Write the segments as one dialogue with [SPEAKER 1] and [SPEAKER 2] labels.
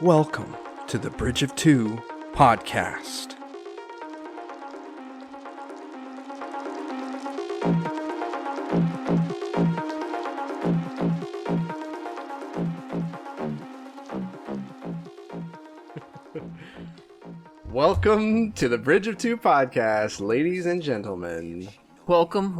[SPEAKER 1] Welcome to the Bridge of Two podcast. Welcome to the Bridge of Two podcast, ladies and gentlemen.
[SPEAKER 2] Welcome.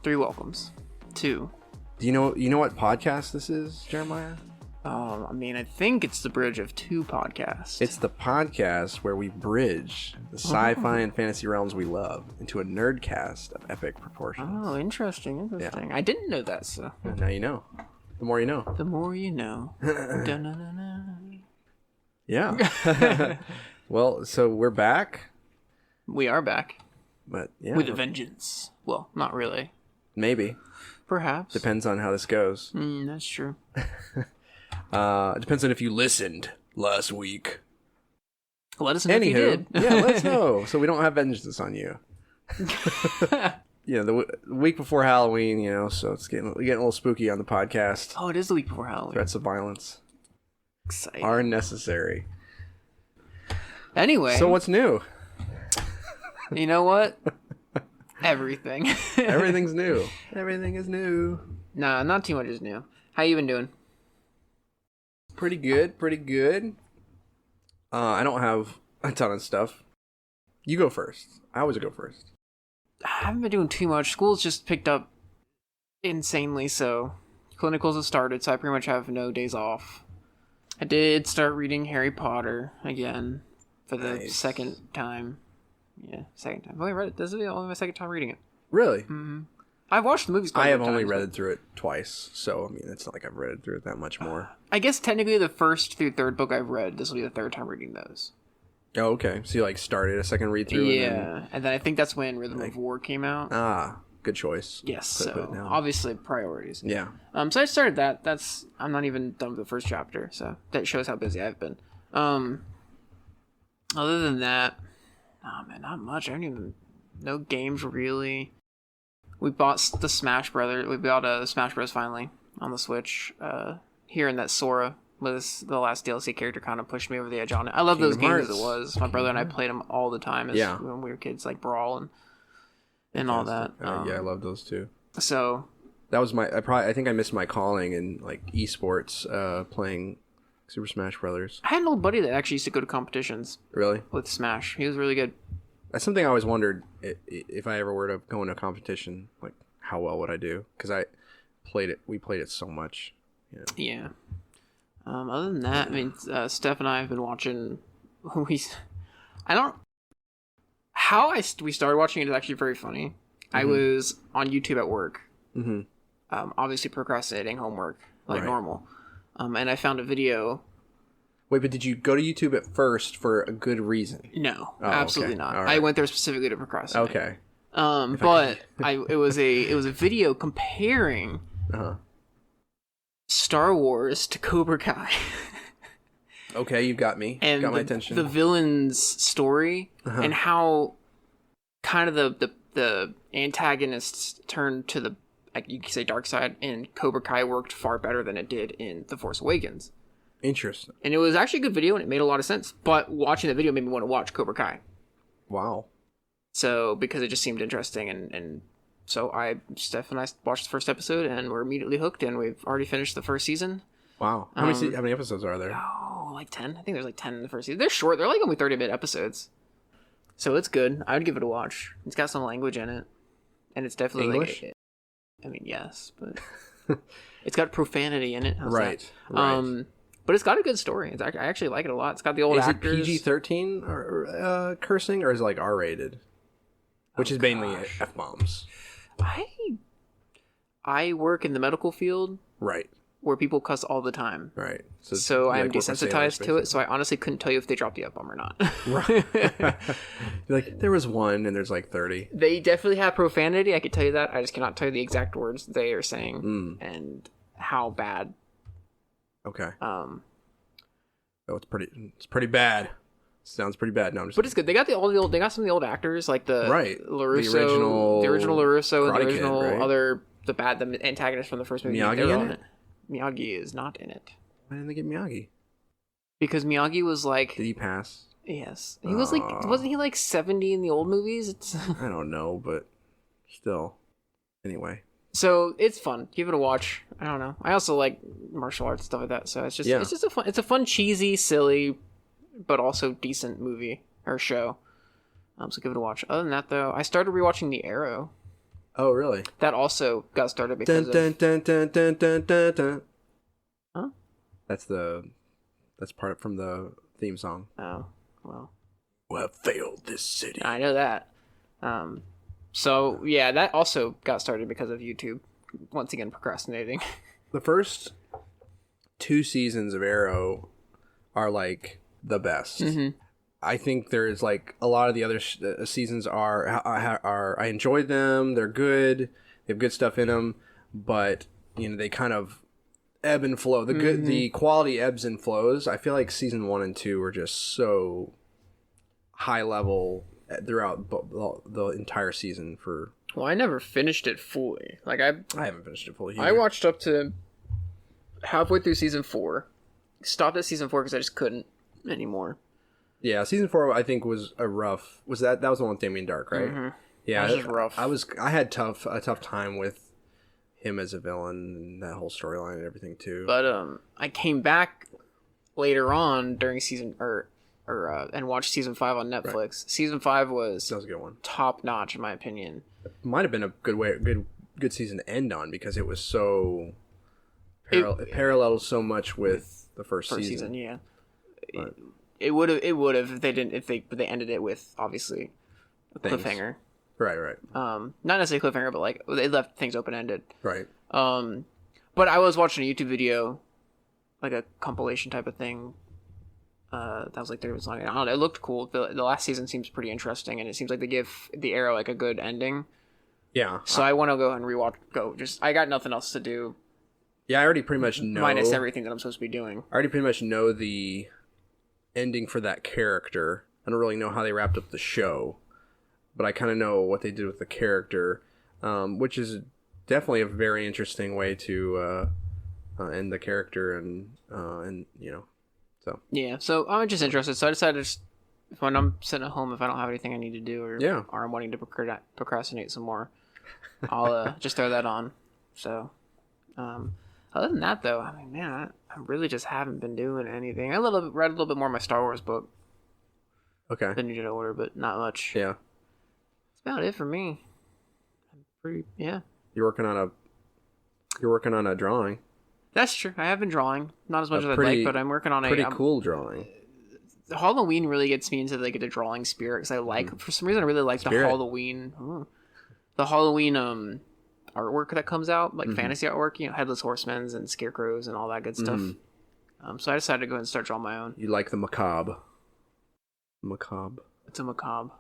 [SPEAKER 2] 3 welcomes. 2.
[SPEAKER 1] Do you know what podcast this is, Jeremiah?
[SPEAKER 2] I think it's the Bridge of Two podcast.
[SPEAKER 1] It's the podcast where we bridge the sci-fi and fantasy realms we love into a nerdcast of epic proportions.
[SPEAKER 2] Oh, interesting.
[SPEAKER 1] Yeah.
[SPEAKER 2] I didn't know that, so.
[SPEAKER 1] Now you know. The more you know.
[SPEAKER 2] The more you know. Dun-dun-dun-dun.
[SPEAKER 1] Yeah. Well, so we're back.
[SPEAKER 2] We are back.
[SPEAKER 1] But yeah.
[SPEAKER 2] With a vengeance. Well, not really.
[SPEAKER 1] Maybe.
[SPEAKER 2] Perhaps.
[SPEAKER 1] Depends on how this goes.
[SPEAKER 2] That's true.
[SPEAKER 1] It depends on if you listened last week.
[SPEAKER 2] Let us know if you did.
[SPEAKER 1] Yeah, let us know so we don't have vengeance on you. Yeah, the week before Halloween, so it's getting a little spooky on the podcast.
[SPEAKER 2] Oh, it is the week before Halloween.
[SPEAKER 1] Threats of violence
[SPEAKER 2] Exciting.
[SPEAKER 1] are necessary.
[SPEAKER 2] Anyway.
[SPEAKER 1] So what's new?
[SPEAKER 2] You know what? Everything.
[SPEAKER 1] Everything's new. Everything is new.
[SPEAKER 2] Nah, not too much is new. How you been doing?
[SPEAKER 1] Pretty good. I don't have a ton of stuff. You go first. I always go first.
[SPEAKER 2] I haven't been doing too much. School's just picked up insanely, so clinicals have started, so I pretty much have no days off. I did start reading Harry Potter again for the second time. Yeah, second time. I've only read it. This is only my second time reading it.
[SPEAKER 1] Really?
[SPEAKER 2] Mm-hmm. I've watched the movies.
[SPEAKER 1] I have only read through it twice, so it's not like I've read through it that much more.
[SPEAKER 2] I guess technically the first through third book I've read. This will be the third time reading those.
[SPEAKER 1] Oh, okay. So you started a second read through.
[SPEAKER 2] Yeah, and then I think that's when Rhythm of War came out.
[SPEAKER 1] Ah, good choice.
[SPEAKER 2] Yes, so obviously priorities.
[SPEAKER 1] Yeah.
[SPEAKER 2] So I started that. I'm not even done with the first chapter, so that shows how busy I've been. Other than that, man, not much. No games really. We bought the Smash Brothers. We bought Smash Bros. Finally on the Switch. Hearing that Sora was the last DLC character kind of pushed me over the edge on it. I love those games as it was. My brother and I played them all the time when we were kids, like Brawl and all that.
[SPEAKER 1] Yeah, I love those too.
[SPEAKER 2] So
[SPEAKER 1] that was I think I missed my calling in esports, playing Super Smash Brothers.
[SPEAKER 2] I had an old buddy that actually used to go to competitions.
[SPEAKER 1] Really?
[SPEAKER 2] With Smash. He was really good.
[SPEAKER 1] That's something I always wondered, if I ever were to go into a competition, how well would I do? Because we played it so much.
[SPEAKER 2] Yeah. Other than that, Steph and I have been watching. We started watching it is actually very funny. Mm-hmm. I was on YouTube at work, obviously procrastinating homework normal, and I found a video.
[SPEAKER 1] Wait, but did you go to YouTube at first for a good reason?
[SPEAKER 2] No, absolutely not.
[SPEAKER 1] Right.
[SPEAKER 2] I went there specifically to procrastinate.
[SPEAKER 1] Okay.
[SPEAKER 2] It was a video comparing Star Wars to Cobra Kai.
[SPEAKER 1] Okay, you got me.
[SPEAKER 2] And
[SPEAKER 1] got my attention.
[SPEAKER 2] The villain's story and how kind of the antagonists turned to the, you could say, dark side, and Cobra Kai worked far better than it did in The Force Awakens.
[SPEAKER 1] Interesting.
[SPEAKER 2] And it was actually a good video and it made a lot of sense. But watching the video made me want to watch Cobra Kai.
[SPEAKER 1] Wow.
[SPEAKER 2] So, because it just seemed interesting, and so Steph and I watched the first episode and we're immediately hooked, and we've already finished the first season.
[SPEAKER 1] Wow. How many episodes are there?
[SPEAKER 2] Oh, 10? I think there's 10 in the first season. They're short. They're only 30-minute episodes. So it's good. I would give it a watch. It's got some language in it. And it's definitely
[SPEAKER 1] English?
[SPEAKER 2] Yes, but it's got profanity in it. How's
[SPEAKER 1] right.
[SPEAKER 2] that?
[SPEAKER 1] Right.
[SPEAKER 2] But it's got a good story. I actually like it a lot. It's got the old actors.
[SPEAKER 1] Is it PG-13 or cursing, or is it R-rated? Which is mainly F-bombs.
[SPEAKER 2] I work in the medical field.
[SPEAKER 1] Right.
[SPEAKER 2] Where people cuss all the time.
[SPEAKER 1] Right.
[SPEAKER 2] So I am desensitized to it, so I honestly couldn't tell you if they dropped the F-bomb or not.
[SPEAKER 1] Right. There was one, and there's 30.
[SPEAKER 2] They definitely have profanity, I could tell you that. I just cannot tell you the exact words they are saying and how bad.
[SPEAKER 1] Okay. It's pretty bad. Sounds pretty bad. No, I'm just
[SPEAKER 2] but it's good. They got they got some of the old actors, like the LaRusso, the original LaRusso, and the original the antagonist from the first movie.
[SPEAKER 1] Miyagi in it?
[SPEAKER 2] Miyagi is not in it.
[SPEAKER 1] Why didn't they get Miyagi?
[SPEAKER 2] Because Miyagi was like,
[SPEAKER 1] Did he pass?
[SPEAKER 2] yes, he was like, wasn't he like 70 in the old movies? It's
[SPEAKER 1] I don't know, but still. Anyway.
[SPEAKER 2] so it's fun. Give it a watch. I don't know. I also like martial arts stuff like that. So it's just a fun, cheesy, silly, but also decent movie or show. So give it a watch. Other than that, though, I started rewatching The Arrow.
[SPEAKER 1] Oh, really?
[SPEAKER 2] That also got started because
[SPEAKER 1] of...
[SPEAKER 2] Huh?
[SPEAKER 1] That's part from the theme song.
[SPEAKER 2] Oh, well.
[SPEAKER 1] Who have failed this city.
[SPEAKER 2] I know that. So, yeah, that also got started because of YouTube. Once again, procrastinating.
[SPEAKER 1] The first 2 seasons of Arrow are, like, the best.
[SPEAKER 2] Mm-hmm.
[SPEAKER 1] I think there's, like, a lot of the other seasons are I enjoyed them. They're good. They have good stuff in them. But, you know, they kind of ebb and flow. The quality ebbs and flows. I feel like season 1 and 2 were just so high level throughout the entire season.
[SPEAKER 2] Well, I never finished it fully. Like I
[SPEAKER 1] haven't finished it fully either.
[SPEAKER 2] I watched up to halfway through season 4. Stopped at season 4 because I just couldn't anymore.
[SPEAKER 1] Yeah, season 4 I think was a rough. That was the one with Damien Dark, right?
[SPEAKER 2] Mm-hmm.
[SPEAKER 1] Yeah,
[SPEAKER 2] it was just rough.
[SPEAKER 1] I had a tough time with him as a villain and that whole storyline and everything too.
[SPEAKER 2] But I came back later on during season and watched season 5 on Netflix. Right. Season 5 was
[SPEAKER 1] a good one, top
[SPEAKER 2] notch in my opinion.
[SPEAKER 1] Might have been a good season to end on because it was so it paralleled so much with the first season.
[SPEAKER 2] Yeah, but it would have if they ended it with obviously a cliffhanger.
[SPEAKER 1] Right.
[SPEAKER 2] Not necessarily cliffhanger, but like they left things open ended.
[SPEAKER 1] Right.
[SPEAKER 2] But I was watching a YouTube video, like a compilation type of thing. That was like 30 minutes long. I don't know. It looked cool. The last season seems pretty interesting, and it seems like they give the Arrow like a good ending.
[SPEAKER 1] Yeah.
[SPEAKER 2] So I want to go and rewatch. I got nothing else to do.
[SPEAKER 1] Yeah, I already pretty much know.
[SPEAKER 2] Minus everything that I'm supposed to be doing.
[SPEAKER 1] I already pretty much know the ending for that character. I don't really know how they wrapped up the show, but I kind of know what they did with the character, which is definitely a very interesting way to end the character, and you know. So
[SPEAKER 2] yeah, so I'm just interested. So I decided when I'm sitting at home, if I don't have anything I need to do, or I'm wanting to procrastinate some more, I'll just throw that on. So, other than that, though, I mean, man, I really just haven't been doing anything. I read a little bit more of my Star Wars book.
[SPEAKER 1] Okay.
[SPEAKER 2] The New Jedi Order, but not much.
[SPEAKER 1] Yeah.
[SPEAKER 2] That's about it for me. Yeah.
[SPEAKER 1] You're working on a drawing.
[SPEAKER 2] That's true. I have been drawing. Not as much as I'd like, but I'm working on
[SPEAKER 1] pretty cool drawing.
[SPEAKER 2] Halloween really gets me into like the drawing spirit because I like, for some reason, I really like the Halloween artwork that comes out, like fantasy artwork, you know, Headless Horsemen and Scarecrows and all that good stuff. So I decided to go ahead and start drawing my own.
[SPEAKER 1] You like the macabre? Macabre.
[SPEAKER 2] It's a macabre.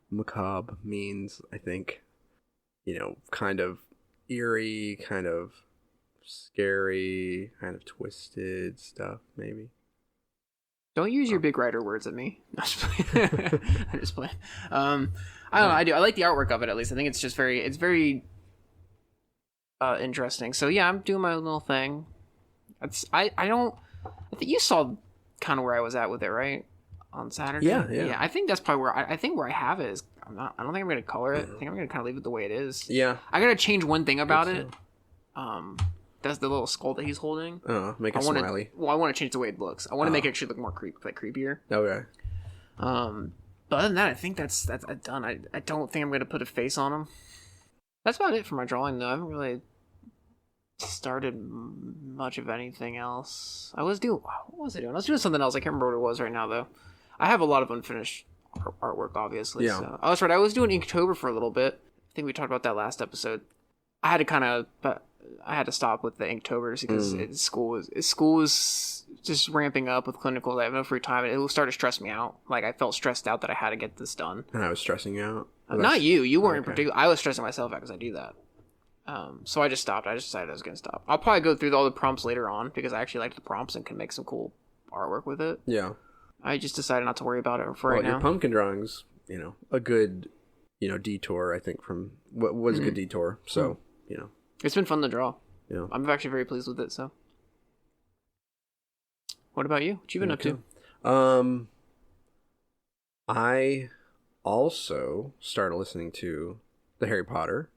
[SPEAKER 1] Macabre means, I think, you know, kind of eerie, kind of scary, kind of twisted stuff, maybe.
[SPEAKER 2] Don't use your big writer words at me. I'm just playing. I don't know. I do. I like the artwork of it, at least. I think it's just very interesting. So yeah, I'm doing my own little thing. I think you saw kind of where I was at with it, right? On Saturday.
[SPEAKER 1] Yeah.
[SPEAKER 2] I think that's probably where I have it is. I don't think I'm gonna color it. I think I'm gonna kind of leave it the way it is.
[SPEAKER 1] Yeah.
[SPEAKER 2] I gotta change one thing about it. That's the little skull that he's holding.
[SPEAKER 1] Make it smiley.
[SPEAKER 2] I want to change the way it looks. I want to make it actually look more creepier.
[SPEAKER 1] Okay.
[SPEAKER 2] But other than that, I think that's done. I don't think I'm gonna put a face on him. That's about it for my drawing, though. I haven't really started much of anything else. What was I doing? I was doing something else. I can't remember what it was right now, though. I have a lot of unfinished artwork, obviously.
[SPEAKER 1] Yeah.
[SPEAKER 2] So. Oh, that's right. I was doing Inktober for a little bit. I think we talked about that last episode. I had to stop with the Inktober because school was just ramping up with clinicals. I have no free time, and it started to stress me out. Like I felt stressed out that I had to get this done.
[SPEAKER 1] And I was stressing you out.
[SPEAKER 2] Not you. You weren't in particular. I was stressing myself out because I do that. So I just stopped. I just decided I was going to stop. I'll probably go through all the prompts later on because I actually liked the prompts and can make some cool artwork with it.
[SPEAKER 1] Yeah.
[SPEAKER 2] I just decided not to worry about it for right now.
[SPEAKER 1] Your pumpkin drawings, you know, a good, you know, detour. I think from what was a good detour. So you know, it's
[SPEAKER 2] been fun to draw.
[SPEAKER 1] Yeah.
[SPEAKER 2] I'm actually very pleased with it. So, What about you? What you been up to?
[SPEAKER 1] I also started listening to the Harry Potter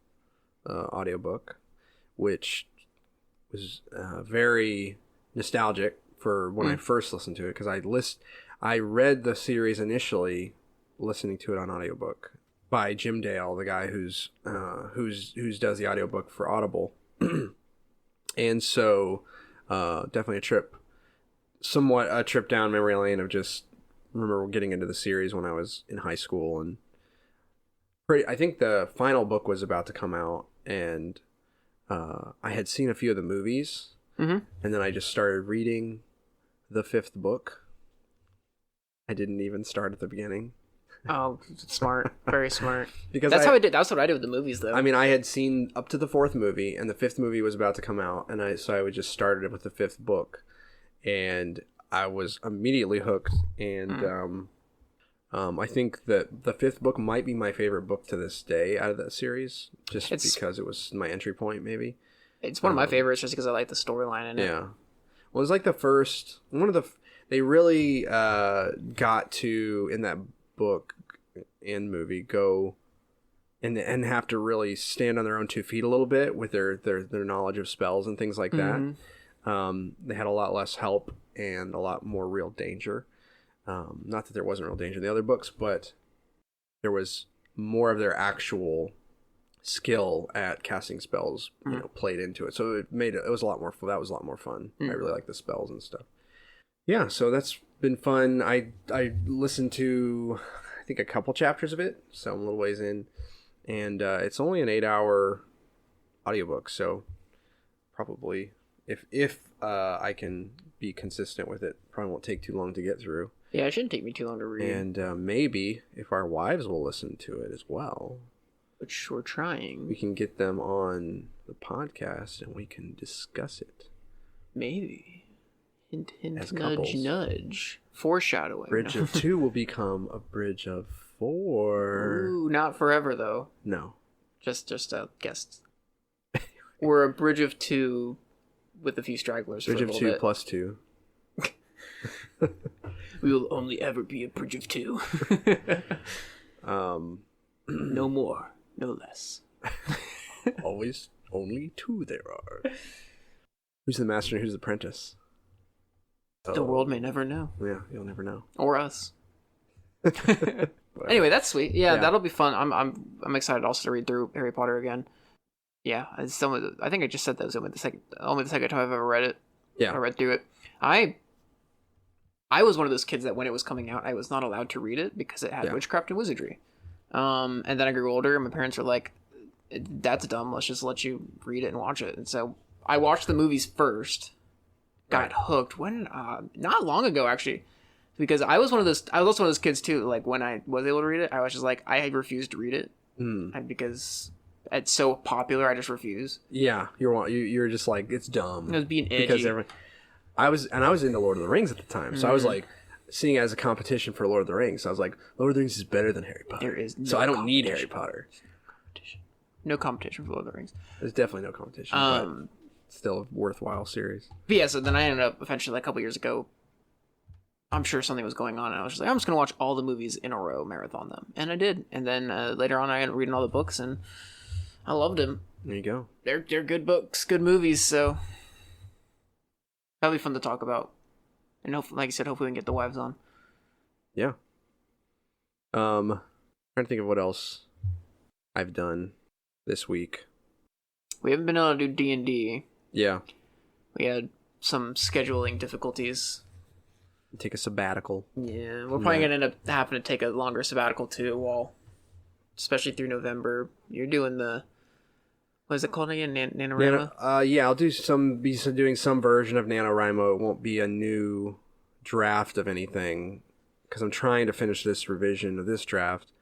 [SPEAKER 1] audiobook, which was very nostalgic for when I first listened to it, because I read the series initially listening to it on audiobook by Jim Dale, the guy who's does the audiobook for Audible. And so definitely somewhat a trip down memory lane of just remember getting into the series when I was in high school, and I think the final book was about to come out, and I had seen a few of the movies, and then I just started reading the fifth book. I didn't even start at the beginning.
[SPEAKER 2] Oh, smart. Very smart.
[SPEAKER 1] Because
[SPEAKER 2] that's how I did. That's what I did with the movies, though.
[SPEAKER 1] I mean, I had seen up to the fourth movie, and the fifth movie was about to come out, and so I would just started with the fifth book, and I was immediately hooked. And I think that the fifth book might be my favorite book to this day out of that series, just because it was my entry point, maybe.
[SPEAKER 2] It's one of my favorites just because I like the storyline in it.
[SPEAKER 1] Yeah. Well, it was like they really got to, in that book and movie, go and have to really stand on their own 2 feet a little bit with their knowledge of spells and things like that. They had a lot less help and a lot more real danger. Not that there wasn't real danger in the other books, but there was more of their actual skill at casting spells, played into it. So it was a lot more fun. That was a lot more fun. I really like the spells and stuff. Yeah, so that's been fun. I listened to, I think, a couple chapters of it, so I'm a little ways in, and it's only an 8-hour audiobook, so probably if I can be consistent with it, probably won't take too long to get through.
[SPEAKER 2] Yeah, it shouldn't take me too long to read.
[SPEAKER 1] And maybe if our wives will listen to it as well,
[SPEAKER 2] which we're trying,
[SPEAKER 1] we can get them on the podcast and we can discuss it.
[SPEAKER 2] Maybe. Hint, hint,
[SPEAKER 1] as
[SPEAKER 2] nudge,
[SPEAKER 1] couples.
[SPEAKER 2] Nudge. Foreshadowing.
[SPEAKER 1] Bridge of 2 will become a bridge of 4.
[SPEAKER 2] Ooh, not forever, though.
[SPEAKER 1] No.
[SPEAKER 2] Just a guess. We're a bridge of 2 with a few stragglers.
[SPEAKER 1] Bridge
[SPEAKER 2] for a
[SPEAKER 1] of
[SPEAKER 2] little
[SPEAKER 1] 2
[SPEAKER 2] bit.
[SPEAKER 1] plus 2.
[SPEAKER 2] We will only ever be a bridge of 2. No more, no less.
[SPEAKER 1] Always only 2 there are. Who's the master and who's the apprentice?
[SPEAKER 2] The world may never know.
[SPEAKER 1] Yeah, you'll never know.
[SPEAKER 2] Or us. Anyway, that's sweet. Yeah, that'll be fun. I'm excited also to read through Harry Potter again. Yeah, I think I just said that was only the second time I've ever read it.
[SPEAKER 1] Yeah,
[SPEAKER 2] I read through it. I was one of those kids that when it was coming out, I was not allowed to read it because it had witchcraft and wizardry. And then I grew older, and my parents were like, "That's dumb. Let's just let you read it and watch it." And so I watched the movies first. Got hooked when not long ago, actually, because I was also one of those kids too. Like when I was able to read it, I was just like, I refused to read it because it's so popular. I just refuse.
[SPEAKER 1] Yeah, you're just like, it's dumb.
[SPEAKER 2] It was being edgy.
[SPEAKER 1] Because I was into Lord of the Rings at the time, so I was like seeing it as a competition for Lord of the Rings. So I was like, Lord of the Rings is better than Harry Potter.
[SPEAKER 2] There is no
[SPEAKER 1] so I don't need Harry Potter.
[SPEAKER 2] No competition for Lord of the Rings.
[SPEAKER 1] There's definitely no competition. But still a worthwhile series.
[SPEAKER 2] But yeah, so then I ended up eventually, like a couple years ago, I'm sure something was going on, and I was just like, I'm just going to watch all the movies in a row, marathon them. And I did. And then later on, I ended up reading all the books, and I loved them.
[SPEAKER 1] There you go.
[SPEAKER 2] They're good books, good movies, so that'll be fun to talk about. And hopefully, like you said, hopefully we can get the wives on.
[SPEAKER 1] Yeah. Trying to think of what else I've done this week.
[SPEAKER 2] We haven't been able to do D&D.
[SPEAKER 1] Yeah.
[SPEAKER 2] We had some scheduling difficulties.
[SPEAKER 1] Take a sabbatical.
[SPEAKER 2] Yeah, we're probably gonna end up having to take a longer sabbatical too. Especially through November. You're doing what is it called again? NaNoWriMo?
[SPEAKER 1] Yeah, I'll be doing some version of NaNoWriMo. It won't be a new draft of anything because I'm trying to finish this revision of this draft.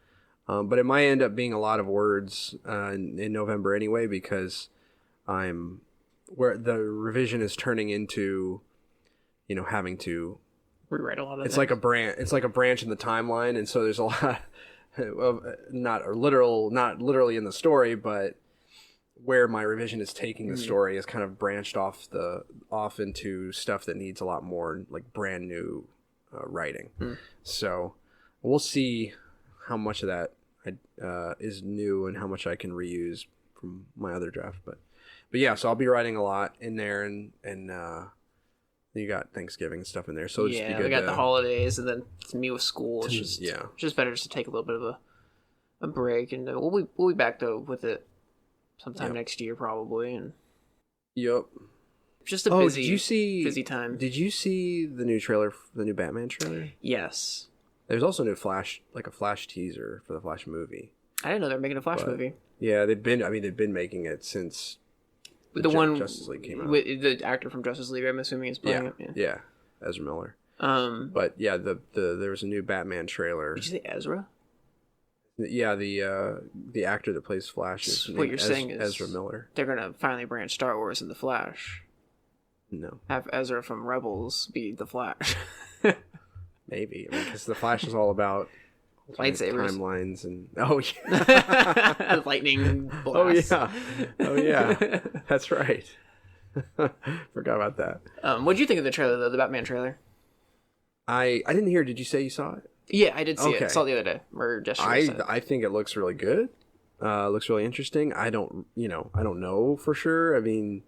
[SPEAKER 1] But it might end up being a lot of words in November anyway, because where the revision is turning into, having to
[SPEAKER 2] rewrite a lot of
[SPEAKER 1] it's like a branch in the timeline, and so there's a lot of not literally in the story, but where my revision is taking the story is kind of branched off into stuff that needs a lot more like brand new writing. So we'll see how much of that is new and how much I can reuse from my other draft. But yeah, so I'll be writing a lot in there, and you got Thanksgiving stuff in there. So it'll just be good.
[SPEAKER 2] We got the holidays, and then to me with school, it's just better just to take a little bit of a break, and we'll be back though with it sometime next year probably. And just a busy time.
[SPEAKER 1] Did you see the new trailer, the new Batman trailer?
[SPEAKER 2] Yes.
[SPEAKER 1] There's also a new Flash, like a Flash teaser for the Flash movie.
[SPEAKER 2] I didn't know they were making a Flash movie.
[SPEAKER 1] Yeah, they've been making it since Justice League came out.
[SPEAKER 2] With the actor from Justice League, I'm assuming is playing it.
[SPEAKER 1] Yeah, Ezra Miller. But yeah, there was a new Batman trailer.
[SPEAKER 2] Did you say Ezra?
[SPEAKER 1] Yeah, the actor that plays Flash is
[SPEAKER 2] what you're saying is
[SPEAKER 1] Ezra Miller.
[SPEAKER 2] They're gonna finally branch Star Wars into Flash.
[SPEAKER 1] No.
[SPEAKER 2] Have Ezra from Rebels be the Flash.
[SPEAKER 1] Maybe, because the Flash is all about
[SPEAKER 2] lightsabers,
[SPEAKER 1] timelines, and
[SPEAKER 2] lightning blasts.
[SPEAKER 1] Oh yeah, that's right. Forgot about that.
[SPEAKER 2] What did you think of the trailer, though, the Batman trailer?
[SPEAKER 1] I didn't hear. Did you say you saw it?
[SPEAKER 2] Yeah, I did see it. I saw it the other day or yesterday.
[SPEAKER 1] I think it looks really good. Looks really interesting. I don't know for sure. I mean,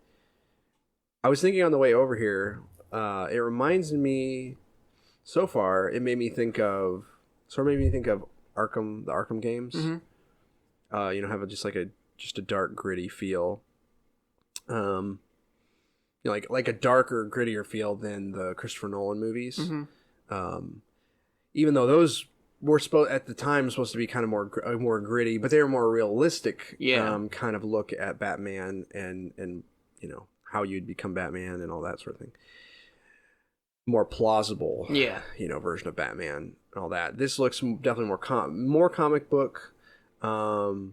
[SPEAKER 1] I was thinking on the way over here. It reminds me. So far, it made me think of Arkham, the Arkham games. Mm-hmm. Have just a dark, gritty feel. Like a darker, grittier feel than the Christopher Nolan movies. Mm-hmm. Even though those were supposed to be kind of more gritty, but they were more realistic. Kind of look at Batman and how you'd become Batman and all that sort of thing. More plausible, version of Batman and all that. This looks definitely more comic book, but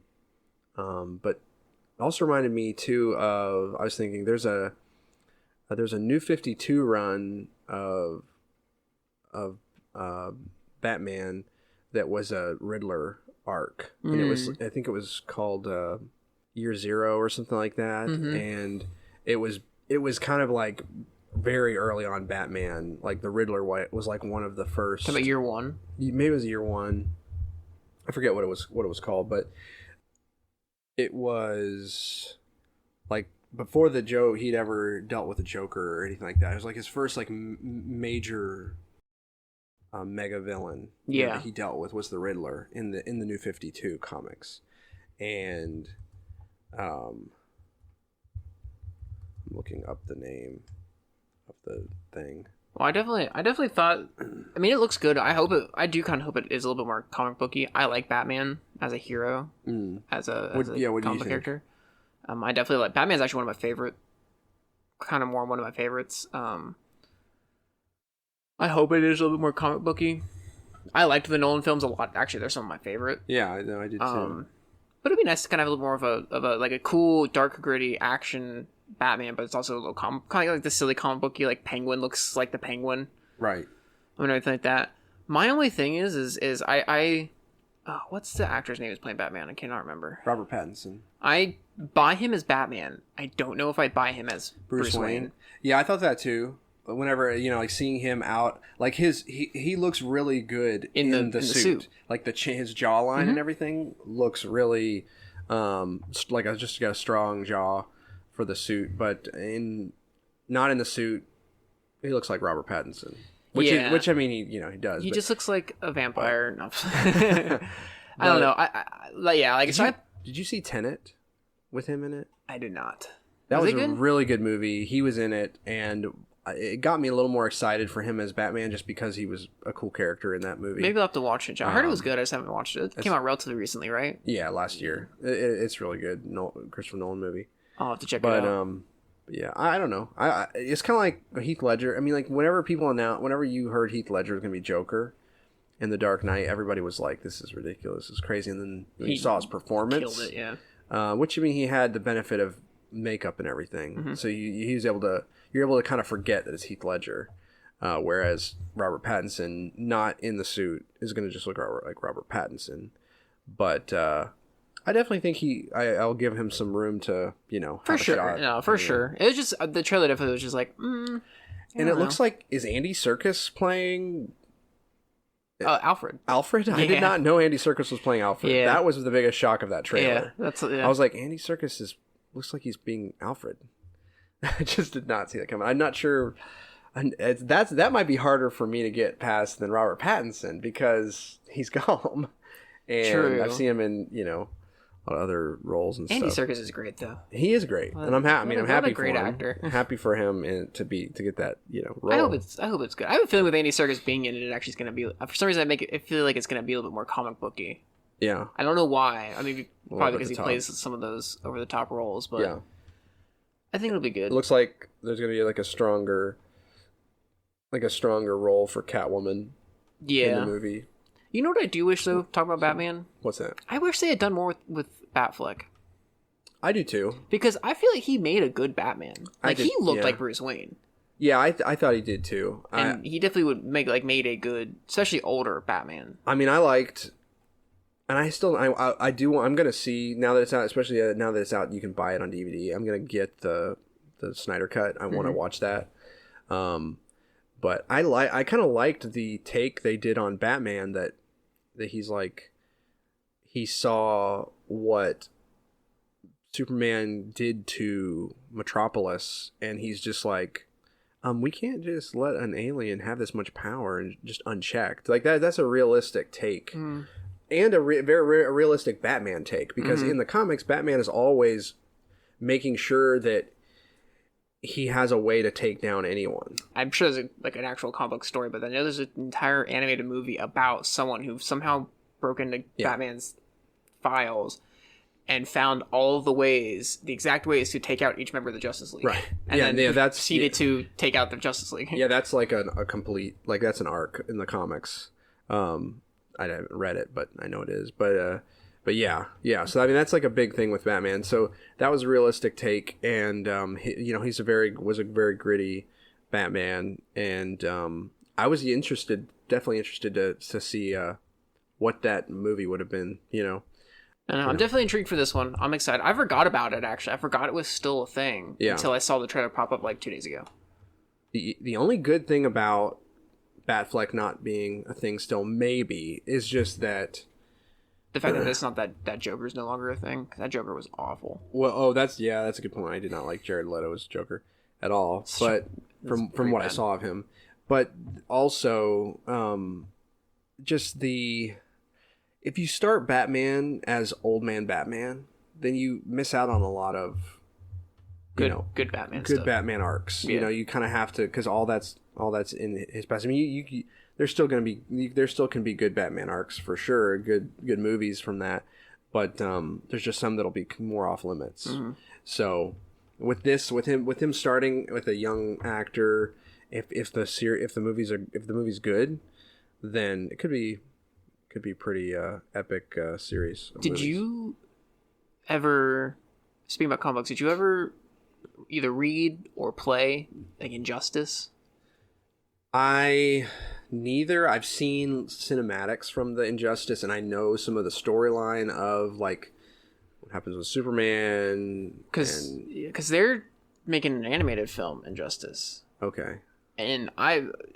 [SPEAKER 1] also reminded me too of, I was thinking there's a New 52 run of Batman that was a Riddler arc, and I think it was called Year Zero or something like that, and it was kind of like very early on Batman, like the Riddler was like one of the first.
[SPEAKER 2] Talking about Year One?
[SPEAKER 1] Maybe it was Year One. I forget what it was called, but it was like before he'd ever dealt with a Joker or anything like that. It was like his first like major mega villain that he dealt with was the Riddler in the New 52 comics, and I'm looking up the name of the thing.
[SPEAKER 2] Well, I definitely thought. I mean, it looks good. I do kind of hope it is a little bit more comic booky. I like Batman as a hero, as a comic book character. I definitely like Batman's actually one of my favorite, kind of more one of my favorites. I hope it is a little bit more comic booky. I liked the Nolan films a lot. Actually, they're some of my favorite.
[SPEAKER 1] Yeah, I know, I did too.
[SPEAKER 2] But it'd be nice to kind of have a little more of a like a cool, dark, gritty action Batman, but it's also a little kind of like the silly comic booky, like Penguin looks like the Penguin,
[SPEAKER 1] right?
[SPEAKER 2] I mean, everything like that. My only thing is I what's the actor's name who's playing Batman? I cannot remember.
[SPEAKER 1] Robert Pattinson.
[SPEAKER 2] I buy him as Batman. I don't know if I buy him as Bruce Wayne.
[SPEAKER 1] Yeah, I thought that too. Whenever like seeing him out, like he looks really good in the suit. Like his jawline and everything looks really like I just got a strong jaw for the suit, but not in the suit, he looks like Robert Pattinson. Which I mean, he does.
[SPEAKER 2] He just looks like a vampire. No. I don't know.
[SPEAKER 1] Did you see Tenet with him in it?
[SPEAKER 2] I did not.
[SPEAKER 1] That was a really good movie. He was in it, and it got me a little more excited for him as Batman just because he was a cool character in that movie.
[SPEAKER 2] Maybe I'll have to watch it. I heard it was good. I just haven't watched it. It came out relatively recently, right?
[SPEAKER 1] Yeah, last year. It's really good. Christopher Nolan movie.
[SPEAKER 2] I'll have to check it out.
[SPEAKER 1] But yeah, I don't know. It's kind of like Heath Ledger. I mean, like whenever you heard Heath Ledger was going to be Joker in The Dark Knight, everybody was like, "This is ridiculous. This is crazy." And then when you saw his performance,
[SPEAKER 2] killed it.
[SPEAKER 1] Yeah. Which I mean, he had the benefit of makeup and everything, so he was able to. You're able to kind of forget that it's Heath Ledger, whereas Robert Pattinson, not in the suit, is going to just look like Robert Pattinson. But I I definitely think I'll give him some room to, have
[SPEAKER 2] For
[SPEAKER 1] a
[SPEAKER 2] sure.
[SPEAKER 1] shot.
[SPEAKER 2] No, for sure. It was just the trailer definitely was just like,
[SPEAKER 1] and it looks like, is Andy Serkis playing
[SPEAKER 2] Alfred?
[SPEAKER 1] Alfred? I did not know Andy Serkis was playing Alfred.
[SPEAKER 2] Yeah.
[SPEAKER 1] That was the biggest shock of that trailer.
[SPEAKER 2] Yeah,
[SPEAKER 1] I was like, Andy Serkis looks like he's being Alfred. I just did not see that coming. I'm not sure. That might be harder for me to get past than Robert Pattinson because he's Gollum, and
[SPEAKER 2] True.
[SPEAKER 1] I've seen him in a lot of other roles and
[SPEAKER 2] Andy
[SPEAKER 1] stuff.
[SPEAKER 2] Serkis is great though.
[SPEAKER 1] He is great, and I'm happy. I'm happy
[SPEAKER 2] great
[SPEAKER 1] for him.
[SPEAKER 2] actor.
[SPEAKER 1] I'm happy for him to get that role.
[SPEAKER 2] I hope it's good. I have a feeling with Andy Serkis being in it, it actually is going to be. For some reason, I feel like it's going to be a little bit more comic booky.
[SPEAKER 1] Yeah,
[SPEAKER 2] I don't know why. I mean, probably because he
[SPEAKER 1] top.
[SPEAKER 2] plays some of those over the top roles, but
[SPEAKER 1] yeah.
[SPEAKER 2] I think it'll be good.
[SPEAKER 1] It looks like there's going to be like a stronger role for Catwoman in the movie.
[SPEAKER 2] You know what I do wish though? Talk about Batman.
[SPEAKER 1] What's that?
[SPEAKER 2] I wish they had done more with Batfleck.
[SPEAKER 1] I do too.
[SPEAKER 2] Because I feel like he made a good Batman. Like he looked like Bruce Wayne.
[SPEAKER 1] Yeah, I thought he did too.
[SPEAKER 2] And he definitely would made a good, especially older Batman.
[SPEAKER 1] I mean, I liked, and I do. I'm gonna see now that it's out, especially now that it's out. You can buy it on DVD. I'm gonna get the Snyder cut. I want to watch that. But I kind of liked the take they did on Batman that he's like, he saw what Superman did to Metropolis, and he's just like, we can't just let an alien have this much power and just unchecked. Like that's a realistic take. And a very realistic Batman take, because in the comics, Batman is always making sure that he has a way to take down anyone.
[SPEAKER 2] I'm sure there's an actual comic book story, but I know there's an entire animated movie about someone who somehow broke into Batman's files and found all of the exact ways to take out each member of the Justice League.
[SPEAKER 1] Right.
[SPEAKER 2] And then proceeded to take out the Justice League.
[SPEAKER 1] Yeah, that's like a complete, like that's an arc in the comics. I haven't read it, but I know it is. But yeah. So I mean, that's like a big thing with Batman. So that was a realistic take, and he's was a very gritty Batman, and I was definitely interested to see what that movie would have been.
[SPEAKER 2] I'm definitely intrigued for this one. I'm excited. I forgot about it actually. I forgot it was still a thing until I saw the trailer pop up like 2 days ago.
[SPEAKER 1] The only good thing about Batfleck not being a thing still maybe is just that
[SPEAKER 2] the fact that it's not that Joker's no longer a thing, because that Joker was awful.
[SPEAKER 1] Well, that's a good point. I did not like Jared Leto's Joker at all, but from what I saw of him, but also just if you start Batman as old man Batman, then you miss out on a lot of
[SPEAKER 2] good Batman
[SPEAKER 1] arcs.
[SPEAKER 2] Yeah.
[SPEAKER 1] You kind of have to, because all that's in his past. I mean, there still can be good Batman arcs for sure, good movies from that, but there's just some that'll be more off limits. Mm-hmm. So with him starting with a young actor, if the movie's good, then it could be pretty epic series.
[SPEAKER 2] Did you ever, speaking about comic books, did you ever either read or play like Injustice?
[SPEAKER 1] Neither. I've seen cinematics from the Injustice, and I know some of the storyline of like what happens with Superman,
[SPEAKER 2] because they're making an animated film, Injustice.
[SPEAKER 1] Okay.
[SPEAKER 2] And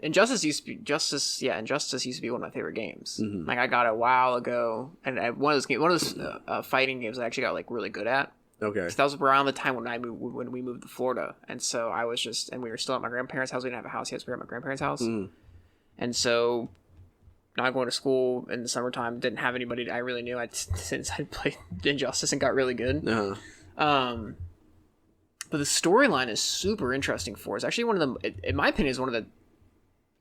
[SPEAKER 2] Injustice used to be one of my favorite games. Mm-hmm. Like I got it a while ago, and one of those fighting games I actually got like really good at.
[SPEAKER 1] Okay.
[SPEAKER 2] So that was around the time when we moved to Florida, and so I was and we were still at my grandparents' house. We didn't have a house yet, so we were at my grandparents' house. Mm. And so, not going to school in the summertime, didn't have anybody I really knew. Since I played Injustice and got really good. Uh-huh. But the storyline is super interesting for us. Actually, one of them, in my opinion, is one of the.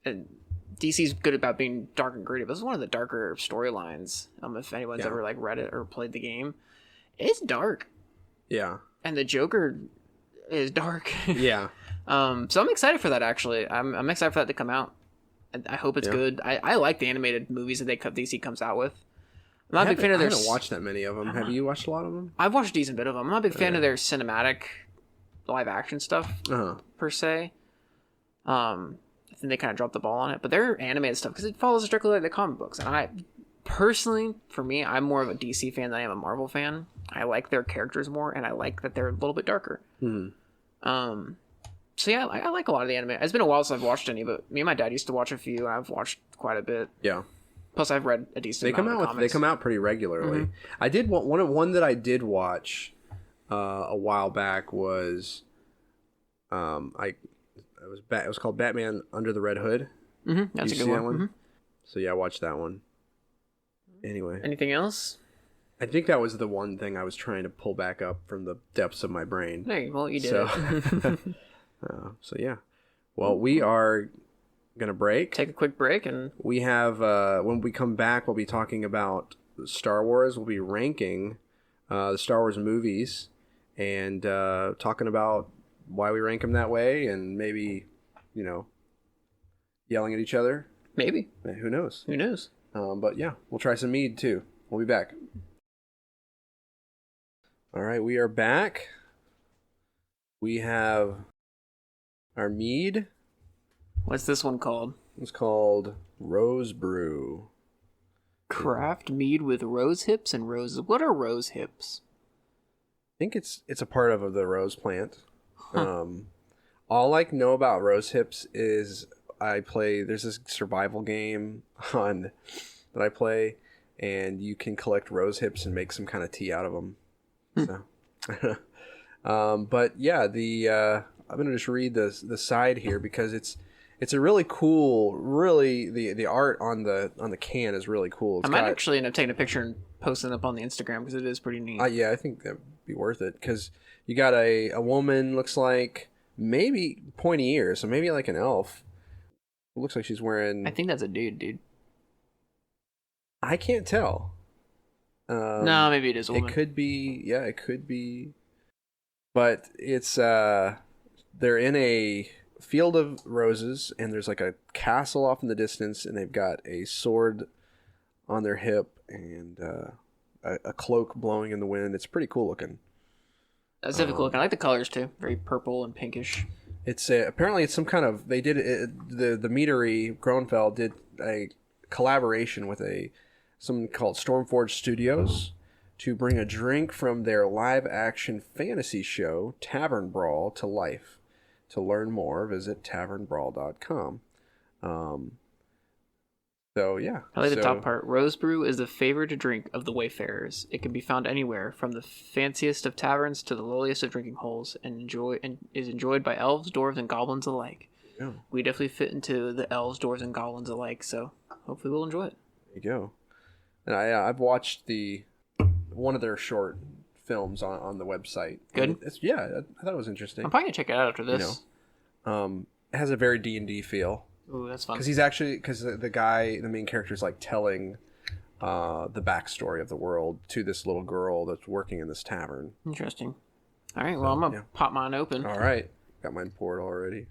[SPEAKER 2] And DC's good about being dark and gritty, but this is one of the darker storylines. If anyone's ever like read it or played the game, it's dark.
[SPEAKER 1] Yeah.
[SPEAKER 2] And the Joker is dark.
[SPEAKER 1] Yeah.
[SPEAKER 2] So I'm excited for that. Actually, I'm excited for that to come out. I hope it's good. I like the animated movies that DC comes out with. I'm not a big fan of their.
[SPEAKER 1] I haven't watched that many of them. Have you watched a lot of them?
[SPEAKER 2] I've watched a decent bit of them. I'm not a big fan of their cinematic live action stuff per se. I think they kind of dropped the ball on it, but their animated stuff, because it follows strictly like the comic books, and Personally, for me, I'm more of a DC fan than I am a Marvel fan. I like their characters more, and I like that they're a little bit darker. So yeah, I like a lot of the anime. It's been a while since I've watched any, but me and my dad used to watch a few, and I've watched quite a bit.
[SPEAKER 1] Yeah.
[SPEAKER 2] Plus, I've read a decent amount of the comics.
[SPEAKER 1] They come out pretty regularly. I did one that I did watch a while back was it was called Batman Under the Red Hood.
[SPEAKER 2] That's a good one.
[SPEAKER 1] So yeah, I watched that one. Anyway,
[SPEAKER 2] anything else?
[SPEAKER 1] I think that was the one thing I was trying to pull back up from the depths of my brain.
[SPEAKER 2] Hey, well, you did it.
[SPEAKER 1] So yeah, well, we are gonna break.
[SPEAKER 2] Take a quick break, and
[SPEAKER 1] we have when we come back, we'll be talking about Star Wars. We'll be ranking the Star Wars movies and talking about why we rank them that way, and maybe yelling at each other.
[SPEAKER 2] Maybe.
[SPEAKER 1] Who knows?
[SPEAKER 2] Who knows?
[SPEAKER 1] But yeah, we'll try some mead too. We'll be back. All right, we are back. We have our mead.
[SPEAKER 2] What's this one called?
[SPEAKER 1] It's called Rose Brew.
[SPEAKER 2] Craft mead with rose hips and roses. What are rose hips?
[SPEAKER 1] I think it's a part of the rose plant. All I know about rose hips is there's this survival game that I play, and you can collect rose hips and make some kind of tea out of them. So, but yeah, I'm gonna just read the side here because it's a really cool, the art on the can is really cool. I might
[SPEAKER 2] actually end up taking a picture and posting it up on the Instagram because it is pretty neat.
[SPEAKER 1] Yeah, I think that'd be worth it because you got a woman, looks like maybe pointy ears, so maybe like an elf. It looks like she's wearing.
[SPEAKER 2] I think that's a dude.
[SPEAKER 1] I can't tell.
[SPEAKER 2] No, maybe it is a woman.
[SPEAKER 1] It could be. Yeah, it could be. But it's they're in a field of roses, and there's like a castle off in the distance, and they've got a sword on their hip and a cloak blowing in the wind. It's pretty cool looking.
[SPEAKER 2] That's definitely cool looking. I like the colors too. Very purple and pinkish.
[SPEAKER 1] It's apparently it's some kind of the meadery Groenfeld did a collaboration with something called Stormforge Studios to bring a drink from their live action fantasy show Tavern Brawl to life. To learn more, visit tavernbrawl.com. So yeah,
[SPEAKER 2] I like the top part. Rose brew is the favorite drink of the wayfarers. It can be found anywhere, from the fanciest of taverns to the lowliest of drinking holes, and is enjoyed by elves, dwarves, and goblins alike. Yeah. We definitely fit into the elves, dwarves, and goblins alike. So hopefully we'll enjoy it.
[SPEAKER 1] There you go. And I've watched one of their short films on the website.
[SPEAKER 2] Good.
[SPEAKER 1] I thought it was interesting.
[SPEAKER 2] I'm probably gonna check it out after this.
[SPEAKER 1] It has a very D&D feel.
[SPEAKER 2] Ooh, that's fun.
[SPEAKER 1] Because the main character is like telling the backstory of the world to this little girl that's working in this tavern.
[SPEAKER 2] Interesting. All right, well, I'm gonna pop mine open.
[SPEAKER 1] All right, got mine poured already.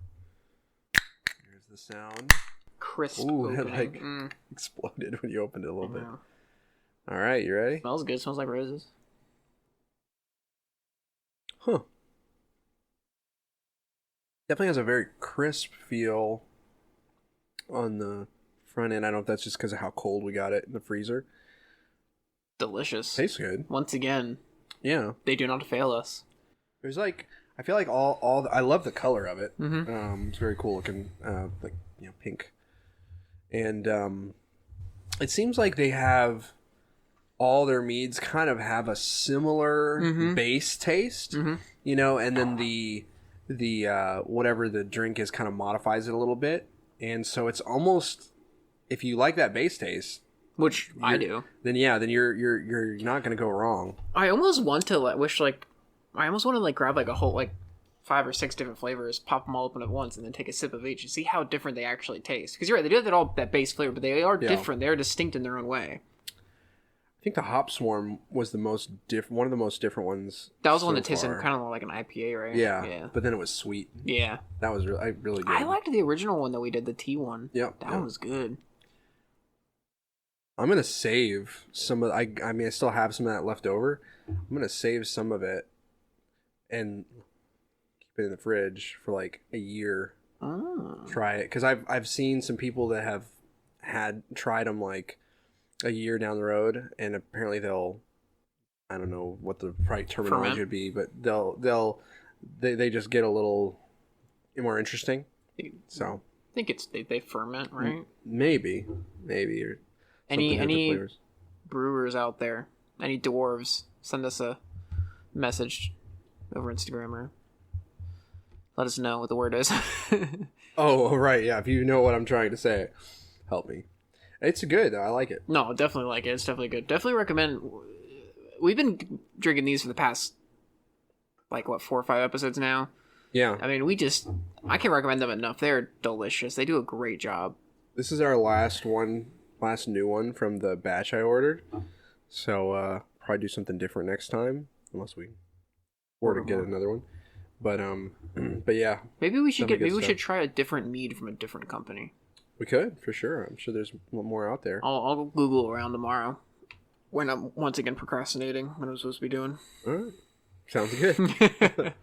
[SPEAKER 1] Here's the sound.
[SPEAKER 2] Crisp.
[SPEAKER 1] Ooh, it exploded when you opened it a little bit. All right, you ready?
[SPEAKER 2] Smells good. Smells like roses.
[SPEAKER 1] Huh. Definitely has a very crisp feel on the front end. I don't know if that's just because of how cold we got it in the freezer.
[SPEAKER 2] Delicious.
[SPEAKER 1] Tastes good.
[SPEAKER 2] Once again.
[SPEAKER 1] Yeah.
[SPEAKER 2] They do not fail us.
[SPEAKER 1] There's I feel like I love the color of it.
[SPEAKER 2] Mm-hmm.
[SPEAKER 1] It's very cool looking, pink. And it seems like they have all their meads kind of have a similar base taste, and then the whatever the drink is kind of modifies it a little bit. And so it's almost, if you like that base taste,
[SPEAKER 2] which I do,
[SPEAKER 1] then you're not going to go wrong.
[SPEAKER 2] I almost want to grab like a whole 5 or 6 different flavors, pop them all open at once, and then take a sip of each and see how different they actually taste. Because you're right, they do have that base flavor, but they are different. They are distinct in their own way.
[SPEAKER 1] I think the Hop Swarm was one of the most different ones.
[SPEAKER 2] That was the one that tasted kind of like an IPA, right?
[SPEAKER 1] Yeah. But then it was sweet.
[SPEAKER 2] Yeah.
[SPEAKER 1] That was really good.
[SPEAKER 2] I liked the original one that we did, the tea one.
[SPEAKER 1] Yep.
[SPEAKER 2] That one was good.
[SPEAKER 1] I'm gonna save some of. I still have some of that left over. I'm gonna save some of it and keep it in the fridge for like a year.
[SPEAKER 2] Oh.
[SPEAKER 1] Try it because I've seen some people that have tried them like a year down the road, and apparently they'll, I don't know what the right terminology would be, but they just get a little more interesting. So
[SPEAKER 2] I think it's they ferment, right?
[SPEAKER 1] Maybe or
[SPEAKER 2] any brewers out there, any dwarves, send us a message over Instagram or let us know what the word is.
[SPEAKER 1] Oh, right, yeah. If you know what I'm trying to say, help me. It's good. I like it.
[SPEAKER 2] No, definitely like it. It's definitely good. Definitely recommend. We've been drinking these for the past, 4 or 5 episodes now.
[SPEAKER 1] Yeah.
[SPEAKER 2] I mean, I can't recommend them enough. They're delicious. They do a great job.
[SPEAKER 1] This is our last new one from the batch I ordered. So, probably do something different next time, unless we were to get another one. But yeah.
[SPEAKER 2] Maybe we should try a different mead from a different company.
[SPEAKER 1] We could, for sure. I'm sure there's more out there.
[SPEAKER 2] I'll Google around tomorrow when I'm once again procrastinating what I'm supposed to be doing.
[SPEAKER 1] All right. Sounds good.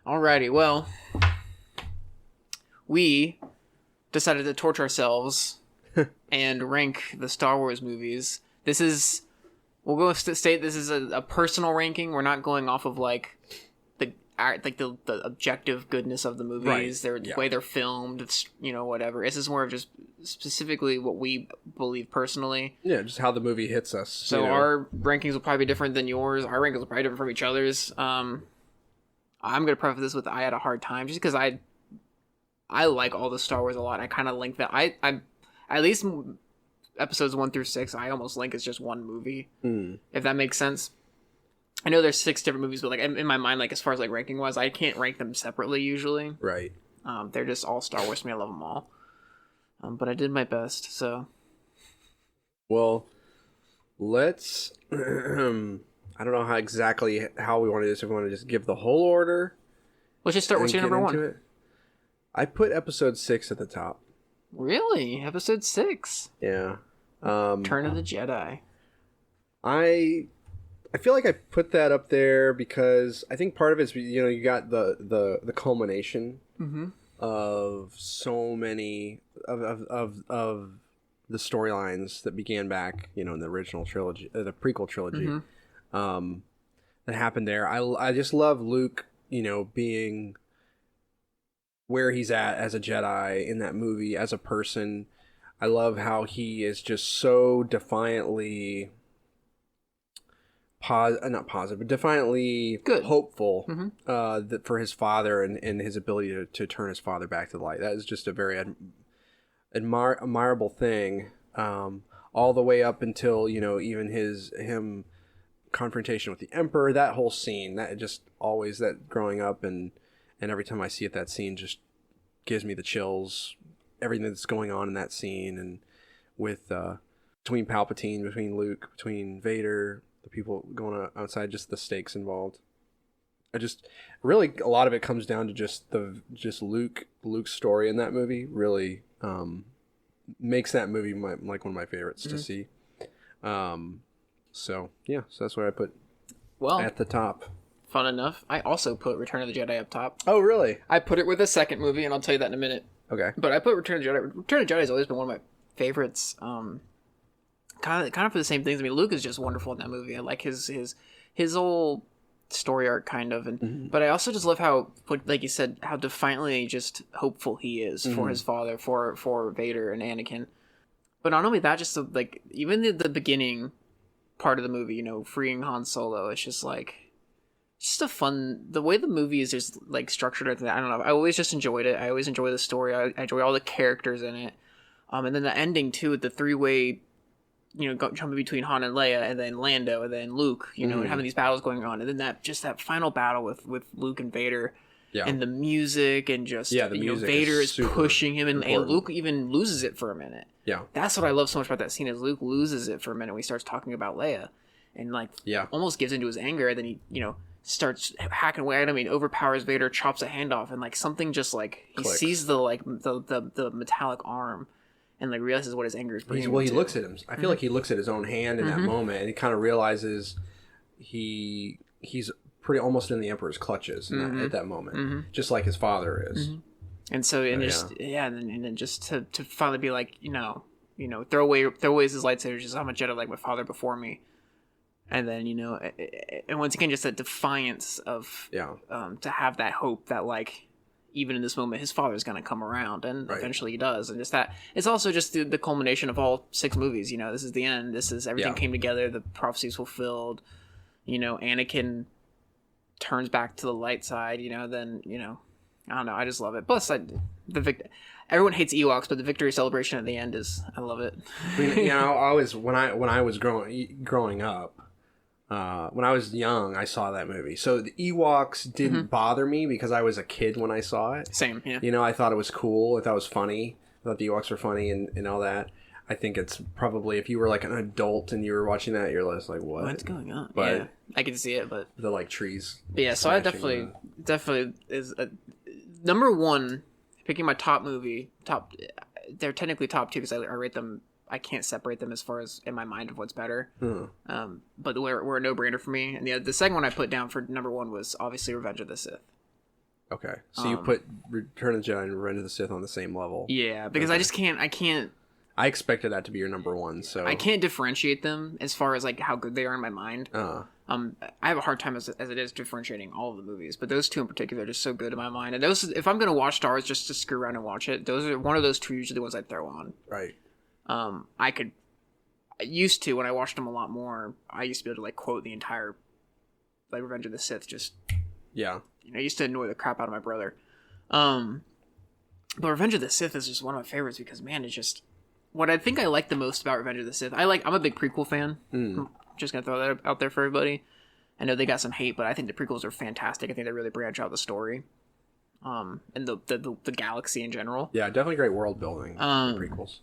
[SPEAKER 2] Alrighty, well, we decided to torture ourselves and rank the Star Wars movies. We'll go state this is a personal ranking. We're not going off of the objective goodness of the movies,
[SPEAKER 1] right.
[SPEAKER 2] The way they're filmed, it's, whatever. This is more of just specifically what we believe personally.
[SPEAKER 1] Yeah, just how the movie hits us.
[SPEAKER 2] So our rankings will probably be different than yours. Our rankings will probably be different from each other's. I'm going to preface this with I had a hard time just because I like all the Star Wars a lot. I kind of link that. I at least episodes 1 through 6, I almost link as just one movie, if that makes sense. I know there's 6 different movies, but in my mind, as far as ranking wise, I can't rank them separately usually.
[SPEAKER 1] Right.
[SPEAKER 2] They're just all Star Wars to me. I love them all. But I did my best, so.
[SPEAKER 1] Well, let's. I don't know how we want to do this. If we want to just give the whole order.
[SPEAKER 2] Let's just start with your number 1.
[SPEAKER 1] I put episode 6 at the top.
[SPEAKER 2] Really? Episode 6?
[SPEAKER 1] Yeah.
[SPEAKER 2] Return of the Jedi.
[SPEAKER 1] I feel like I put that up there because I think part of it's, you got the culmination of so many of the storylines that began back, in the original trilogy, the prequel trilogy, that happened there. I just love Luke, being where he's at as a Jedi in that movie, as a person. I love how he is just so defiantly not positive, but defiantly
[SPEAKER 2] good,
[SPEAKER 1] hopeful for his father and his ability to turn his father back to the light. That is just a very admirable thing, all the way up until even him confrontation with the Emperor. That whole scene, that just always, that growing up and every time I see it, that scene just gives me the chills. Everything that's going on in that scene, and with between Palpatine, between Luke, between Vader, the people going outside, just the stakes involved. Really a lot of it comes down to just Luke's story in that movie. Really makes that movie one of my favorites to see. So that's where I put at the top.
[SPEAKER 2] Fun enough. I also put Return of the Jedi up top.
[SPEAKER 1] Oh, really?
[SPEAKER 2] I put it with the second movie, and I'll tell you that in a minute.
[SPEAKER 1] Okay.
[SPEAKER 2] But I put Return of the Jedi. Return of the Jedi has always been one of my favorites. Kind of for the same things. I mean, Luke is just wonderful in that movie. I like his whole story arc, kind of. And but I also just love how, like you said, how defiantly just hopeful he is for his father, for Vader and Anakin. But not only that, just even the beginning part of the movie, freeing Han Solo. It's just a fun, the way the movie is just structured. I don't know. I always just enjoyed it. I always enjoy the story. I enjoy all the characters in it. And then the ending too, with the 3-way, jumping between Han and Leia, and then Lando, and then Luke, and having these battles going on, and then that final battle with Luke and Vader, and the music, and just Vader is pushing him, and Luke even loses it for a minute.
[SPEAKER 1] Yeah,
[SPEAKER 2] that's what I love so much about that scene, is Luke loses it for a minute when he starts talking about Leia, and almost gives into his anger, and then he starts hacking away at him. He overpowers Vader, chops a hand off, and something just he
[SPEAKER 1] clicks.
[SPEAKER 2] Sees the metallic arm, and realizes what his anger is bringing him
[SPEAKER 1] he
[SPEAKER 2] to.
[SPEAKER 1] Looks at him. I feel like he looks at his own hand in that moment, and he kind of realizes he's pretty almost in the Emperor's clutches at that moment, just like his father is.
[SPEAKER 2] And so, and then just to finally be throwaways his lightsaber, just I'm a Jedi like my father before me. And then, and once again, just that defiance of, to have that hope that, like, even in this moment, his father's going to come around, and eventually he does. And just that, it's also just the culmination of all 6 movies. This is the end. This is everything came together. The prophecy's fulfilled. Anakin turns back to the light side. Then I don't know. I just love it. Plus, everyone hates Ewoks, but the victory celebration at the end I love it.
[SPEAKER 1] I mean, I was when I was growing up. When I was young, I saw that movie. So the Ewoks didn't bother me because I was a kid when I saw it.
[SPEAKER 2] Same, yeah.
[SPEAKER 1] I thought it was cool. I thought it was funny. I thought the Ewoks were funny and all that. I think it's probably, if you were like an adult and you were watching that, you're less like, what's
[SPEAKER 2] going on?
[SPEAKER 1] But
[SPEAKER 2] yeah, I can see it, but
[SPEAKER 1] the like trees.
[SPEAKER 2] But yeah, so I definitely is number 1. Picking my top movie, they're technically top 2 because I rate them. I can't separate them as far as in my mind of what's better. But we're a no-brainer for me. And the second one I put down for number 1 was obviously Revenge of the Sith.
[SPEAKER 1] Okay, so you put Return of the Jedi and Revenge of the Sith on the same level.
[SPEAKER 2] Yeah, because I just can't.
[SPEAKER 1] I expected that to be your number 1, so
[SPEAKER 2] I can't differentiate them as far as like how good they are in my mind. I have a hard time as it is differentiating all of the movies, but those 2 in particular are just so good in my mind. And those, if I'm gonna watch Star Wars just to screw around and watch it, those are one of those 2 usually the ones I throw on.
[SPEAKER 1] Right.
[SPEAKER 2] I used to, when I watched them a lot more, I used to be able to like quote the entire like Revenge of the Sith. Just I used to annoy the crap out of my brother. But Revenge of the Sith is just one of my favorites because man, it's just what I think I like the most about Revenge of the Sith. I'm a big prequel fan. I'm just gonna throw that out there for everybody. I know they got some hate, but I think the prequels are fantastic. I think they really branch out the story, and the galaxy in general.
[SPEAKER 1] Yeah, definitely great world building. The prequels.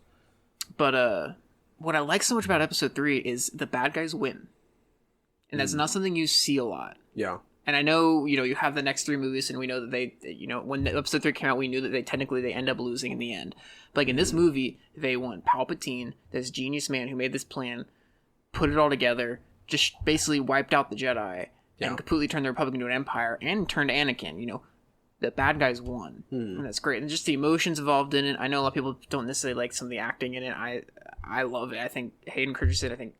[SPEAKER 2] But what I like so much about Episode 3 is the bad guys win, and that's not something you see a lot.
[SPEAKER 1] Yeah.
[SPEAKER 2] And I know, you have the next 3 movies, and we know that they, when Episode 3 came out, we knew that they end up losing in the end. But like in this movie, they won Palpatine, this genius man who made this plan, put it all together, just basically wiped out the Jedi, and completely turned the Republic into an empire, and turned Anakin. The bad guys won, and that's great. And just the emotions involved in it. I know a lot of people don't necessarily like some of the acting in it. I love it. I think Hayden Christensen, I think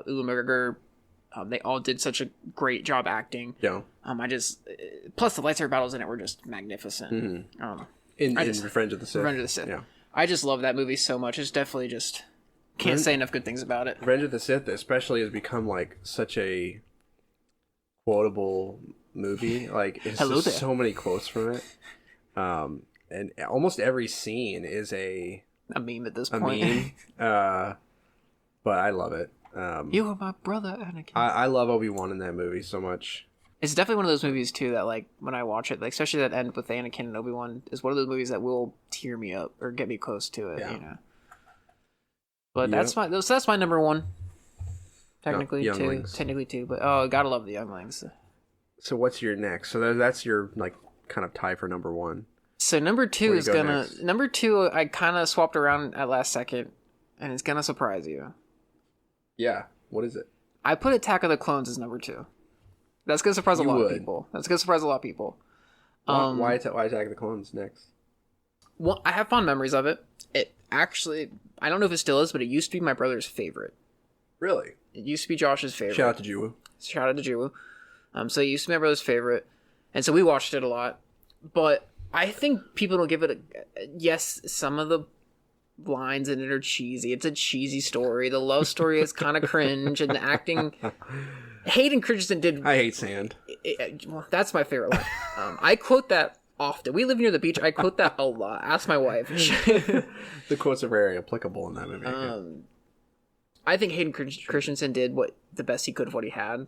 [SPEAKER 2] Ewan McGregor, they all did such a great job acting.
[SPEAKER 1] Yeah.
[SPEAKER 2] Plus the lightsaber battles in it were just magnificent.
[SPEAKER 1] In Revenge of the Sith.
[SPEAKER 2] Revenge of the Sith.
[SPEAKER 1] Yeah.
[SPEAKER 2] I just love that movie so much. It's definitely just can't say enough good things about it.
[SPEAKER 1] Revenge of the Sith especially has become like such a quotable movie. Like it's just so many quotes from it. And almost every scene is a
[SPEAKER 2] meme at this point.
[SPEAKER 1] Meme. But I love it.
[SPEAKER 2] You are my brother, Anakin.
[SPEAKER 1] I love Obi-Wan in that movie so much.
[SPEAKER 2] It's definitely one of those movies too that like when I watch it, like especially that end with Anakin and Obi-Wan, is one of those movies that will tear me up or get me close to it. But that's my number 1. Technically two, but gotta love the Younglings.
[SPEAKER 1] So what's your next? So that's your like kind of tie for number 1.
[SPEAKER 2] So number 2 is number 2. I kind of swapped around at last second, and it's gonna surprise you.
[SPEAKER 1] Yeah, what is it?
[SPEAKER 2] I put Attack of the Clones as number 2. That's gonna surprise a lot of people.
[SPEAKER 1] Why Attack of the Clones next?
[SPEAKER 2] Well, I have fond memories of it. It actually, I don't know if it still is, but it used to be my brother's favorite.
[SPEAKER 1] Really?
[SPEAKER 2] It used to be Josh's favorite.
[SPEAKER 1] Shout out to Jiwoo.
[SPEAKER 2] So it used to be my brother's favorite, and so we watched it a lot. But I think people don't give it yes, some of the lines in it are cheesy. It's a cheesy story. The love story is kind of cringe, and the acting. Hayden Christensen did.
[SPEAKER 1] I hate sand.
[SPEAKER 2] Well, that's my favorite line. I quote that often. We live near the beach. I quote that a lot. Ask my wife.
[SPEAKER 1] The quotes are very applicable in that movie.
[SPEAKER 2] I think Hayden Christensen did the best he could of what he had.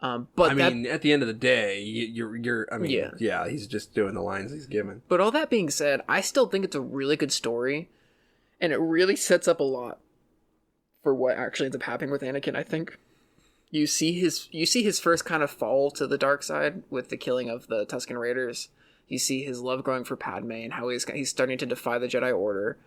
[SPEAKER 2] But
[SPEAKER 1] I mean, at the end of the day, he's just doing the lines he's given.
[SPEAKER 2] But all that being said, I still think it's a really good story, and it really sets up a lot for what actually ends up happening with Anakin. I think you see his first kind of fall to the dark side with the killing of the Tusken Raiders. You see his love growing for Padme and how he's starting to defy the Jedi Order.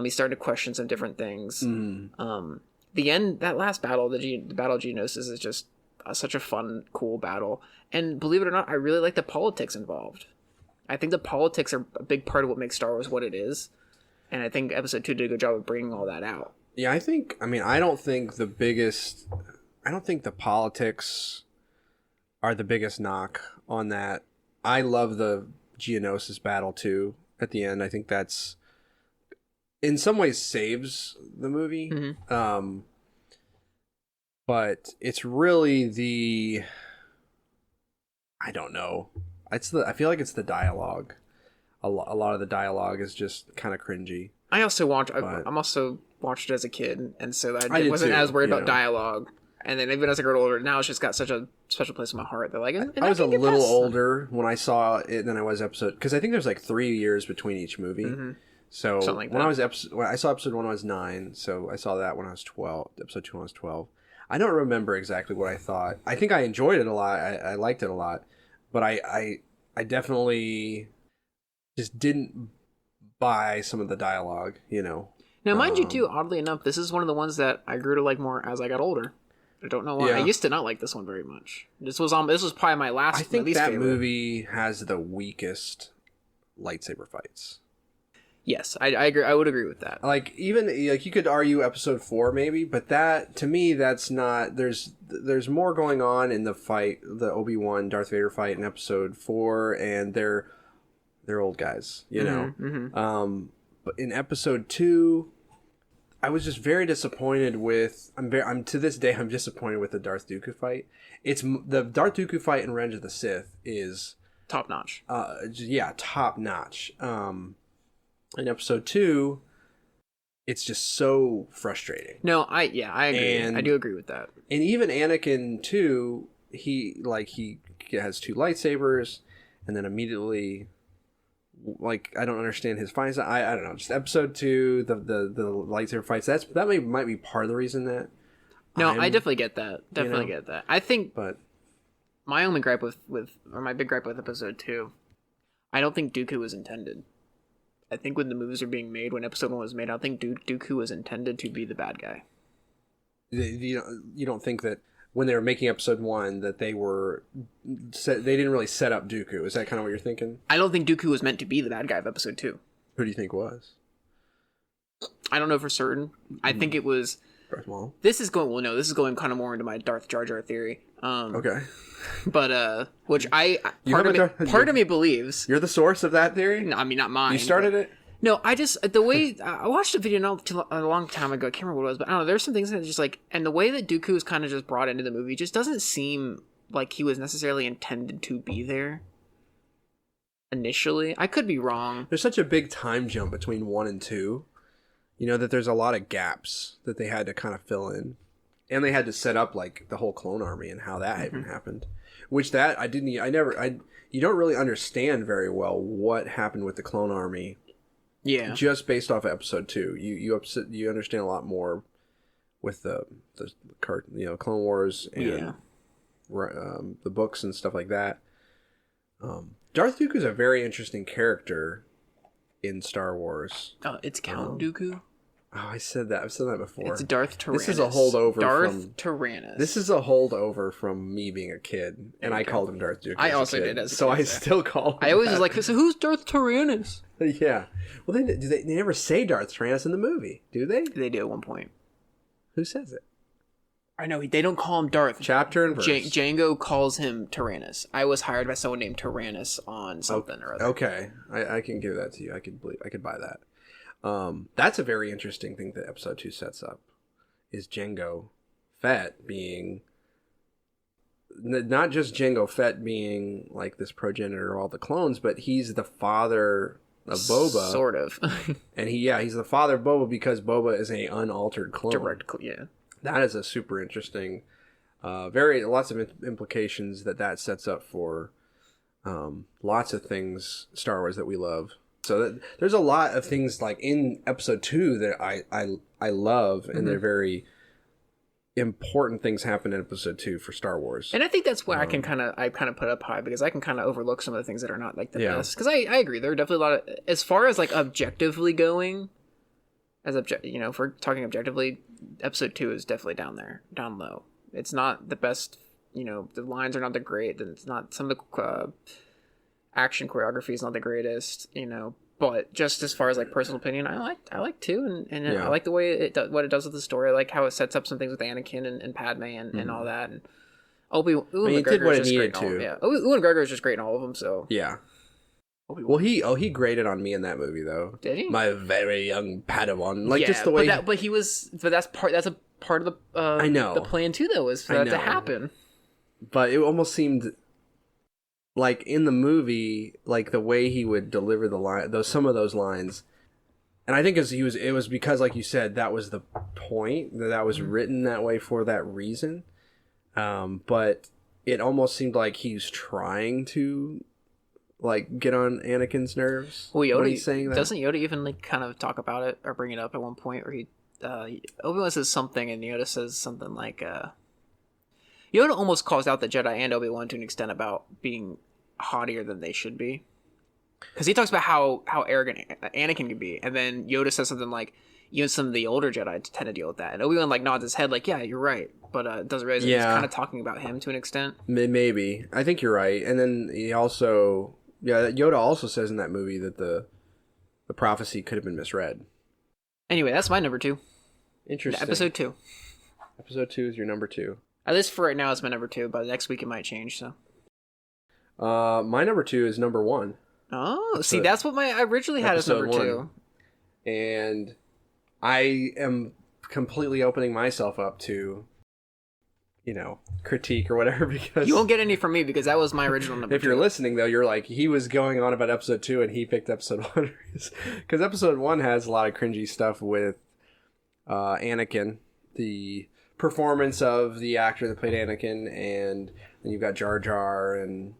[SPEAKER 2] He's starting to question some different things. The end, that last battle, the Battle of Geonosis, is just such a fun, cool battle. And believe it or not, I really like the politics involved. I think the politics are a big part of what makes Star Wars what it is. And I think episode 2 did a good job of bringing all that out.
[SPEAKER 1] Yeah, I don't think the politics are the biggest knock on that. I love the Geonosis battle too at the end. I think that's in some ways saves the movie.
[SPEAKER 2] Mm-hmm.
[SPEAKER 1] But it's really I don't know. I feel like it's the dialogue. A lot of the dialogue is just kind of cringy.
[SPEAKER 2] I also watched it as a kid, and so I wasn't
[SPEAKER 1] too,
[SPEAKER 2] as worried about dialogue. And then even as I got older, now it's just got such a special place in my heart. They're like,
[SPEAKER 1] I was a little older when I saw it than I was because I think there's like 3 years between each movie.
[SPEAKER 2] Mm-hmm.
[SPEAKER 1] So
[SPEAKER 2] like
[SPEAKER 1] when I saw episode 1 when I was 9, so I saw that when I was 12. Episode 2 when I was 12. I don't remember exactly what I thought. I think I enjoyed it a lot. I liked it a lot, but I definitely just didn't buy some of the dialogue.
[SPEAKER 2] Now, mind you, too, oddly enough, this is one of the ones that I grew to like more as I got older. I don't know why.
[SPEAKER 1] Yeah.
[SPEAKER 2] I used to not like this one very much. This was probably my last.
[SPEAKER 1] I think
[SPEAKER 2] least
[SPEAKER 1] that
[SPEAKER 2] favorite.
[SPEAKER 1] movie has the weakest lightsaber fights.
[SPEAKER 2] Yes, I agree. I would agree with that.
[SPEAKER 1] Like even like you could argue episode 4 maybe, but that to me that's not. There's more going on in the fight, the Obi-Wan Darth Vader fight in episode 4, and they're old guys,
[SPEAKER 2] Mm-hmm.
[SPEAKER 1] But in episode 2, I was just very disappointed with. I'm to this day I'm disappointed with the Darth Dooku fight. It's the Darth Dooku fight in Revenge of the Sith is
[SPEAKER 2] Top notch.
[SPEAKER 1] Top notch. In episode 2, it's just so frustrating.
[SPEAKER 2] No, I agree. I do agree with that.
[SPEAKER 1] And even Anakin 2, he has 2 lightsabers, and then immediately, like, I don't understand his fights. I don't know. Just episode 2, the lightsaber fights. That might be part of the reason that.
[SPEAKER 2] No, I definitely get that. Get that. I think,
[SPEAKER 1] but
[SPEAKER 2] my only gripe my big gripe with episode 2, I don't think Dooku was intended. I think when the movies were being made, when episode 1 was made, I don't think Dooku was intended to be the bad guy.
[SPEAKER 1] You don't think that when they were making episode 1 that they didn't really set up Dooku? Is that kind of what you're thinking?
[SPEAKER 2] I don't think Dooku was meant to be the bad guy of episode 2.
[SPEAKER 1] Who do you think was?
[SPEAKER 2] I don't know for certain. I think it was.
[SPEAKER 1] Darth Maul.
[SPEAKER 2] This is going kind of more into my Darth Jar Jar theory.
[SPEAKER 1] Okay.
[SPEAKER 2] But which part of me believes.
[SPEAKER 1] You're the source of that theory?
[SPEAKER 2] No, I mean not mine.
[SPEAKER 1] You started it?
[SPEAKER 2] No, I just the way I watched a video a long time ago. I can't remember what it was, but I don't know. There's some things that just like, and the way that Dooku is kind of just brought into the movie just doesn't seem like he was necessarily intended to be there. Initially, I could be wrong.
[SPEAKER 1] There's such a big time jump between 1 and 2. That there's a lot of gaps that they had to kind of fill in. And they had to set up like the whole clone army and how that even happened. Which you don't really understand very well what happened with the clone army.
[SPEAKER 2] Yeah.
[SPEAKER 1] Just based off of episode 2. You understand a lot more with the Clone Wars and the books and stuff like that. Darth Dooku is a very interesting character in Star Wars.
[SPEAKER 2] It's Count Dooku.
[SPEAKER 1] Oh, I said that. I've said that before.
[SPEAKER 2] It's Darth Tyrannus.
[SPEAKER 1] This is a holdover.
[SPEAKER 2] Tyrannus.
[SPEAKER 1] This is a holdover from me being a kid, and I called him Darth Dooku.
[SPEAKER 2] I also did as a
[SPEAKER 1] so
[SPEAKER 2] kid,
[SPEAKER 1] I still call him.
[SPEAKER 2] I always was like, so who's Darth Tyrannus?
[SPEAKER 1] Yeah. Well, they never say Darth Tyrannus in the movie, do they?
[SPEAKER 2] They do at one point.
[SPEAKER 1] Who says it?
[SPEAKER 2] I know they don't call him Darth.
[SPEAKER 1] Chapter and verse.
[SPEAKER 2] Django calls him Tyrannus. I was hired by someone named Tyrannus on something or other.
[SPEAKER 1] Okay, I can give that to you. I could buy that. That's a very interesting thing that episode 2 sets up. Is Jango Fett being not just Jango Fett being like this progenitor of all the clones, but he's the father of Boba,
[SPEAKER 2] sort of.
[SPEAKER 1] And he's the father of Boba because Boba is a unaltered clone.
[SPEAKER 2] Yeah.
[SPEAKER 1] That is a super interesting, lots of implications that sets up for lots of things Star Wars that we love. So there's a lot of things like in episode 2 that I love, and they're very important things happen in episode 2 for Star Wars.
[SPEAKER 2] And I think that's where I kind of put up high, because I can kind of overlook some of the things that are not like the best. Because I agree, there are definitely a lot of, as far as like objectively going, if we're talking objectively, episode 2 is definitely down low. It's not the best. The lines are not the great. It's not some of the action choreography is not the greatest. But just as far as like personal opinion, I like 2, and
[SPEAKER 1] Yeah.
[SPEAKER 2] I like the way what it does with the story. I like how it sets up some things with Anakin and Padme and all that. And Ewan
[SPEAKER 1] it did
[SPEAKER 2] McGregor
[SPEAKER 1] what
[SPEAKER 2] is
[SPEAKER 1] it
[SPEAKER 2] just
[SPEAKER 1] needed
[SPEAKER 2] great in all.
[SPEAKER 1] to.
[SPEAKER 2] Yeah, Ewan McGregor is just great in all of them. So
[SPEAKER 1] Yeah.
[SPEAKER 2] Obi-Wan.
[SPEAKER 1] Well, he graded on me in that movie though.
[SPEAKER 2] Did he?
[SPEAKER 1] My very young Padawan, like
[SPEAKER 2] yeah,
[SPEAKER 1] just the way.
[SPEAKER 2] but that's a part of the
[SPEAKER 1] I know
[SPEAKER 2] the plan too, though, is for
[SPEAKER 1] I
[SPEAKER 2] that to
[SPEAKER 1] know.
[SPEAKER 2] happen.
[SPEAKER 1] But it almost seemed like in the movie, like the way he would deliver the line, some of those lines, and I think it was because, like you said, that was the point, that was written that way for that reason. But it almost seemed like he's trying to like get on Anakin's nerves.
[SPEAKER 2] Well, Yoda
[SPEAKER 1] when he's saying that.
[SPEAKER 2] doesn't Yoda even like kind of talk about it or bring it up at one point where he Obi-Wan says something and Yoda says something like Yoda almost calls out the Jedi and Obi-Wan to an extent about being haughtier than they should be, because he talks about how arrogant Anakin can be, and then Yoda says something like, even some of the older Jedi tend to deal with that, and Obi-Wan like nods his head like, yeah, you're right, but doesn't realize that he's kind of talking about him to an extent.
[SPEAKER 1] Maybe. I think you're right. And then he also, Yoda also says in that movie that the prophecy could have been misread.
[SPEAKER 2] Anyway, that's my number 2.
[SPEAKER 1] Interesting.
[SPEAKER 2] Episode 2.
[SPEAKER 1] Episode 2 is your number 2.
[SPEAKER 2] At least for right now, it's my number 2. But next week it might change. So.
[SPEAKER 1] My number 2 is number 1.
[SPEAKER 2] Oh, see, that's what I originally had as number 2.
[SPEAKER 1] And I am completely opening myself up to, critique or whatever, because
[SPEAKER 2] you won't get any from me because that was my original number.
[SPEAKER 1] If you're listening, though, you're like, he was going on about episode 2 and he picked episode 1, because episode 1 has a lot of cringy stuff with Anakin, the performance of the actor that played Anakin, and then you've got Jar Jar and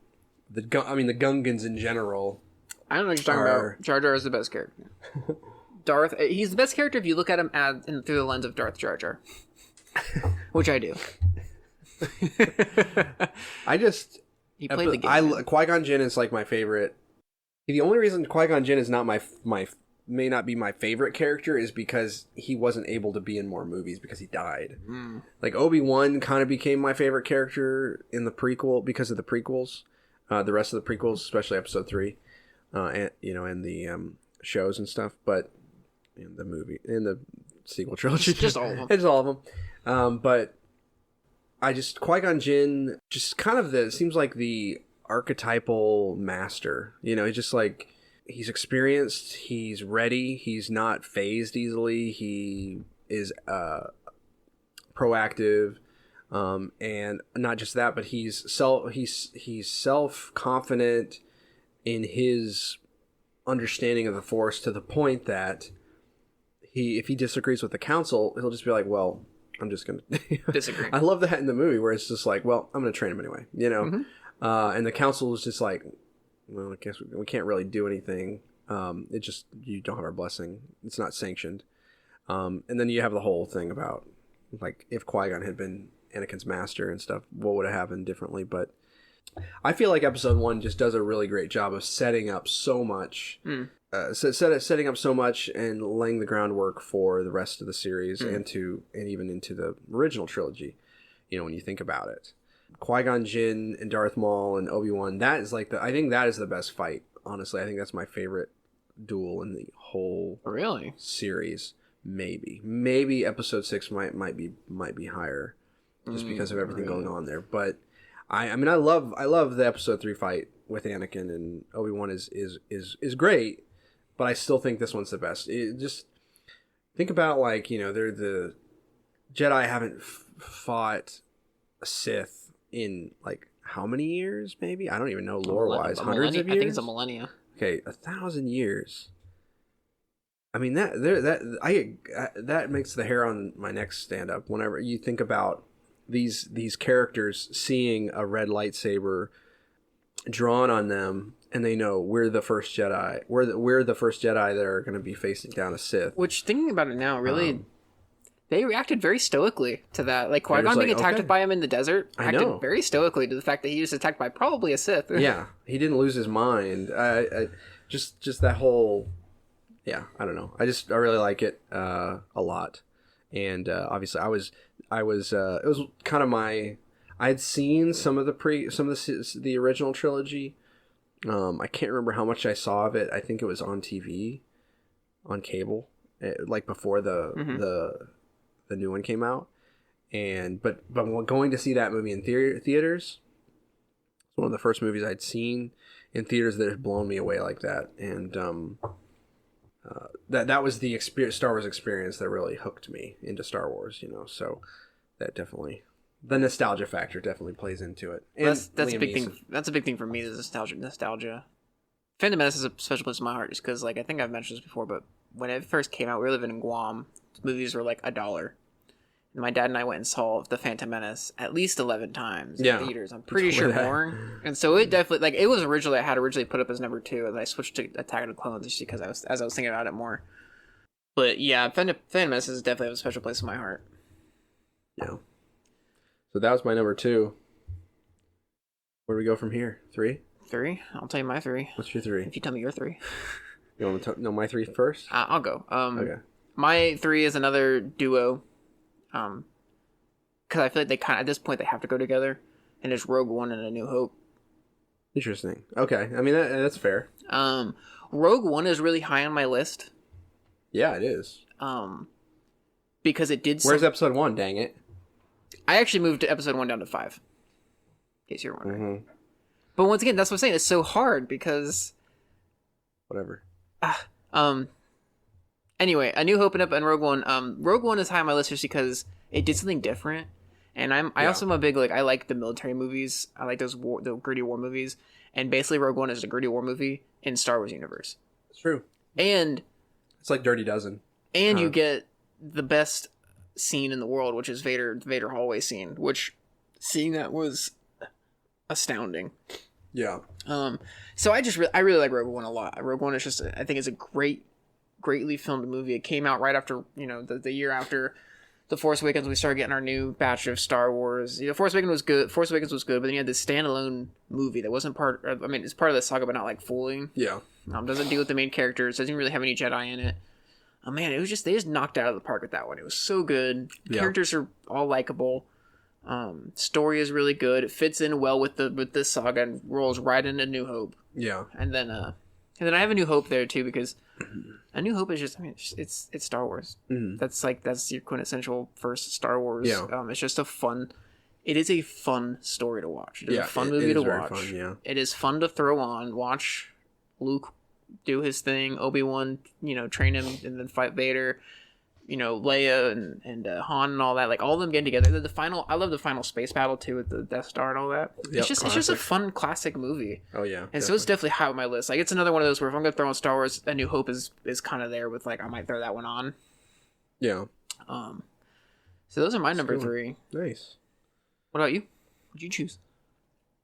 [SPEAKER 1] the Gungans in general.
[SPEAKER 2] I don't know what you're talking about. Jar Jar is the best character. He's the best character if you look at him through the lens of Darth Jar Jar, which I do. He played the game.
[SPEAKER 1] Qui-Gon Jinn is like my favorite. The only reason Qui-Gon Jinn is not may not be my favorite character is because he wasn't able to be in more movies because he died. Like Obi-Wan kind of became my favorite character in the prequel because of the prequels, the rest of the prequels, especially episode 3, and the shows and stuff. But in the sequel trilogy,
[SPEAKER 2] just all of them.
[SPEAKER 1] It's all of them. But Qui-Gon Jinn just kind of seems like the archetypal master. He's just like, he's experienced, he's ready, he's not phased easily, he is proactive, and not just that, but he's self-confident in his understanding of the Force, to the point that if he disagrees with the Council, he'll just be like, well, I'm just gonna
[SPEAKER 2] disagree.
[SPEAKER 1] I love that in the movie where it's just like, well, I'm gonna train him anyway,
[SPEAKER 2] Mm-hmm.
[SPEAKER 1] And the Council is just like, well, I guess we can't really do anything. It just, you don't have our blessing. It's not sanctioned. And then you have the whole thing about, like, if Qui-Gon had been Anakin's master and stuff, what would have happened differently. But I feel like episode 1 just does a really great job of setting up so much. Setting up so much and laying the groundwork for the rest of the series and even into the original trilogy, when you think about it. Qui-Gon Jinn and Darth Maul and Obi-Wan, that is like I think that is the best fight. Honestly, I think that's my favorite duel in the whole series. Maybe episode 6 might be higher, just because of everything going on there. But I love the episode 3 fight with Anakin and Obi-Wan is great, but I still think this one's the best. Just think about, like, they're the Jedi haven't fought a Sith in, like, how many years? Maybe, I don't even know lore wise. Hundreds of years.
[SPEAKER 2] I think it's a millennia.
[SPEAKER 1] Okay, 1,000 years. I mean, that makes the hair on my neck stand up whenever you think about these characters seeing a red lightsaber drawn on them, and they know we're the first Jedi. We're the first Jedi that are going to be facing down a Sith.
[SPEAKER 2] Which, thinking about it now, really, they reacted very stoically to that. Like, Qui-Gon being attacked by him in the desert acted very stoically to the fact that he was attacked by probably a Sith.
[SPEAKER 1] Yeah, he didn't lose his mind. Just that whole, I don't know. I really like it a lot, and obviously I was it was kind of I had seen some of the original trilogy, I can't remember how much I saw of it. I think it was on TV, on cable, like before the new one came out. And but going to see that movie in theaters, it's one of the first movies I'd seen in theaters that had blown me away like that. And that was the Star Wars experience that really hooked me into Star Wars. So that definitely. The nostalgia factor definitely plays into it. And
[SPEAKER 2] that's a big thing. That's a big thing for me. Is nostalgia. Phantom Menace is a special place in my heart, just because, like, I think I've mentioned this before, but when it first came out, we were living in Guam. Movies were like $1, and my dad and I went and saw the Phantom Menace at least 11 times in theaters. I'm pretty sure more. And so it definitely, like, it was originally, I had originally put up as number 2, and I switched to Attack of the Clones just because I was thinking about it more. But yeah, Phantom Menace is definitely a special place in my heart.
[SPEAKER 1] Yeah. So that was my number 2. Where do we go from here? 3?
[SPEAKER 2] 3? I'll tell you my 3.
[SPEAKER 1] What's your 3?
[SPEAKER 2] If you tell me your 3.
[SPEAKER 1] You want to know my 3 first?
[SPEAKER 2] I'll go.
[SPEAKER 1] Okay.
[SPEAKER 2] My 3 is another duo. Because I feel like they kind of, at this point, they have to go together. And it's Rogue One and A New Hope.
[SPEAKER 1] Interesting. Okay. I mean, that's fair.
[SPEAKER 2] Rogue One is really high on my list.
[SPEAKER 1] Yeah, it is.
[SPEAKER 2] Because it did...
[SPEAKER 1] Where's episode 1, dang it?
[SPEAKER 2] I actually moved episode 1 down to 5. In case you're wondering.
[SPEAKER 1] Mm-hmm.
[SPEAKER 2] But once again, that's what I'm saying. It's so hard because...
[SPEAKER 1] Whatever.
[SPEAKER 2] Anyway, A New Hope and Rogue One. Rogue One is high on my list just because it did something different. And I also am a big, like, I like the military movies. I like the gritty war movies. And basically Rogue One is a gritty war movie in Star Wars universe.
[SPEAKER 1] It's true.
[SPEAKER 2] And...
[SPEAKER 1] It's like Dirty Dozen.
[SPEAKER 2] And you get the best scene in the world, which is the Vader hallway scene, which seeing that was astounding.
[SPEAKER 1] Yeah.
[SPEAKER 2] So I really like Rogue One a lot. Rogue One is just, I think it's a greatly filmed movie. It came out right after, the year after The Force Awakens. We started getting our new batch of Star Wars. Force Awakens was good, but then you had this standalone movie that wasn't it's part of the saga, but not like fully.
[SPEAKER 1] Yeah.
[SPEAKER 2] Doesn't deal with the main characters. Doesn't really have any Jedi in it. Oh man, they just knocked it out of the park with that one. It was so good.
[SPEAKER 1] Yeah.
[SPEAKER 2] Characters are all likable. Story is really good. It fits in well with this saga and rolls right into New Hope.
[SPEAKER 1] Yeah.
[SPEAKER 2] And then I have A New Hope there too, because A New Hope is just, it's Star Wars.
[SPEAKER 1] Mm-hmm.
[SPEAKER 2] That's your quintessential first Star Wars.
[SPEAKER 1] Yeah.
[SPEAKER 2] It's just it is a fun story to watch. It is a fun movie to watch.
[SPEAKER 1] Fun, yeah.
[SPEAKER 2] It is fun to throw on, watch Luke do his thing, Obi-Wan, train him and then fight Vader, Leia and Han and all that, like all of them getting together. I love the final space battle too with the Death Star and all that.
[SPEAKER 1] Yep,
[SPEAKER 2] it's just a fun classic movie.
[SPEAKER 1] Oh yeah.
[SPEAKER 2] And so it's definitely high on my list. Like it's another one of those where if I'm gonna throw on Star Wars, A New Hope is kind of there with, like, I might throw that one on.
[SPEAKER 1] Yeah.
[SPEAKER 2] So those are my number 3.
[SPEAKER 1] Nice.
[SPEAKER 2] What about you? What'd you choose?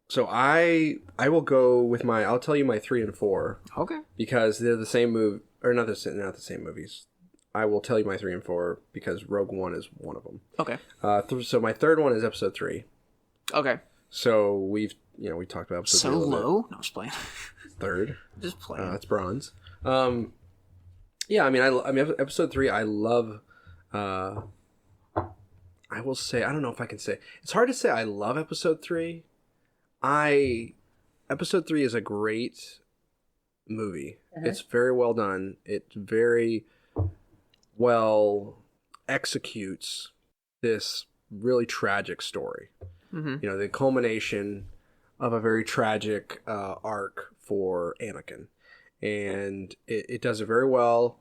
[SPEAKER 1] So I will go with I'll tell you my 3 and 4.
[SPEAKER 2] Okay.
[SPEAKER 1] Because they're the same movie, or not the same movies. I will tell you my 3 and 4 because Rogue One is one of them.
[SPEAKER 2] Okay.
[SPEAKER 1] So my third one is episode 3.
[SPEAKER 2] Okay.
[SPEAKER 1] So we talked about episode 3 a little
[SPEAKER 2] low?
[SPEAKER 1] bit.
[SPEAKER 2] No, I'm just playing.
[SPEAKER 1] Third.
[SPEAKER 2] Just playing.
[SPEAKER 1] That's bronze. Yeah, I mean, episode 3, I love. I will say, I don't know if I can say. It's hard to say I love episode 3. Episode 3 is a great movie. Uh-huh. It's very well done. It very well executes this really tragic story.
[SPEAKER 2] Mm-hmm.
[SPEAKER 1] The culmination of a very tragic arc for Anakin. And it does it very well.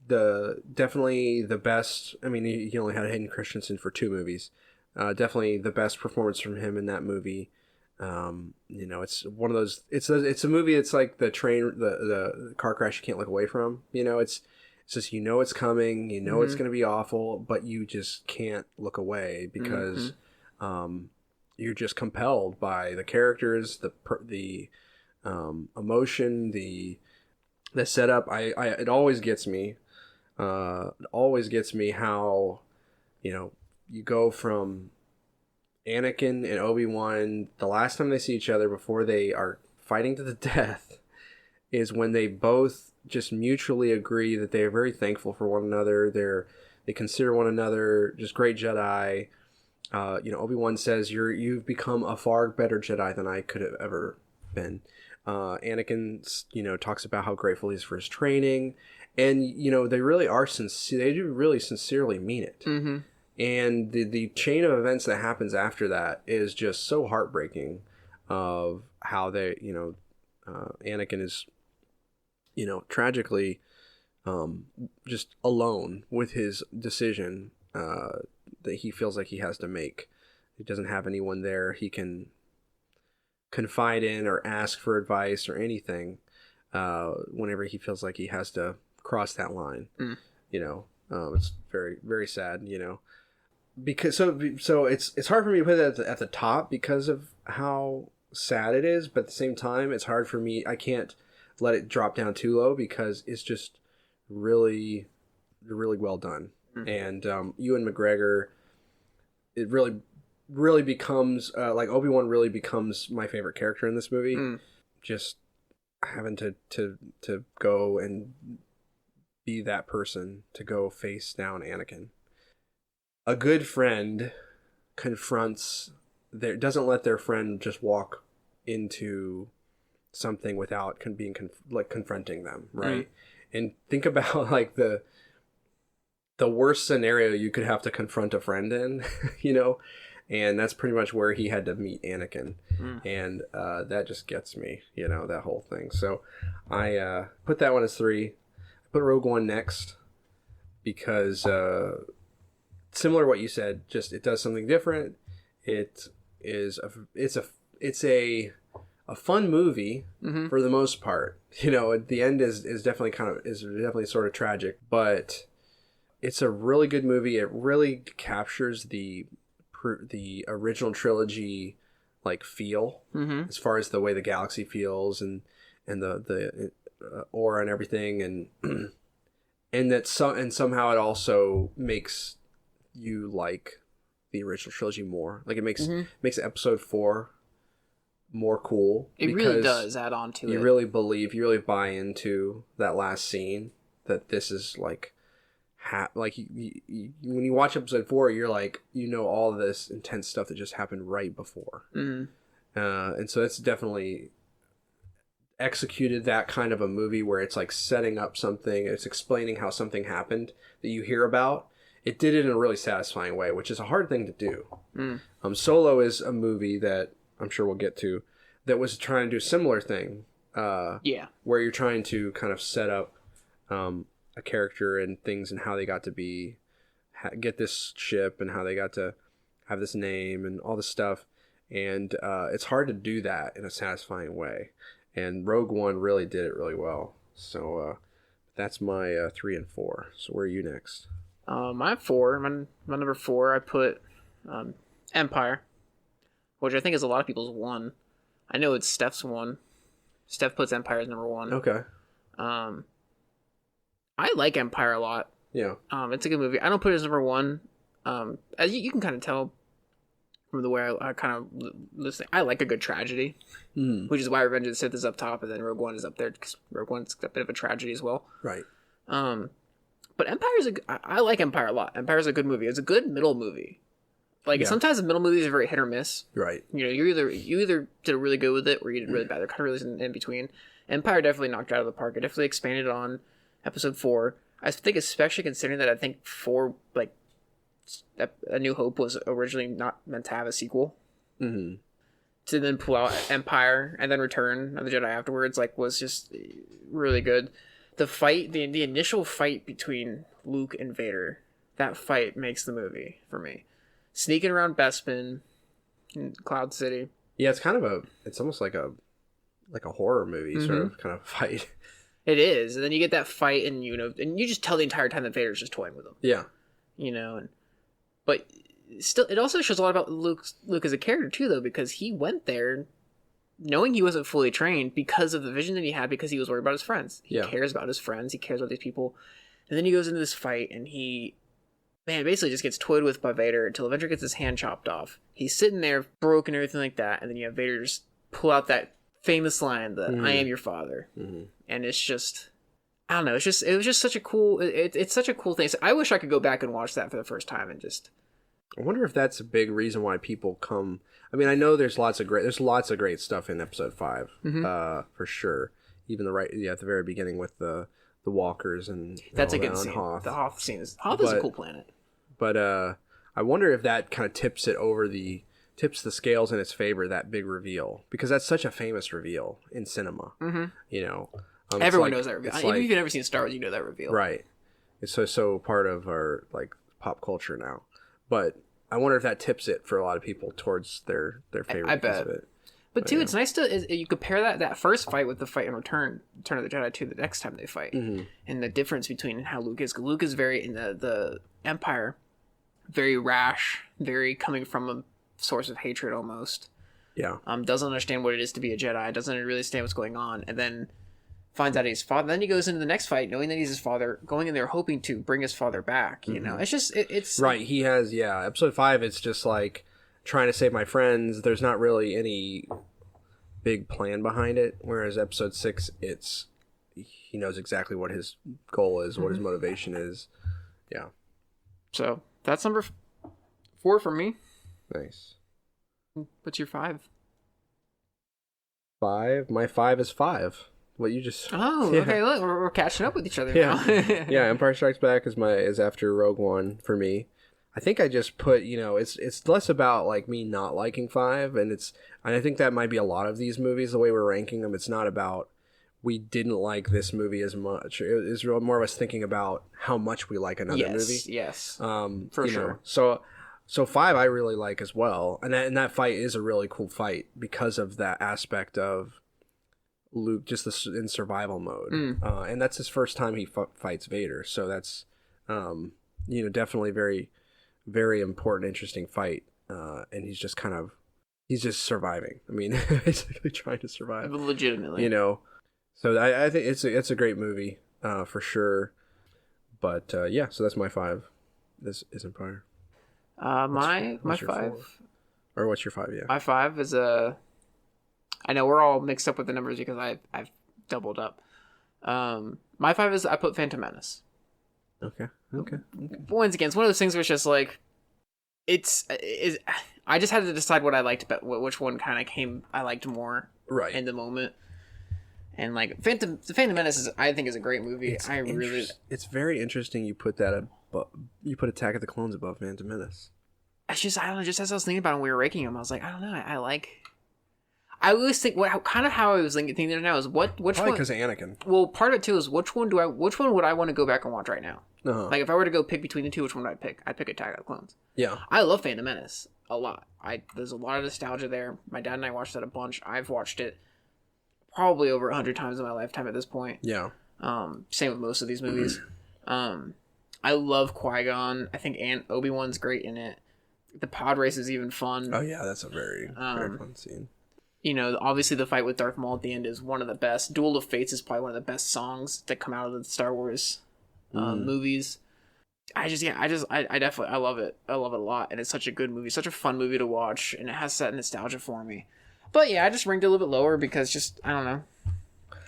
[SPEAKER 1] Definitely the best. I mean, he only had Hayden Christensen for 2 movies. Definitely the best performance from him in that movie. It's one of those. It's a movie. It's like the train, the car crash you can't look away from. It's just it's coming.
[SPEAKER 2] Mm-hmm.
[SPEAKER 1] It's going to be awful, but you just can't look away because you're just compelled by the characters, the emotion, the setup. It always gets me. It always gets me how you go from Anakin and Obi-Wan, the last time they see each other before they are fighting to the death is when they both just mutually agree that they are very thankful for one another. They consider one another just great Jedi. Obi-Wan says, you've become a far better Jedi than I could have ever Ben. Anakin, talks about how grateful he is for his training, and they really are sincere. They do really sincerely mean it.
[SPEAKER 2] Mm-hmm.
[SPEAKER 1] And the chain of events that happens after that is just so heartbreaking. Of how they, Anakin is, tragically, just alone with his decision that he feels like he has to make. He doesn't have anyone there he can confide in or ask for advice or anything whenever he feels like he has to cross that line. It's very, very sad, because so it's hard for me to put it at the top because of how sad it is, but at the same time it's hard for me. I can't let it drop down too low because it's just really, really well done. And Ewan McGregor, it really becomes like Obi-Wan really becomes my favorite character in this movie. Just having to go and be that person to go face down Anakin. A good friend doesn't let their friend just walk into something without confronting them, right? And think about like the worst scenario you could have to confront a friend in, and that's pretty much where he had to meet Anakin. And that just gets me, that whole thing. So I put that one as 3. I put Rogue One next because similar to what you said, just it does something different. It's a fun movie for the most part. The end is definitely sort of tragic, but it's a really good movie. It really captures the original trilogy like feel as far as the way the galaxy feels and the aura and everything, and somehow it also makes you like the original trilogy more. Like it makes episode 4 more cool.
[SPEAKER 2] It really does add on to it.
[SPEAKER 1] You really buy into that last scene, that this is like when you watch episode 4, you're like, all this intense stuff that just happened right before. And so it's definitely executed that kind of a movie where it's like setting up something, it's explaining how something happened that you hear about. It did it in a really satisfying way, which is a hard thing to do. Solo is a movie that I'm sure we'll get to that was trying to do a similar thing. Where you're trying to kind of set up a character and things and how they got to get this ship and how they got to have this name and all this stuff. And it's hard to do that in a satisfying way. And Rogue One really did it really well. So that's my 3 and 4. So where are you next?
[SPEAKER 2] My 4, my number 4, I put Empire, which I think is a lot of people's 1. I know it's Steph's 1. Steph puts Empire as number 1.
[SPEAKER 1] Okay.
[SPEAKER 2] I like Empire a lot.
[SPEAKER 1] Yeah.
[SPEAKER 2] It's a good movie. I don't put it as number 1. As you can kind of tell from the way I kind of listen, I like a good tragedy, which is why Revenge of the Sith is up top, and then Rogue One is up there because Rogue One's a bit of a tragedy as well.
[SPEAKER 1] Right.
[SPEAKER 2] But I like Empire a lot. Empire's a good movie. It's a good middle movie. Like sometimes the middle movies are very hit or miss.
[SPEAKER 1] Right.
[SPEAKER 2] You either did really good with it or you did really bad. They're kind of really in between. Empire definitely knocked it out of the park. It definitely expanded on episode 4. I think especially considering that I think 4 like A New Hope was originally not meant to have a sequel. To then pull out Empire and then Return of the Jedi afterwards was just really good. The fight, the initial fight between Luke and Vader, that fight makes the movie for me. Sneaking around Bespin in Cloud City.
[SPEAKER 1] Yeah, it's almost like a horror movie sort of kind of fight.
[SPEAKER 2] It is, and then you get that fight, and and you just tell the entire time that Vader's just toying with him.
[SPEAKER 1] Yeah,
[SPEAKER 2] but still, it also shows a lot about Luke as a character too, though, because he went there knowing he wasn't fully trained because of the vision that he had, because he was worried about his friends. He cares about his friends. He cares about these people, and then he goes into this fight, and he basically just gets toyed with by Vader until eventually gets his hand chopped off. He's sitting there broken and everything like that, and then you have Vader just pull out that famous line, I am your father. And it's just, I don't know, it was just such a cool, it's such a cool thing. So I wish I could go back and watch that for the first time and just...
[SPEAKER 1] I wonder if that's a big reason why people come... I mean, I know there's lots of great stuff in episode 5, for sure. Even at the very beginning with the walkers and
[SPEAKER 2] that's
[SPEAKER 1] all
[SPEAKER 2] a good
[SPEAKER 3] Oh,
[SPEAKER 1] that on
[SPEAKER 2] scene.
[SPEAKER 1] Hoth.
[SPEAKER 2] The Hoth scene is a cool planet.
[SPEAKER 1] But I wonder if that kind of tips the scales in its favor, that big reveal, because that's such a famous reveal in cinema. You know, it's
[SPEAKER 2] Everyone
[SPEAKER 1] like-
[SPEAKER 2] knows that reveal.
[SPEAKER 1] it's
[SPEAKER 2] Even
[SPEAKER 1] like-
[SPEAKER 2] if you've never seen Star Wars, you know that reveal.
[SPEAKER 1] right. It's so part of our like pop culture now. But I wonder if that tips it for a lot of people towards their favorite
[SPEAKER 2] I
[SPEAKER 1] piece
[SPEAKER 2] bet.
[SPEAKER 1] of it.
[SPEAKER 2] But too, it's nice to you compare that first fight with the fight in Return of the Jedi to the next time they fight, and the difference between how Luke is. Luke is very in the Empire, very rash, very coming from a source of hatred almost.
[SPEAKER 1] Yeah.
[SPEAKER 2] Doesn't understand what it is to be a Jedi. Doesn't really understand what's going on, and then finds out he's father. Then he goes into the next fight knowing that he's his father, going in there hoping to bring his father back. You know, it's just it's
[SPEAKER 1] Right. He has episode 5. It's just like trying to save my friends. There's not really any big plan behind it. Whereas episode 6, he knows exactly what his goal is, what his motivation is. Yeah.
[SPEAKER 2] So that's number 4 for me.
[SPEAKER 1] Nice.
[SPEAKER 2] What's your 5?
[SPEAKER 1] 5. My 5 is 5. What you just.
[SPEAKER 2] Oh,
[SPEAKER 1] Yeah.
[SPEAKER 2] okay. Look, we're catching up with each other
[SPEAKER 1] Yeah.
[SPEAKER 2] now.
[SPEAKER 1] Yeah. Empire Strikes Back is after Rogue One for me. I think I just put, it's less about like me not liking 5, and I think that might be a lot of these movies, the way we're ranking them. It's not about we didn't like this movie as much. It's more of us thinking about how much we like another movie.
[SPEAKER 2] Yes.
[SPEAKER 1] For
[SPEAKER 2] sure.
[SPEAKER 1] So 5 I really like as well, and that fight is a really cool fight because of that aspect of Luke just in survival mode, and that's his first time he fights Vader. So that's definitely very, very important, interesting fight, and he's just surviving. I mean, basically trying to survive.
[SPEAKER 2] Legitimately.
[SPEAKER 1] So I think it's a great movie, for sure. But so that's my 5. This is Empire.
[SPEAKER 2] My
[SPEAKER 1] what's your
[SPEAKER 2] 5.
[SPEAKER 1] 4? Or what's your 5? Yeah.
[SPEAKER 2] My 5 is a. I know we're all mixed up with the numbers because I've doubled up. My 5 is I put Phantom Menace.
[SPEAKER 1] Okay.
[SPEAKER 2] Once again, it's one of those things where it's just like, I just had to decide what I liked, but which one kind of I liked more
[SPEAKER 1] Right.
[SPEAKER 2] in the moment. And like Phantom Menace I think is a great movie.
[SPEAKER 1] It's very interesting. You put that you put Attack of the Clones above Phantom Menace.
[SPEAKER 2] I don't know. Just as I was thinking about it when we were ranking them, I was like, I don't know. I always think how I was thinking now is which
[SPEAKER 1] Probably
[SPEAKER 2] one.
[SPEAKER 1] because of Anakin.
[SPEAKER 2] Well, part of it too is which one would I want to go back and watch right now?
[SPEAKER 1] Uh-huh.
[SPEAKER 2] Like if I were to go pick between the two, which one would I pick? I'd pick Attack of the Clones.
[SPEAKER 1] Yeah.
[SPEAKER 2] I love Phantom Menace a lot. There's a lot of nostalgia there. My dad and I watched that a bunch. I've watched it probably over 100 times in my lifetime at this point.
[SPEAKER 1] Yeah.
[SPEAKER 2] Same with most of these movies. I love Qui-Gon. I think Obi-Wan's great in it. The pod race is even fun.
[SPEAKER 1] Oh yeah, that's a very very fun scene.
[SPEAKER 2] Obviously the fight with Darth Maul at the end is one of the best. Duel of Fates is probably one of the best songs that come out of the Star Wars movies. I definitely love it. I love it a lot, and it's such a good movie, such a fun movie to watch, and it has that nostalgia for me. But yeah, I just ranked it a little bit lower because I don't know.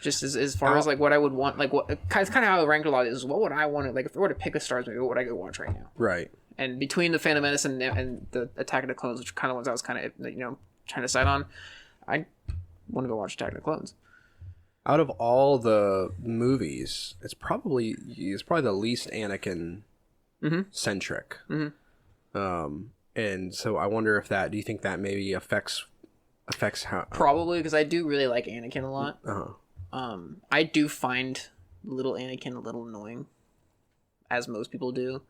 [SPEAKER 2] Just as far as like what I would want, like what it's kind of how I ranked a lot is what would I want to like if I were to pick a Star Wars movie, what would I go watch right now?
[SPEAKER 1] Right.
[SPEAKER 2] And between the Phantom Menace and the Attack of the Clones, which kind of ones I was kind of trying to decide on, I want to go watch Attack of the Clones.
[SPEAKER 1] Out of all the movies, it's probably the least Anakin centric. And so I wonder if do you think that maybe affects how?
[SPEAKER 2] Probably because I do really like Anakin a lot.
[SPEAKER 1] Uh-huh.
[SPEAKER 2] I do find little Anakin a little annoying, as most people do.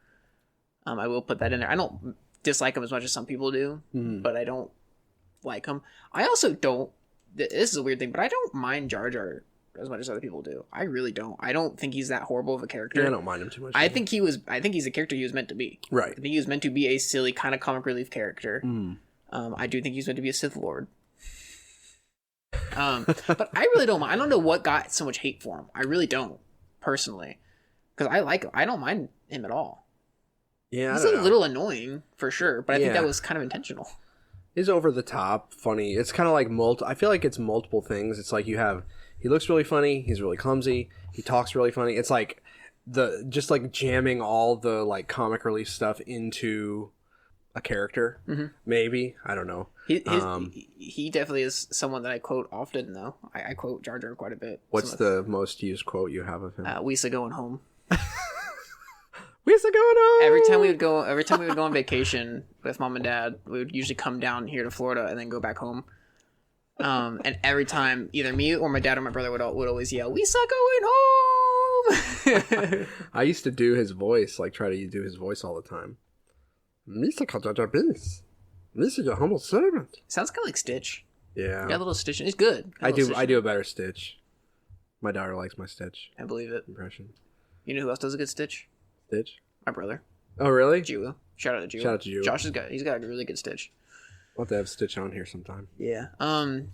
[SPEAKER 2] I will put that in there. I don't dislike him as much as some people do, but I don't like him. I also don't. This is a weird thing, but I don't mind Jar Jar as much as other people do. I really don't. I don't think he's that horrible of a character.
[SPEAKER 1] Yeah, I don't mind him too much.
[SPEAKER 2] I think he's a character he was meant to be.
[SPEAKER 1] Right.
[SPEAKER 2] I think he was meant to be a silly kind of comic relief character. I do think he's meant to be a Sith Lord. But I really don't mind. I don't know what got so much hate for him. I really don't, personally, because I like him. I don't mind him at all.
[SPEAKER 1] Yeah,
[SPEAKER 2] He's a little annoying for sure, but I think
[SPEAKER 1] Yeah.
[SPEAKER 2] that was kind of intentional.
[SPEAKER 1] He's over the top, funny. It's kind of like I feel like it's multiple things. It's like he looks really funny. He's really clumsy. He talks really funny. It's like just like jamming all the like comic relief stuff into a character. Maybe, I don't know.
[SPEAKER 2] He definitely is someone that I quote often, though. I quote Jar Jar quite a bit.
[SPEAKER 1] What's the most used quote you have of him?
[SPEAKER 2] Lisa going home.
[SPEAKER 1] Lisa going home.
[SPEAKER 2] Every time we would go on vacation with mom and dad, we would usually come down here to Florida and then go back home. And every time, either me or my dad or my brother would always yell, "Lisa going home!"
[SPEAKER 1] I used to do his voice, like try to do his voice all the time. Lisa called Jar Jar Binks. Lisa, your humble servant.
[SPEAKER 2] Sounds kind of like Stitch.
[SPEAKER 1] Yeah,
[SPEAKER 2] got a little Stitch. It's good.
[SPEAKER 1] I do a better Stitch. My daughter likes my Stitch.
[SPEAKER 2] I believe it.
[SPEAKER 1] Impression.
[SPEAKER 2] You know who else does a good Stitch?
[SPEAKER 1] Stitch.
[SPEAKER 2] My brother.
[SPEAKER 1] Oh, really?
[SPEAKER 2] Jiwa. Shout out to Jiwa.
[SPEAKER 1] Shout out to Jiwa.
[SPEAKER 2] Josh he's got a really good Stitch.
[SPEAKER 1] We'll have to have Stitch on here sometime.
[SPEAKER 2] Yeah. But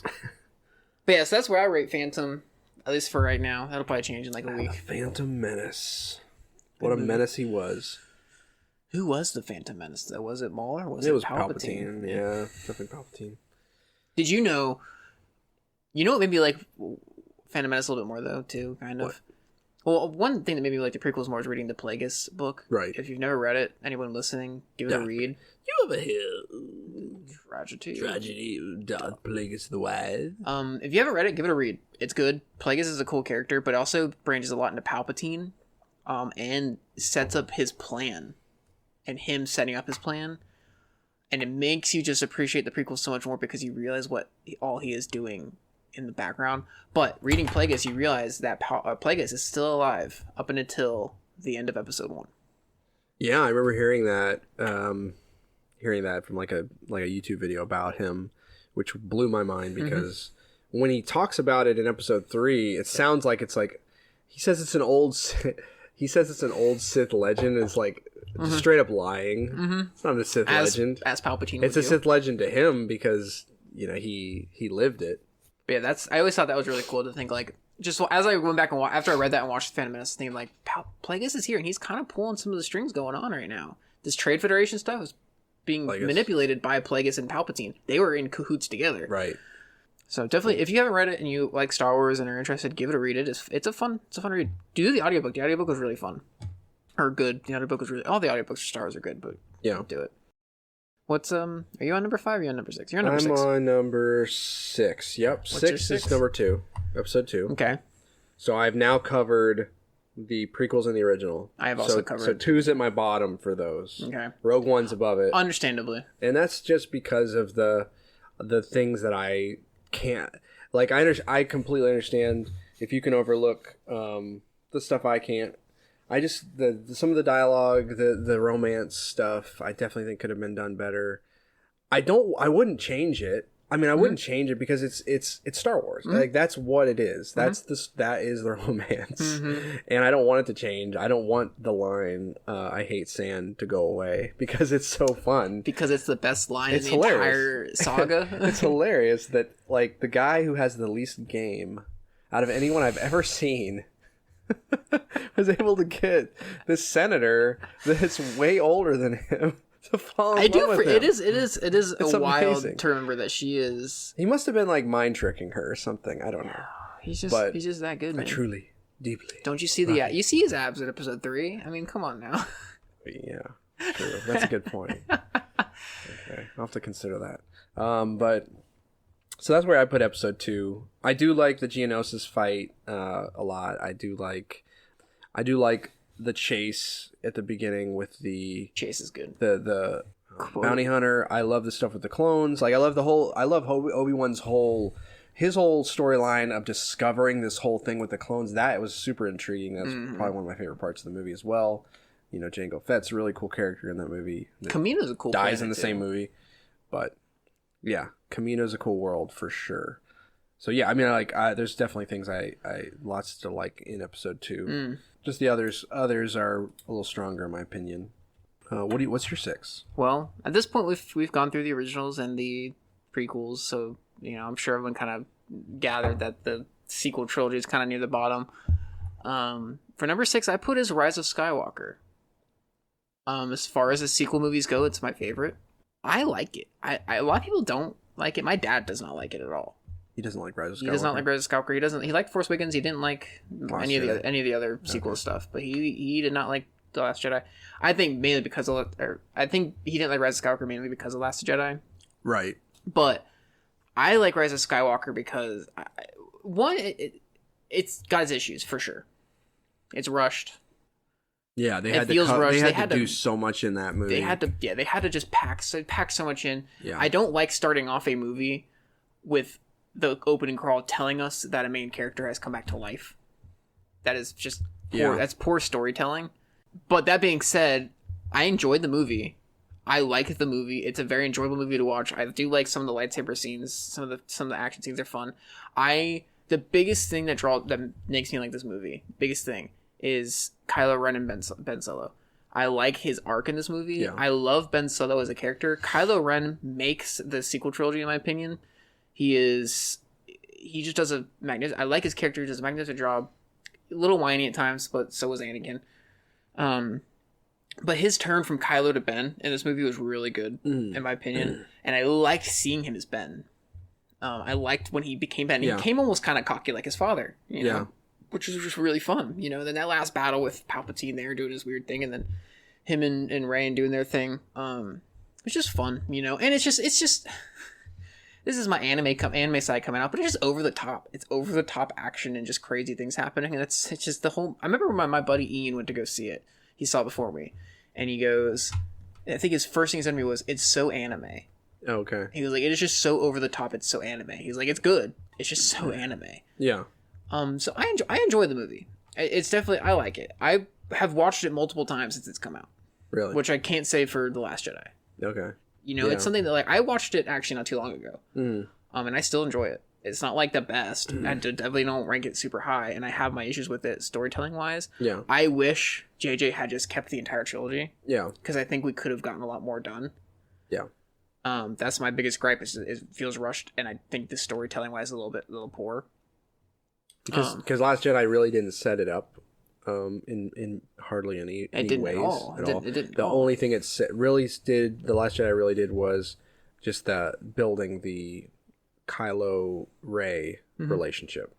[SPEAKER 2] yeah, so that's where I rate Phantom, at least for right now. That'll probably change in like a week.
[SPEAKER 1] Phantom Menace. What a menace he was.
[SPEAKER 2] Who was the Phantom Menace though? Was it Maul or was
[SPEAKER 1] it
[SPEAKER 2] it
[SPEAKER 1] was
[SPEAKER 2] Palpatine?
[SPEAKER 1] Palpatine? Yeah, definitely Palpatine.
[SPEAKER 2] Did you know what made me like Phantom Menace a little bit more though too, kind of? What? Well, one thing that made me like the prequels more is reading the Plagueis book.
[SPEAKER 1] Right.
[SPEAKER 2] If you've never read it, anyone listening, give it a read.
[SPEAKER 1] You ever hear Tragedy Darth Plagueis the Wise?
[SPEAKER 2] If you haven't read it, give it a read. It's good. Plagueis is a cool character, but also branches a lot into Palpatine, and sets up his plan, and him setting up his plan, and it makes you just appreciate the prequels so much more because you realize what all he is doing in the background. But reading Plagueis, you realize that Plagueis is still alive up until the end of episode 1.
[SPEAKER 1] Yeah, I remember hearing that from like a YouTube video about him, which blew my mind because when he talks about it in episode 3, it sounds like he says it's an old Sith legend. It's like straight up lying. It's not a Sith legend.
[SPEAKER 2] As Palpatine,
[SPEAKER 1] it's a Sith legend to him because he lived it.
[SPEAKER 2] But yeah, I always thought that was really cool to think like. Just as I went back and after I read that and watched the Phantom Menace, thinking like, Plagueis is here and he's kind of pulling some of the strings going on right now. This Trade Federation stuff is being manipulated by Plagueis and Palpatine. They were in cahoots together.
[SPEAKER 1] Right.
[SPEAKER 2] So definitely, if you haven't read it and you like Star Wars and are interested, give it a read. It's a fun read. Do the audiobook. The audiobook was really fun. Or good. The audiobook was all the audiobooks for Star Wars are good, but
[SPEAKER 1] yeah,
[SPEAKER 2] do it. What's are you on number 5 or are you on number 6? You're on number 6.
[SPEAKER 1] I'm on number 6. Yep.
[SPEAKER 2] What's
[SPEAKER 1] 6 is number 2. Episode 2.
[SPEAKER 2] Okay.
[SPEAKER 1] So I've now covered the prequels and the original.
[SPEAKER 2] I have also covered.
[SPEAKER 1] So 2's at my bottom for those.
[SPEAKER 2] Okay.
[SPEAKER 1] Rogue One's above it.
[SPEAKER 2] Understandably.
[SPEAKER 1] And that's just because of the things that I can't like. I completely understand if you can overlook the stuff I can't. I just some of the dialogue, the romance stuff, I definitely think could have been done better. I wouldn't change it. I mean, I wouldn't change it because it's Star Wars. Like that's what it is. That is the romance, and I don't want it to change. I don't want the line "I hate sand" to go away because it's so fun.
[SPEAKER 2] Because it's the best line in the
[SPEAKER 1] hilarious.
[SPEAKER 2] entire saga.
[SPEAKER 1] It's hilarious that like the guy who has the least game out of anyone I've ever seen was able to get this senator that's way older than him. To fall in love with him.
[SPEAKER 2] It is it's wild
[SPEAKER 1] amazing
[SPEAKER 2] to remember that she is.
[SPEAKER 1] He must have been like mind tricking her or something. I don't know.
[SPEAKER 2] He's just that good, man.
[SPEAKER 1] I truly, deeply.
[SPEAKER 2] Don't you see you see his abs in episode 3? I mean, come on now.
[SPEAKER 1] Yeah, true. That's a good point. Okay, I'll have to consider that. But so that's where I put episode 2. I do like the Geonosis fight a lot. I do like the chase at the beginning with the
[SPEAKER 2] chase is good.
[SPEAKER 1] The bounty hunter. I love the stuff with the clones. Like I love Obi-Wan's whole storyline of discovering this whole thing with the clones. That was super intriguing. That's probably one of my favorite parts of the movie as well. You know, Jango Fett's a really cool character in that movie.
[SPEAKER 2] Kamino's a cool
[SPEAKER 1] dies in the same movie. But yeah, Kamino's a cool world for sure. So yeah, I mean, there's definitely things I lots to like in episode 2. Just the others are a little stronger in my opinion. What's your 6?
[SPEAKER 2] Well, at this point we've gone through the originals and the prequels, so you know I'm sure everyone kind of gathered that the sequel trilogy is kind of near the bottom. For number 6, I put as Rise of Skywalker. As far as the sequel movies go, it's my favorite. I like it. A lot of people don't like it. My dad does not like it at all.
[SPEAKER 1] He doesn't like Rise of Skywalker.
[SPEAKER 2] He does not like Rise of Skywalker. He liked Force Awakens. He didn't like any of the other sequel stuff. But he did not like The Last Jedi. I think mainly because I think he didn't like Rise of Skywalker mainly because of Last Jedi.
[SPEAKER 1] Right.
[SPEAKER 2] But I like Rise of Skywalker because it's got its issues for sure. It's rushed.
[SPEAKER 1] Yeah, they
[SPEAKER 2] It
[SPEAKER 1] had
[SPEAKER 2] feels rushed.
[SPEAKER 1] they had to do so much in that movie.
[SPEAKER 2] They had to just pack so much in.
[SPEAKER 1] Yeah.
[SPEAKER 2] I don't like starting off a movie with the opening crawl telling us that a main character has come back to life. That is just poor.
[SPEAKER 1] Yeah.
[SPEAKER 2] That's poor storytelling. But that being said, I enjoyed the movie. I liked the movie. It's a very enjoyable movie to watch. I do like some of the lightsaber scenes. Some of the action scenes are fun. The biggest thing that makes me like this movie, biggest thing, is Kylo Ren and Ben Solo. I like his arc in this movie.
[SPEAKER 1] Yeah.
[SPEAKER 2] I love Ben Solo as a character. Kylo Ren makes the sequel trilogy, in my opinion. He just does a magnificent. I like his character. He does a magnificent job. A little whiny at times, but so was Anakin. But his turn from Kylo to Ben in this movie was really good, in my opinion. And I liked seeing him as Ben. I liked when he became Ben. He became almost kind of cocky like his father, you know? Which was just really fun, you know. Then that last battle with Palpatine there doing his weird thing, and then him and Rey doing their thing. It's just fun, you know. And it's just this is my anime side coming out, but it's just over the top. It's over the top action and just crazy things happening, and it's just the whole. I remember when my buddy Ian went to go see it. He saw it before me, and he goes, I think his first thing he said to me was, "It's so anime."
[SPEAKER 1] Okay.
[SPEAKER 2] He was like, "It is just so over the top. It's so anime." He's like, "It's good. It's just so anime."
[SPEAKER 1] Yeah.
[SPEAKER 2] So I enjoy the movie. It's definitely, I like it. I have watched it multiple times since it's come out.
[SPEAKER 1] Really?
[SPEAKER 2] Which I can't say for The Last Jedi.
[SPEAKER 1] Okay.
[SPEAKER 2] You know, it's something that, like, I watched it actually not too long ago. And I still enjoy it. It's not like the best. I definitely don't rank it super high, and I have my issues with it storytelling wise.
[SPEAKER 1] Yeah.
[SPEAKER 2] I wish JJ had just kept the entire trilogy.
[SPEAKER 1] Yeah.
[SPEAKER 2] Because I think we could have gotten a lot more done.
[SPEAKER 1] Yeah.
[SPEAKER 2] That's my biggest gripe. Is it feels rushed, and I think the storytelling wise is a little poor.
[SPEAKER 1] Because Last Jedi really didn't set it up in hardly any ways at all. The only thing really did, the Last Jedi really did, was just building the Kylo Rey relationship,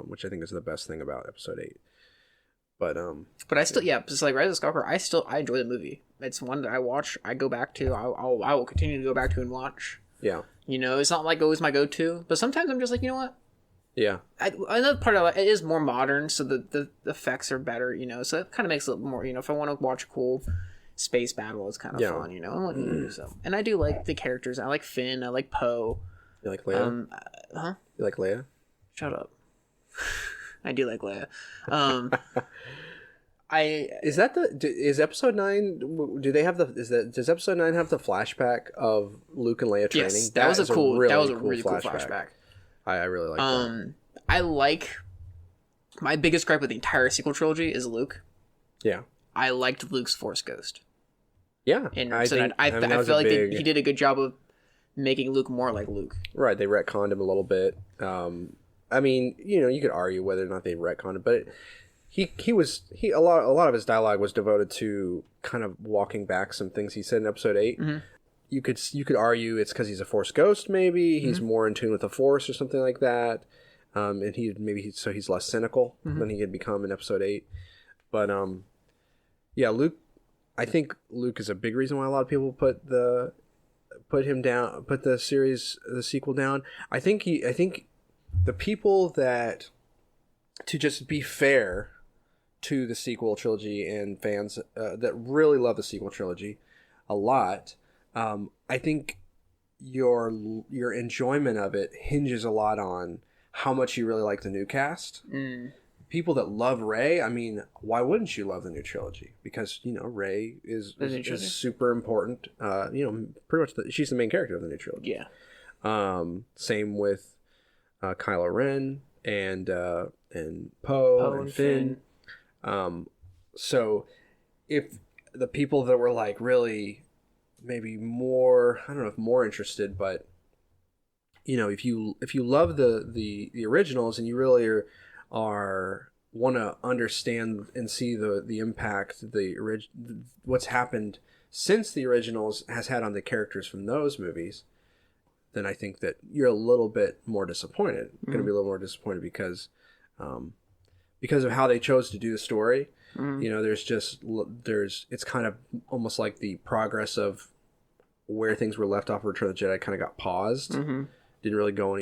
[SPEAKER 1] which I think is the best thing about Episode 8. But
[SPEAKER 2] I still, just like Rise of Skywalker, I enjoy the movie. It's one that I watch, I go back to, I will continue to go back to and watch.
[SPEAKER 1] Yeah.
[SPEAKER 2] You know, it's not like always my go-to, but sometimes I'm just like, you know what?
[SPEAKER 1] Yeah.
[SPEAKER 2] Another part of it is more modern, so the effects are better, you know, so it kind of makes it a little more, you know, if I want to watch a cool space battle, it's kind of fun, you know, so. And I do like the characters. I like Finn, I like Poe.
[SPEAKER 1] You like Leia? You like Leia?
[SPEAKER 2] Shut up. I do like Leia.
[SPEAKER 1] Is Episode 9, does Episode 9 have the flashback of Luke and Leia training?
[SPEAKER 2] Yes, that was a really cool flashback.
[SPEAKER 1] I really like that.
[SPEAKER 2] I like, my biggest gripe with the entire sequel trilogy is Luke.
[SPEAKER 1] Yeah.
[SPEAKER 2] I liked Luke's Force Ghost.
[SPEAKER 1] Yeah.
[SPEAKER 2] And I feel like he did a good job of making Luke more like Luke.
[SPEAKER 1] Right, they retconned him a little bit. I mean, you know, you could argue whether or not they retconned it, but a lot of his dialogue was devoted to kind of walking back some things he said in Episode 8.
[SPEAKER 2] Mm-hmm.
[SPEAKER 1] You could argue it's because he's a Force ghost. Maybe he's more in tune with the Force or something like that, and he's less cynical than he had become in Episode 8. But yeah, Luke. I think Luke is a big reason why a lot of people put the sequel down. I think the people that, to just be fair to the sequel trilogy and fans that really love the sequel trilogy a lot. I think your enjoyment of it hinges a lot on how much you really like the new cast. People that love Rey, I mean, why wouldn't you love the new trilogy? Because, you know, Rey is super important. You know, pretty much she's the main character of the new trilogy.
[SPEAKER 2] Yeah.
[SPEAKER 1] Same with Kylo Ren and Poe and Finn. So if the people that were like really maybe more, I don't know if more interested, but you know, if you love the originals and you really are want to understand and see the impact what's happened since the originals has had on the characters from those movies, then I think that you're a little bit more disappointed. You're going to be a little more disappointed because of how they chose to do the story. You know, it's kind of almost like the progress of where things were left off of Return of the Jedi kind of got paused.
[SPEAKER 2] Mm-hmm.
[SPEAKER 1] Didn't really go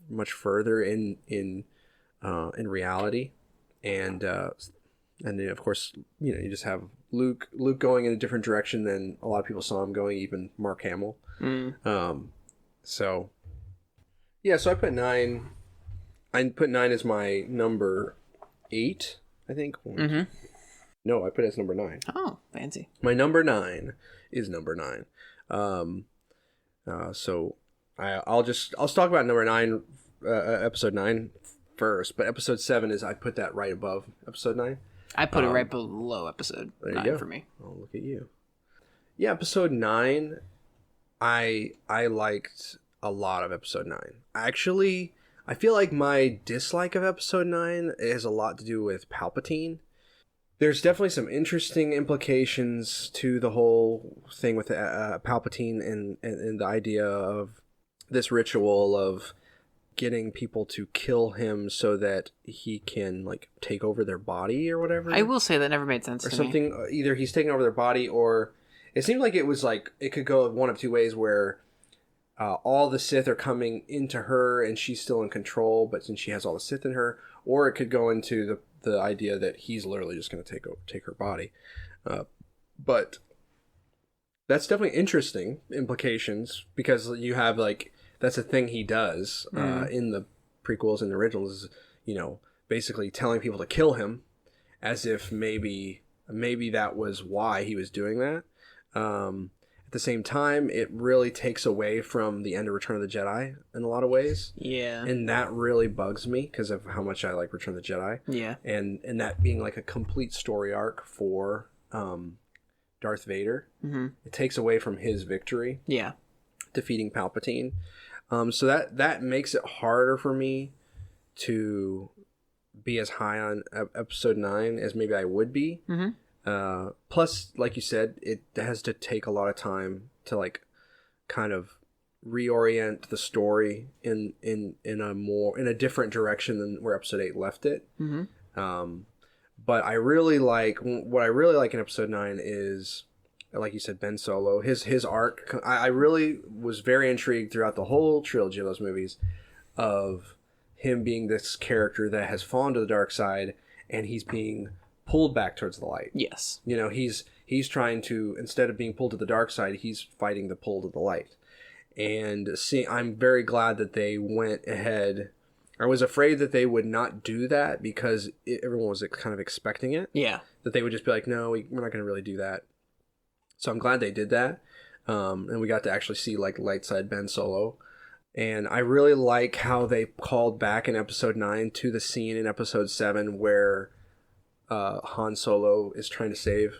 [SPEAKER 1] much further in reality, and then of course you just have Luke going in a different direction than a lot of people saw him going, even Mark Hamill. So yeah, so I put 9. I put 9 as my number 8, I think.
[SPEAKER 2] Mm-hmm.
[SPEAKER 1] No, I put it as number 9.
[SPEAKER 2] Oh, fancy.
[SPEAKER 1] My number 9 is number 9. So I'll talk about number 9, episode 9 first, but episode 7 I put that right above episode 9.
[SPEAKER 2] I put it right below episode 9 for me.
[SPEAKER 1] Oh, look at you. Yeah, episode 9, I liked a lot of episode 9. Actually, I feel like my dislike of episode 9 has a lot to do with Palpatine. There's definitely some interesting implications to the whole thing with Palpatine and the idea of this ritual of getting people to kill him so that he can like take over their body or whatever.
[SPEAKER 2] I will say that never made sense
[SPEAKER 1] or
[SPEAKER 2] to
[SPEAKER 1] something.
[SPEAKER 2] me.
[SPEAKER 1] Either he's taking over their body, or it seemed like it was like it could go one of two ways where all the Sith are coming into her and she's still in control, but since she has all the Sith in her, or it could go into the idea that he's literally just going to take her body. But that's definitely interesting implications, because you have like that's a thing he does in the prequels and the originals, is, basically telling people to kill him, as if maybe that was why he was doing that. At the same time, it really takes away from the end of Return of the Jedi in a lot of ways.
[SPEAKER 2] Yeah.
[SPEAKER 1] And that really bugs me because of how much I like Return of the Jedi.
[SPEAKER 2] Yeah.
[SPEAKER 1] And that being like a complete story arc for Darth Vader.
[SPEAKER 2] Mm-hmm.
[SPEAKER 1] It takes away from his victory.
[SPEAKER 2] Yeah.
[SPEAKER 1] Defeating Palpatine. So that makes it harder for me to be as high on episode 9 as maybe I would be.
[SPEAKER 2] Mm-hmm.
[SPEAKER 1] Plus, like you said, it has to take a lot of time to like kind of reorient the story in a different direction than where episode 8 left it.
[SPEAKER 2] Mm-hmm.
[SPEAKER 1] But what I really like in episode 9 is, like you said, Ben Solo, his arc. I really was very intrigued throughout the whole trilogy of those movies of him being this character that has fallen to the dark side, and he's being pulled back towards the light.
[SPEAKER 2] Yes.
[SPEAKER 1] He's trying to, instead of being pulled to the dark side, he's fighting the pull to the light. And I'm very glad that they went ahead. I was afraid that they would not do that because everyone was kind of expecting it.
[SPEAKER 2] Yeah.
[SPEAKER 1] That they would just be like, no, we're not going to really do that. So I'm glad they did that. And we got to actually see like light side Ben Solo. And I really like how they called back in episode 9 to the scene in episode 7 where Han Solo is trying to save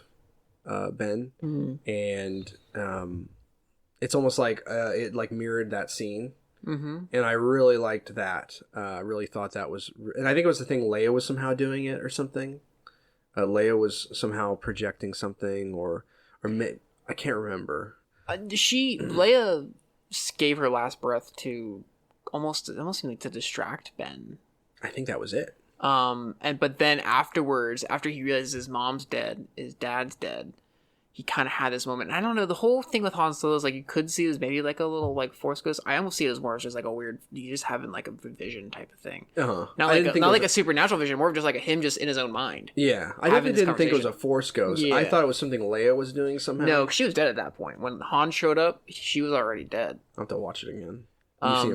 [SPEAKER 1] Ben. Mm-hmm. And it's almost like it like mirrored that scene. Mm-hmm. And I really liked that. I really thought that was... And I think it was the thing Leia was somehow doing it or something. Leia was somehow projecting something or I can't remember.
[SPEAKER 2] Leia gave her last breath to almost seemed like to distract Ben.
[SPEAKER 1] I think that was it.
[SPEAKER 2] But then afterwards, after he realizes his mom's dead, his dad's dead, he kind of had this moment. And I don't know, the whole thing with Han Solo is like you could see it as maybe like a little like Force ghost. I almost see it as more as just like a weird, you just having like a vision type of thing. Uh-huh. Not like a supernatural vision, more of just like him just in his own mind.
[SPEAKER 1] Yeah, I definitely didn't think it was a Force ghost. Yeah. I thought it was something Leia was doing somehow.
[SPEAKER 2] No, she was dead at that point. When Han showed up, she was already dead.
[SPEAKER 1] I'll have to watch it again.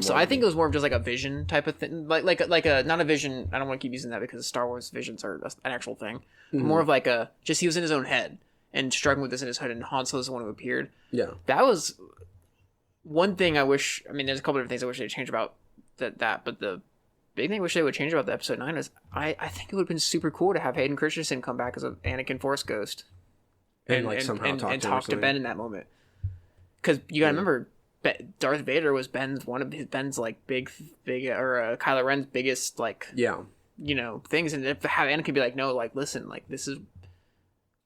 [SPEAKER 2] So I think it was more of just like a vision type of thing, like a not a vision. I don't want to keep using that because Star Wars visions are an actual thing. Mm-hmm. More of like he was in his own head and struggling with this in his head, and Han Solo's the one who appeared. Yeah, that was one thing I wish. I mean, there's a couple of things I wish they'd change about that, but the big thing I wish they would change about the episode 9 is I think it would have been super cool to have Hayden Christensen come back as an Anakin Force ghost and talk to Ben in that moment, because you gotta remember. Darth Vader was Ben's like big or Kylo Ren's biggest like things, and if have Anakin be like, no, like listen, like this is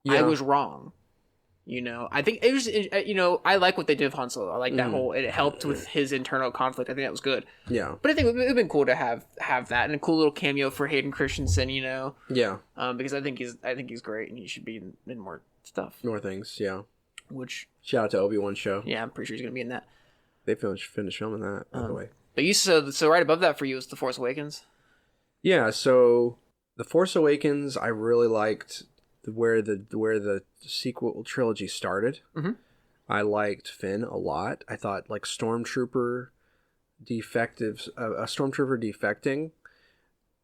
[SPEAKER 2] I was wrong, I think it was I like what they did with Han Solo. I like that whole, it helped with his internal conflict. I think that was good. Yeah, but I think it would have been cool to have that and a cool little cameo for Hayden Christensen. Because I think he's great and he should be in more stuff,
[SPEAKER 1] more things. Yeah.
[SPEAKER 2] which
[SPEAKER 1] Shout out to Obi-Wan show.
[SPEAKER 2] yeah, I'm pretty sure he's gonna be in that.
[SPEAKER 1] They finished filming that, by the way.
[SPEAKER 2] But so right above that for you is The Force Awakens.
[SPEAKER 1] Yeah, so The Force Awakens, I really liked where the sequel trilogy started.
[SPEAKER 2] Mhm.
[SPEAKER 1] I liked Finn a lot. I thought like a stormtrooper defecting,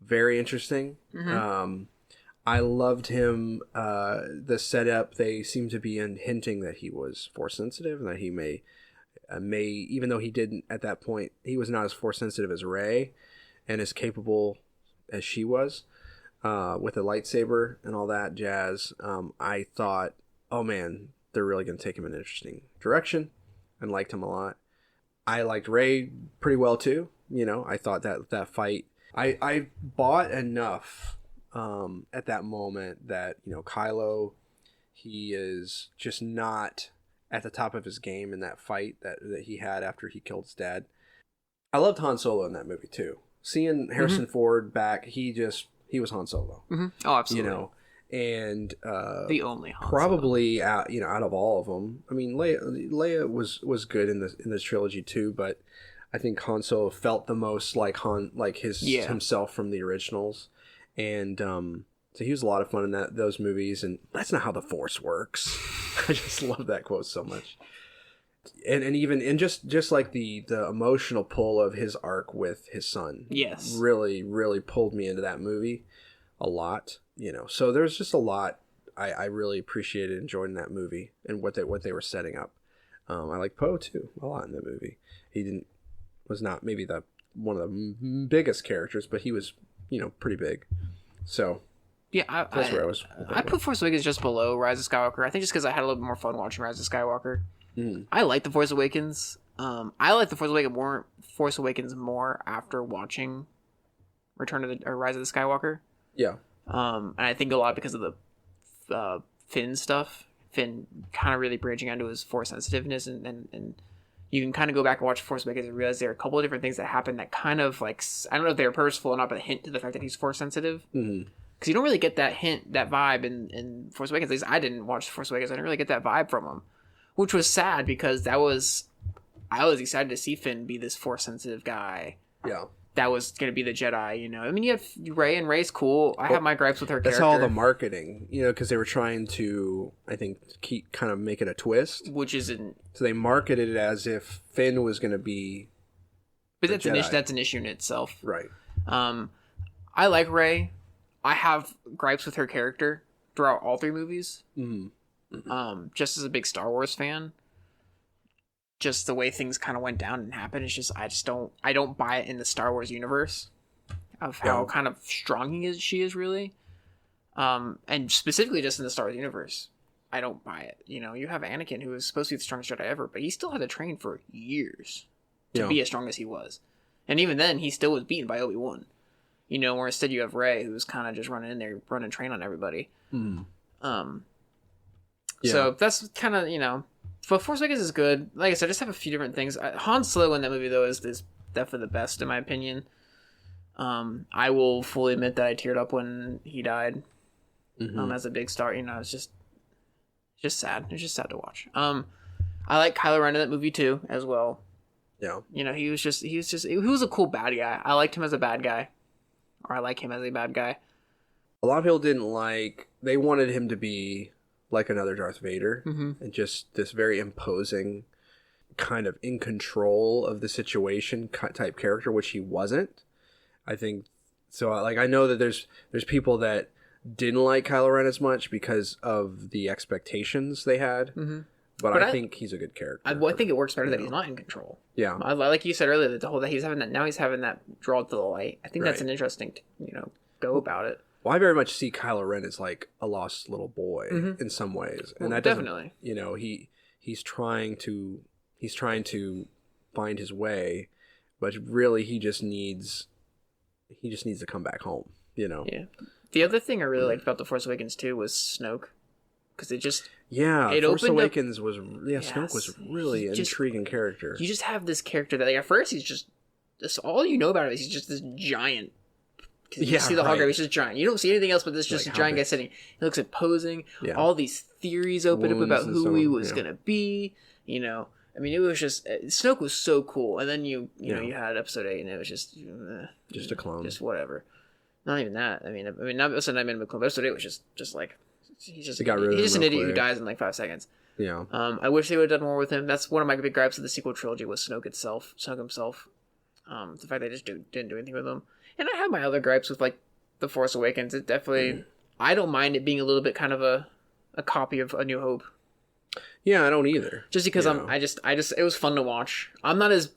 [SPEAKER 1] very interesting. I loved him. The setup, they seem to be hinting that he was force sensitive, and that he may, even though he didn't at that point, he was not as force sensitive as Rey, and as capable as she was, with a lightsaber and all that jazz. I thought, oh man, they're really going to take him in an interesting direction, and liked him a lot. I liked Rey pretty well too. I thought that fight, I bought enough at that moment that, Kylo, he is just not at the top of his game in that fight that he had after he killed his dad. I loved Han Solo in that movie too. Seeing Harrison Ford back, he was Han Solo.
[SPEAKER 2] Oh, absolutely.
[SPEAKER 1] And
[SPEAKER 2] the only Han
[SPEAKER 1] probably out of all of them. I mean, Leia was good in this trilogy too, but I think Han Solo felt the most like himself from the originals, and so he was a lot of fun in those movies. And that's not how the Force works. I just love that quote so much. And just like the emotional pull of his arc with his son,
[SPEAKER 2] yes,
[SPEAKER 1] really really pulled me into that movie a lot. So there's just a lot I really appreciated enjoying that movie and what they were setting up. I like Poe too a lot in the movie. He was not maybe one of the biggest characters, but he was pretty big. So
[SPEAKER 2] yeah,
[SPEAKER 1] that's where I was.
[SPEAKER 2] I put Force Awakens just below Rise of Skywalker. I think just because I had a little bit more fun watching Rise of Skywalker. I like The Force Awakens. I like The Force Awakens more after watching Rise of the Skywalker.
[SPEAKER 1] Yeah.
[SPEAKER 2] And I think a lot because of the Finn stuff. Finn kind of really branching onto his Force sensitiveness, and you can kind of go back and watch Force Awakens and realize there are a couple of different things that happen that kind of like, I don't know if they're purposeful or not, but a hint to the fact that he's Force sensitive. Because you don't really get that hint, that vibe in Force Awakens. At least I didn't watch Force Awakens. I didn't really get that vibe from him, which was sad because I was excited to see Finn be this Force sensitive guy.
[SPEAKER 1] Yeah.
[SPEAKER 2] That was going to be the Jedi, I mean, you have Rey, and Rey's cool. I have my gripes with her character.
[SPEAKER 1] That's all the marketing, because they were trying to, I think, kind of make it a twist.
[SPEAKER 2] Which isn't...
[SPEAKER 1] So they marketed it as if Finn was going to be...
[SPEAKER 2] But that's an issue in itself.
[SPEAKER 1] Right.
[SPEAKER 2] I like Rey. I have gripes with her character throughout all three movies. Just as a big Star Wars fan. Just the way things kind of went down and happened. It's just, I don't buy it in the Star Wars universe of how kind of strong she is really. And specifically just in the Star Wars universe, I don't buy it. You have Anakin, who is supposed to be the strongest Jedi ever, but he still had to train for years to be as strong as he was. And even then, he still was beaten by Obi-Wan. Where instead you have Rey, who's kind of just running in there, running train on everybody. So that's kind of, but Force Awakens is good. Like I said, I just have a few different things. Han Solo in that movie, though, is definitely the best, in my opinion. I will fully admit that I teared up when he died. As a big star, it's just sad. It's just sad to watch. I like Kylo Ren in that movie too, as well.
[SPEAKER 1] Yeah.
[SPEAKER 2] He was a cool bad guy. I liked him as a bad guy, or I like him as a bad guy.
[SPEAKER 1] A lot of people didn't like. They wanted him to be like another Darth Vader, and just this very imposing, kind of in control of the situation type character, which he wasn't. I think so. Like, I know that there's people that didn't like Kylo Ren as much because of the expectations they had. But I think he's a good character.
[SPEAKER 2] I think it works better that he's not in control.
[SPEAKER 1] Yeah,
[SPEAKER 2] like you said earlier, that he's having that draw to the light. I think that's an interesting, go about it.
[SPEAKER 1] Well, I very much see Kylo Ren as like a lost little boy in some ways, and that
[SPEAKER 2] definitely,
[SPEAKER 1] he's trying to find his way, but really he just needs to come back home. Yeah.
[SPEAKER 2] The other thing I really liked about The Force Awakens too was Snoke, because it
[SPEAKER 1] Force Awakens was Snoke was really an intriguing character.
[SPEAKER 2] You just have this character that, like, at first he's just all you know about him is he's just this giant. You see the hologram, he's just giant. You don't see anything else but this just a giant guy sitting. He looks imposing. All these theories opened up
[SPEAKER 1] Wounds
[SPEAKER 2] about
[SPEAKER 1] and
[SPEAKER 2] who
[SPEAKER 1] so
[SPEAKER 2] he
[SPEAKER 1] on,
[SPEAKER 2] was
[SPEAKER 1] yeah.
[SPEAKER 2] gonna be. You know, I mean, it was just Snoke was so cool, and then you know you had Episode 8, and it was just
[SPEAKER 1] a clone.
[SPEAKER 2] just whatever. Not even that. I mean, not Episode 9 made him a clone. But Episode 8 was just like he's just
[SPEAKER 1] got rid of
[SPEAKER 2] he's just
[SPEAKER 1] him
[SPEAKER 2] an
[SPEAKER 1] real
[SPEAKER 2] idiot who
[SPEAKER 1] quick.
[SPEAKER 2] dies in like 5 seconds.
[SPEAKER 1] Yeah.
[SPEAKER 2] I wish they would have done more with him. That's one of my big gripes of the sequel trilogy was Snoke himself. The fact they just didn't do anything with him. And I have my other gripes with like The Force Awakens. It definitely, I don't mind it being a little bit kind of a copy of A New Hope.
[SPEAKER 1] Yeah, I don't either.
[SPEAKER 2] Just because
[SPEAKER 1] You know?
[SPEAKER 2] I just it was fun to watch. I'm not as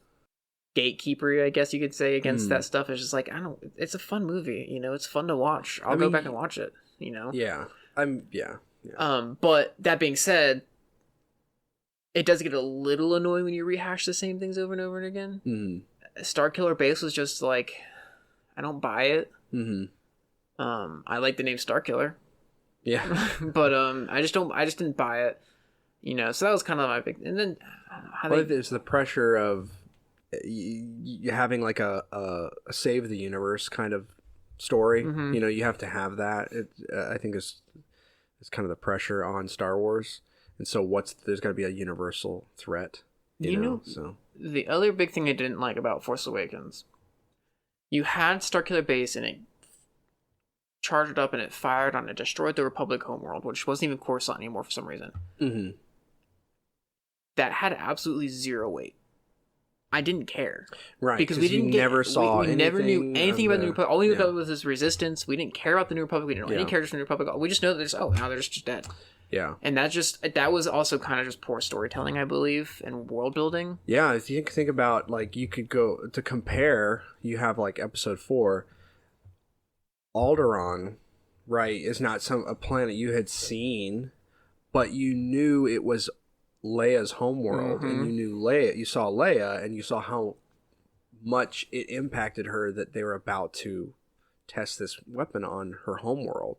[SPEAKER 2] gatekeepery, I guess you could say, against that stuff. It's just like it's a fun movie, you know. It's fun to watch. I'll go back and watch it, you know.
[SPEAKER 1] Yeah. Yeah.
[SPEAKER 2] But that being said, it does get a little annoying when you rehash the same things over and over and again.
[SPEAKER 1] Mm-hmm.
[SPEAKER 2] Starkiller Base was just like, I don't buy it.
[SPEAKER 1] Mm-hmm.
[SPEAKER 2] I like the name Starkiller,
[SPEAKER 1] Yeah.
[SPEAKER 2] but I just didn't buy it, you know. So that was kind of my big. And then
[SPEAKER 1] There's the pressure of you having like a save the universe kind of story.
[SPEAKER 2] Mm-hmm.
[SPEAKER 1] You know, you have to have that. I think it's kind of the pressure on Star Wars, and so there's got to be a universal threat. You know, so
[SPEAKER 2] the other big thing I didn't like about Force Awakens, you had Starkiller Base and it charged up and it fired on it, destroyed the Republic homeworld, which wasn't even Coruscant anymore for some reason.
[SPEAKER 1] Mm-hmm.
[SPEAKER 2] That had absolutely zero weight. I didn't care.
[SPEAKER 1] Right,
[SPEAKER 2] because we didn't
[SPEAKER 1] never saw
[SPEAKER 2] we never knew anything about the New Republic. All we knew about was this resistance. We didn't care about the New Republic. We didn't know any characters from the New Republic. We just know that now they're just dead.
[SPEAKER 1] Yeah.
[SPEAKER 2] And that was also kind of just poor storytelling, I believe, and world building.
[SPEAKER 1] Yeah, if you think about, like, you could go to compare, you have like Episode 4, Alderaan, right, is not a planet you had seen, but you knew it was Leia's homeworld, and you saw Leia, and you saw how much it impacted her that they were about to test this weapon on her homeworld.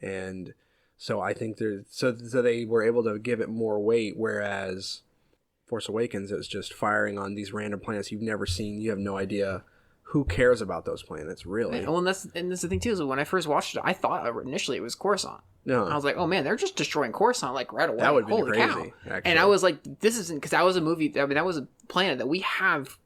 [SPEAKER 1] And so I think so they were able to give it more weight, whereas Force Awakens, it was just firing on these random planets you've never seen. You have no idea who cares about those planets, really.
[SPEAKER 2] Well, and that's the thing too. Is when I first watched it, I thought initially it was Coruscant.
[SPEAKER 1] No,
[SPEAKER 2] I was like, oh man, they're just destroying Coruscant like right away.
[SPEAKER 1] That would be
[SPEAKER 2] Holy
[SPEAKER 1] crazy,
[SPEAKER 2] cow.
[SPEAKER 1] actually.
[SPEAKER 2] And I was like, this isn't, because that was a movie. I mean, that was a planet that we have.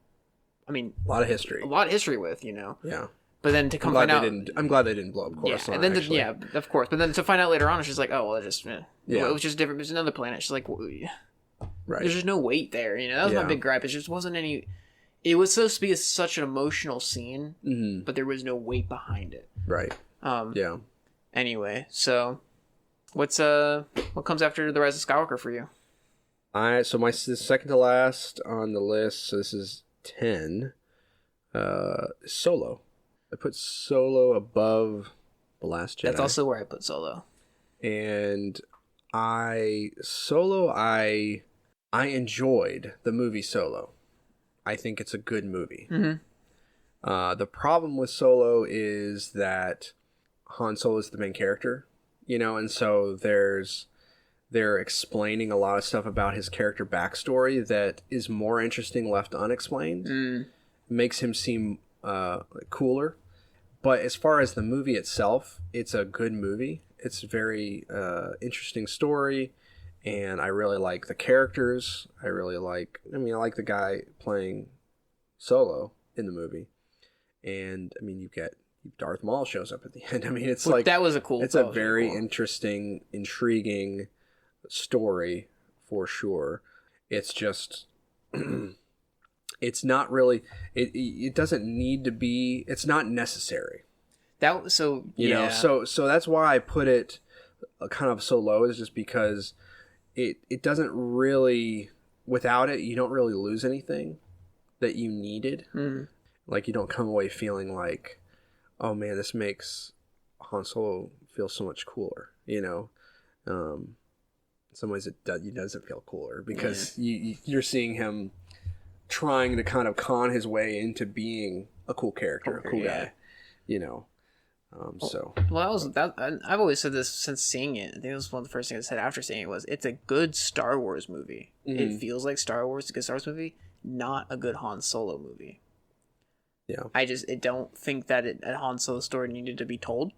[SPEAKER 2] I mean,
[SPEAKER 1] a lot of history.
[SPEAKER 2] A lot of history with, you know.
[SPEAKER 1] Yeah.
[SPEAKER 2] But then to come find out,
[SPEAKER 1] I'm glad they didn't blow up Coruscant.
[SPEAKER 2] Yeah, and then
[SPEAKER 1] actually.
[SPEAKER 2] of course. But then to find out later on, it's just like, oh well, it just
[SPEAKER 1] Yeah.
[SPEAKER 2] it was just different. It was another planet. She's like,
[SPEAKER 1] Right.
[SPEAKER 2] There's just no weight there. You know, that was my big gripe. It just wasn't any. It was supposed to be such an emotional scene, but there was no weight behind it.
[SPEAKER 1] Right. Yeah.
[SPEAKER 2] Anyway, so what comes after The Rise of Skywalker for you?
[SPEAKER 1] So my second to last on the list. So this is 10. Solo. I put Solo above The Last Jedi.
[SPEAKER 2] That's also where I put Solo.
[SPEAKER 1] And I enjoyed the movie Solo. I think it's a good movie.
[SPEAKER 2] Mm-hmm.
[SPEAKER 1] The problem with Solo is that Han Solo is the main character, you know, and so they're explaining a lot of stuff about his character backstory that is more interesting left unexplained. Makes him seem cooler. But as far as the movie itself, it's a good movie. It's a very interesting story, and I really like the characters. I like the guy playing Solo in the movie. And I mean, Darth Maul shows up at the end. I mean, it's like
[SPEAKER 2] that was a cool.
[SPEAKER 1] It's a very interesting, intriguing story for sure. It's just it's not really it doesn't need to be. It's not necessary.
[SPEAKER 2] You
[SPEAKER 1] know, so that's why I put it kind of so low, is just because it doesn't really, without it, you don't really lose anything that you needed. Like, you don't come away feeling like, oh man, this makes Han Solo feel so much cooler, you know. In some ways it doesn't feel cooler because you're seeing him trying to kind of con his way into being a cool character, a cool guy, you know.
[SPEAKER 2] I've always said this since seeing it. I think it was one of the first things I said after seeing it was, it's a good Star Wars movie. It feels like Star Wars, a good Star Wars movie, not a good Han Solo movie.
[SPEAKER 1] Yeah.
[SPEAKER 2] I don't think that a Han Solo story needed to be told,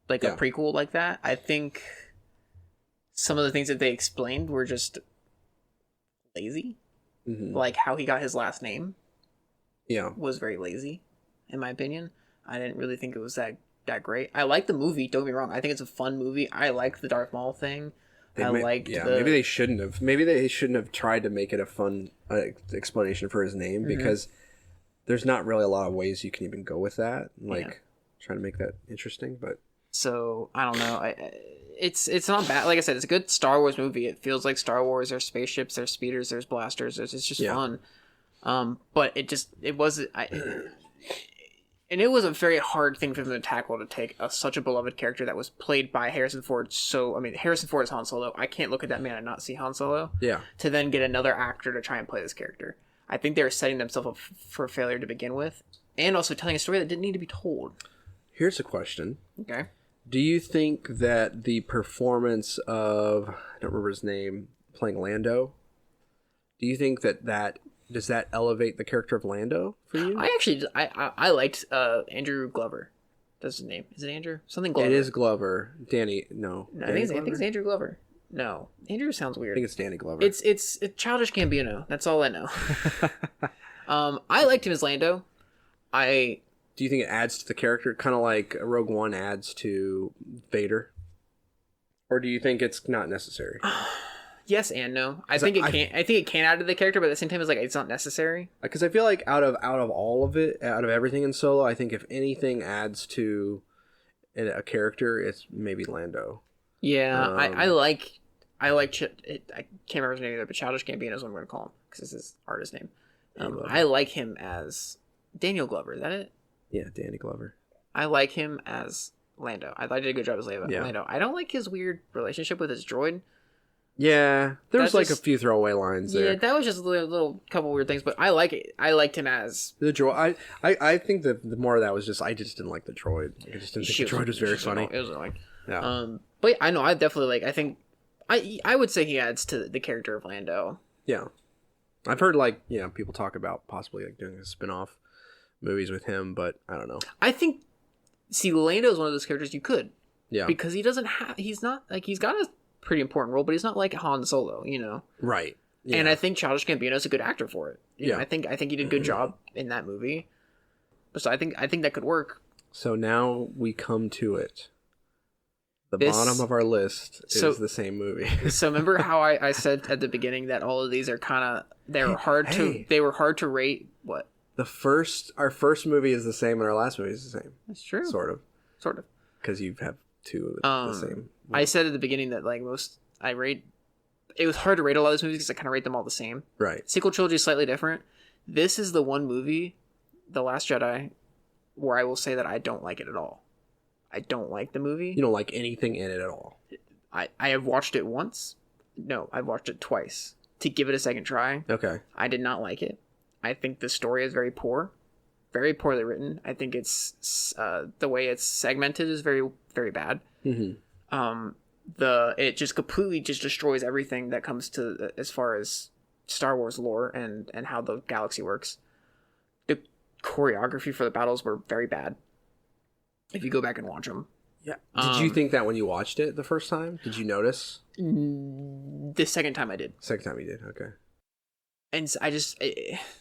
[SPEAKER 2] like a prequel like that. I think some of the things that they explained were just lazy.
[SPEAKER 1] Mm-hmm.
[SPEAKER 2] Like how he got his last name
[SPEAKER 1] Yeah.
[SPEAKER 2] was very lazy, in my opinion. I didn't really think it was that great. I like the movie, don't get me wrong. I think it's a fun movie. I liked the Darth Maul thing.
[SPEAKER 1] Maybe they shouldn't have. Maybe they shouldn't have tried to make it a fun explanation for his name, because there's not really a lot of ways you can even go with that. Like trying to make that interesting, but
[SPEAKER 2] so I don't know. It's not bad. Like I said, it's a good Star Wars movie. It feels like Star Wars. There's spaceships, there's speeders, there's blasters. It's just fun. But it wasn't. And it was a very hard thing for them to tackle, to take such a beloved character that was played by Harrison Ford. So, I mean, Harrison Ford is Han Solo. I can't look at that man and not see Han Solo.
[SPEAKER 1] Yeah.
[SPEAKER 2] To then get another actor to try and play this character. I think they were setting themselves up for failure to begin with. And also telling a story that didn't need to be told.
[SPEAKER 1] Here's a question.
[SPEAKER 2] Okay.
[SPEAKER 1] Do you think that the performance of, I don't remember his name, playing Lando, do you think that does that elevate the character of Lando for you?
[SPEAKER 2] I liked Andrew Glover. That's his name. Is it Andrew? Something Glover.
[SPEAKER 1] It is Glover. Danny, no.
[SPEAKER 2] I think it's Andrew Glover. No. Andrew sounds weird.
[SPEAKER 1] I think it's Danny Glover.
[SPEAKER 2] It's Childish Gambino. That's all I know. I liked him as Lando.
[SPEAKER 1] Do you think it adds to the character, kind of like Rogue One adds to Vader? Or do you think it's not necessary?
[SPEAKER 2] Yes and no. I think it can add to the character, but at the same time, it's not necessary.
[SPEAKER 1] Because I feel like out of all of it, out of everything in Solo, I think if anything adds to a character, it's maybe Lando.
[SPEAKER 2] Yeah, I like. I can't remember his name either, but Childish Gambino is what I'm going to call him because it's his artist name. I like him as Daniel Glover. Is that it?
[SPEAKER 1] Yeah, Danny Glover.
[SPEAKER 2] I like him as Lando. I thought he did a good job as Lando. I don't like his weird relationship with his droid.
[SPEAKER 1] Yeah, there's a few throwaway lines there.
[SPEAKER 2] Yeah, that was just a little couple weird things, but I like it. I liked him as
[SPEAKER 1] the droid. I think the more of that was just I just didn't like the droid. I just didn't think the droid was very funny.
[SPEAKER 2] It was like, but I know I definitely I think I would say he adds to the character of Lando.
[SPEAKER 1] Yeah, I've heard people talk about possibly doing a spin-off movies with him, but I don't know.
[SPEAKER 2] I think Lando is one of those characters you could, because he doesn't have. He's not he's got a pretty important role, but he's not like Han Solo,
[SPEAKER 1] Right. Yeah.
[SPEAKER 2] And I think Childish Gambino is a good actor for it. I think he did a good job in that movie. So I think that could work.
[SPEAKER 1] So now we come to it. The bottom of our list is the same movie.
[SPEAKER 2] So remember how I said at the beginning that all of these are they were hard to rate. What?
[SPEAKER 1] Our first movie is the same and our last movie is the same.
[SPEAKER 2] That's true.
[SPEAKER 1] Sort of. Because you have two of the same.
[SPEAKER 2] I said at the beginning that it was hard to rate a lot of these movies because I kind of rate them all the same.
[SPEAKER 1] Right.
[SPEAKER 2] Sequel trilogy is slightly different. This is the one movie, The Last Jedi, where I will say that I don't like it at all. I don't like the movie.
[SPEAKER 1] You don't like anything in it at all.
[SPEAKER 2] I have watched it once. No, I've watched it twice to give it a second try.
[SPEAKER 1] Okay.
[SPEAKER 2] I did not like it. I think the story is very poor. Very poorly written. I think it's the way it's segmented is very, very bad.
[SPEAKER 1] Mm-hmm.
[SPEAKER 2] It just completely just destroys everything that comes to as far as Star Wars lore and how the galaxy works. The choreography for the battles were very bad. If you go back and watch them.
[SPEAKER 1] Yeah. Did you think that when you watched it the first time? Did you notice?
[SPEAKER 2] The second time I did.
[SPEAKER 1] Second time you did. Okay.
[SPEAKER 2] And I just...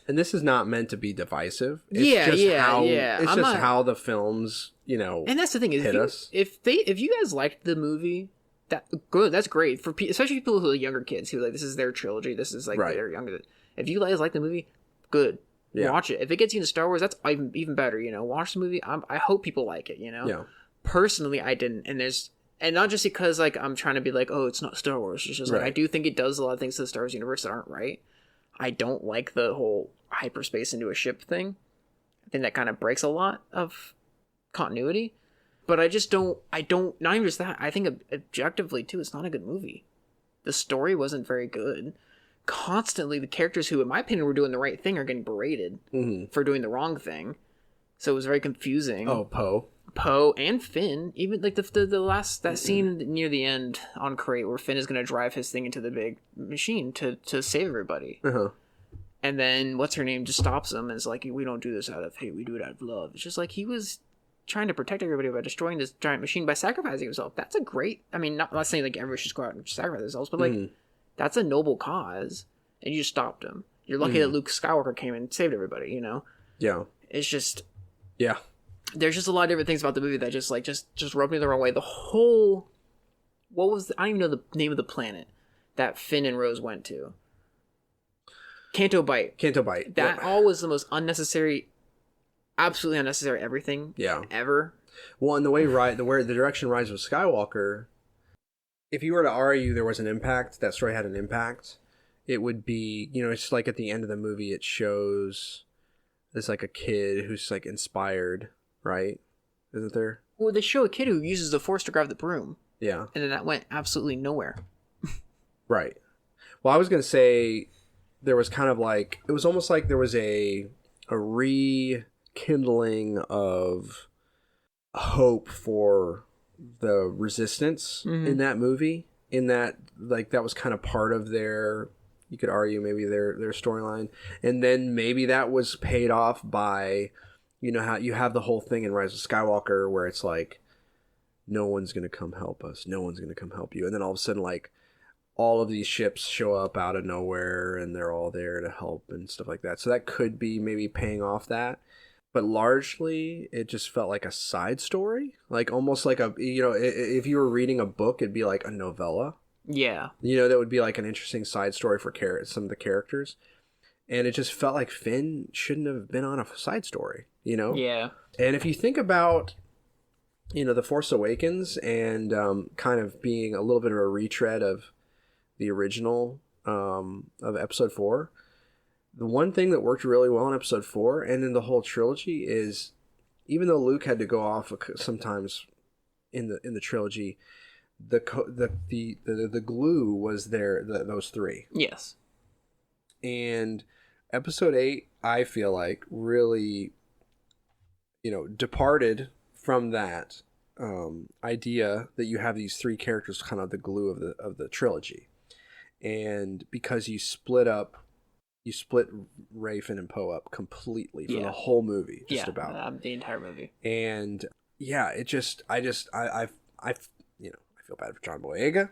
[SPEAKER 1] and this is not meant to be divisive. It's
[SPEAKER 2] It's
[SPEAKER 1] how the films,
[SPEAKER 2] and that's the thing is,
[SPEAKER 1] hit us.
[SPEAKER 2] If you guys liked the movie, that's great for especially people who are younger kids who this is their trilogy. This is they're younger. If you guys like the movie, good. Yeah. Watch it. If it gets you into Star Wars, that's even better. Watch the movie. I hope people like it.
[SPEAKER 1] Yeah.
[SPEAKER 2] Personally, I didn't, and not just because I'm trying to be oh, it's not Star Wars. It's just I do think it does a lot of things to the Star Wars universe that aren't right. I don't like the whole hyperspace into a ship thing. I think that kind of breaks a lot of continuity. But I don't, not even just that, I think objectively too, it's not a good movie. The story wasn't very good. Constantly, the characters who, in my opinion, were doing the right thing are getting berated for doing the wrong thing. So it was very confusing.
[SPEAKER 1] Oh,
[SPEAKER 2] Poe and Finn, even the last that scene near the end on Crate where Finn is going to drive his thing into the big machine to save everybody, and then what's her name just stops him and is we don't do this out of hate, we do it out of love. It's just he was trying to protect everybody by destroying this giant machine by sacrificing himself. That's a great. I mean, not saying like everyone should go out and sacrifice themselves, but like that's a noble cause, and you just stopped him. You're lucky that Luke Skywalker came and saved everybody. You know.
[SPEAKER 1] Yeah.
[SPEAKER 2] It's just.
[SPEAKER 1] Yeah.
[SPEAKER 2] There's just a lot of different things about the movie that just rubbed me the wrong way. The whole. What was I don't even know the name of the planet that Finn and Rose went to. Canto Bight. That all was the most unnecessary, absolutely unnecessary everything.
[SPEAKER 1] Yeah.
[SPEAKER 2] Ever.
[SPEAKER 1] Well, and the direction Rise of Skywalker, if you were to argue there was an impact, that story had an impact, it would be, it's like at the end of the movie, it shows there's like a kid who's like inspired, right? Isn't there?
[SPEAKER 2] Well, they show a kid who uses the Force to grab the broom.
[SPEAKER 1] Yeah.
[SPEAKER 2] And then that went absolutely nowhere.
[SPEAKER 1] Right. Well, I was going to say there was kind of like, it was almost like there was a rekindling of hope for the resistance in that movie, in that like that was kind of part of their, you could argue maybe their storyline, and then maybe that was paid off by, how you have the whole thing in Rise of Skywalker where it's like, no one's gonna come help us, no one's gonna come help you, and then all of a sudden like all of these ships show up out of nowhere and they're all there to help and stuff like that. So that could be maybe paying off that. But largely, it just felt like a side story. Like almost like if you were reading a book, it'd be like a novella.
[SPEAKER 2] Yeah.
[SPEAKER 1] That would be like an interesting side story for some of the characters. And it just felt like Finn shouldn't have been on a side story,
[SPEAKER 2] Yeah.
[SPEAKER 1] And if you think about, The Force Awakens and kind of being a little bit of a retread of the original of Episode 4, the one thing that worked really well in Episode 4 and in the whole trilogy is, even though Luke had to go off sometimes in the trilogy, the glue was there. Those three.
[SPEAKER 2] Yes.
[SPEAKER 1] And Episode 8, I feel like, really, departed from that idea that you have these three characters kind of the glue of the trilogy, and because you split Rey, Finn, and Poe up completely for the whole movie, just about
[SPEAKER 2] the entire movie.
[SPEAKER 1] And I feel bad for John Boyega.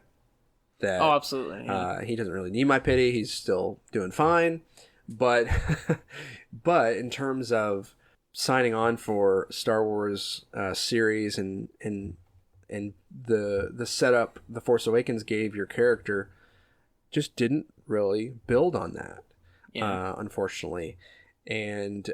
[SPEAKER 1] That
[SPEAKER 2] absolutely. Yeah.
[SPEAKER 1] He doesn't really need my pity. He's still doing fine, but in terms of signing on for Star Wars series and the setup The Force Awakens gave your character just didn't really build on that. Yeah. Unfortunately, and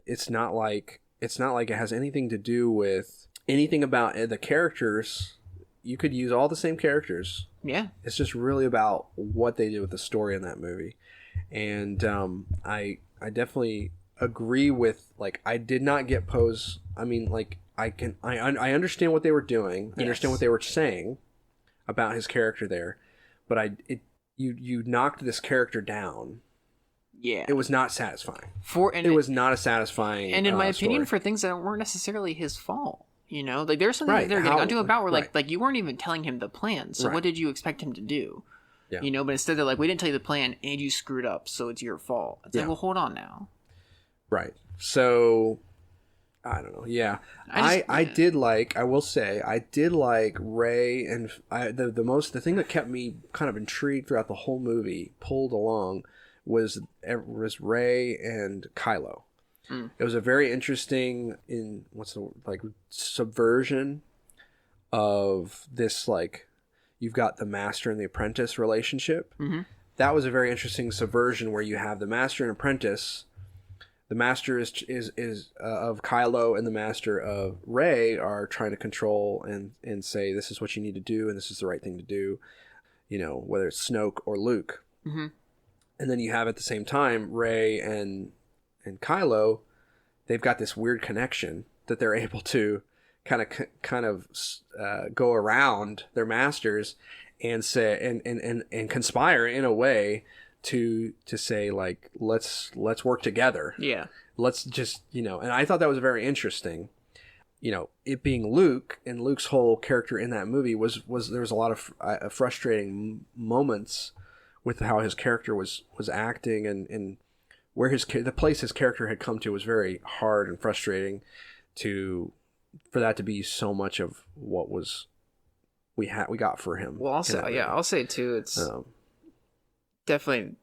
[SPEAKER 1] it's not like it has anything to do with anything about the characters. You could use all the same characters.
[SPEAKER 2] Yeah,
[SPEAKER 1] it's just really about what they did with the story in that movie, and I definitely agree with, like, I did not get Poe's. I mean, like, I understand what they were doing. I understand what they were saying about his character there, but you knocked this character down.
[SPEAKER 2] Yeah,
[SPEAKER 1] it was not satisfying.
[SPEAKER 2] It
[SPEAKER 1] was not a satisfying.
[SPEAKER 2] And in my opinion, for things that weren't necessarily his fault. Like there's something that they're getting onto about where like you weren't even telling him the plan. So what did you expect him to do? Yeah. But instead they're like, we didn't tell you the plan and you screwed up, so it's your fault. It's like, well, hold on now. Right.
[SPEAKER 1] So I don't know. Yeah. I did like Rey, and the thing that kept me kind of intrigued throughout the whole movie, pulled along, was Rey and Kylo. It was a very interesting subversion of this, like, you've got the master and the apprentice relationship. Mm-hmm. That was a very interesting subversion where you have the master and apprentice. The master is of Kylo, and the master of Rey are trying to control and say, this is what you need to do, and this is the right thing to do, whether it's Snoke or Luke. Mm-hmm. And then you have at the same time Rey and Kylo. They've got this weird connection that they're able to kind of go around their masters and say and conspire in a way to say, like, let's work together. Yeah. Let's just, and I thought that was very interesting. It being Luke, and Luke's whole character in that movie was there was a lot of frustrating moments with how his character was acting, and where the place his character had come to was very hard and frustrating. for that to be so much of what we got for him.
[SPEAKER 2] Well, I'll say too, it's definitely,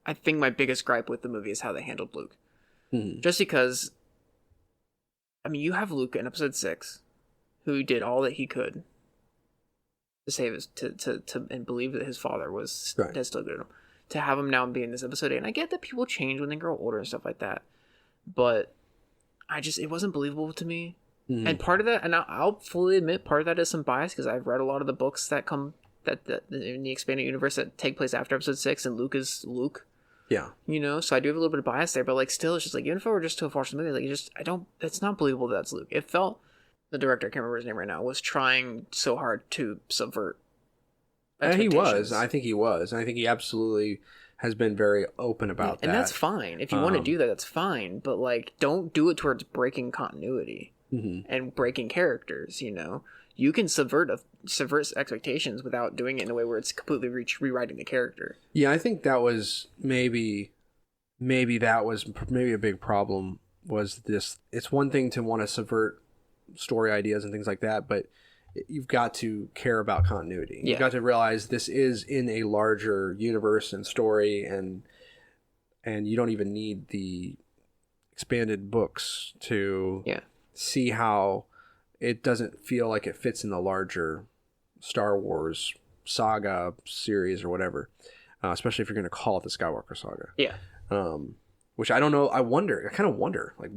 [SPEAKER 2] I think my biggest gripe with the movie is how they handled Luke.
[SPEAKER 1] Mm-hmm.
[SPEAKER 2] Just because, I mean, you have Luke in episode 6, who did all that he could to save his, to and believe that his father was still good at him. To have him now be in this episode 8, and I get that people change when they grow older and stuff like that, but it wasn't believable to me. Mm-hmm. And part of that, and I'll fully admit, part of that is some bias, because I've read a lot of the books that come that in the expanded universe that take place after episode 6, and Luke is Luke.
[SPEAKER 1] Yeah.
[SPEAKER 2] So I do have a little bit of bias there, but like still, it's just like, even if I were just to watch the movie, like it's not believable that's Luke. It felt, the director, I can't remember his name right now, was trying so hard to subvert.
[SPEAKER 1] And he was. I think he was. And I think he absolutely has been very open about that.
[SPEAKER 2] And that's fine. If you want to do that, that's fine. But like, don't do it towards breaking continuity and breaking characters. You can subvert expectations without doing it in a way where it's completely rewriting the character.
[SPEAKER 1] Yeah, I think that was maybe a big problem. Was this? It's one thing to want to subvert story ideas and things like that, but you've got to care about continuity. You've got to realize this is in a larger universe and story, and you don't even need the expanded books to see how it doesn't feel like it fits in the larger Star Wars saga series or whatever, especially if you're going to call it the Skywalker saga.
[SPEAKER 2] Yeah.
[SPEAKER 1] Which I don't know. I kind of wonder, like,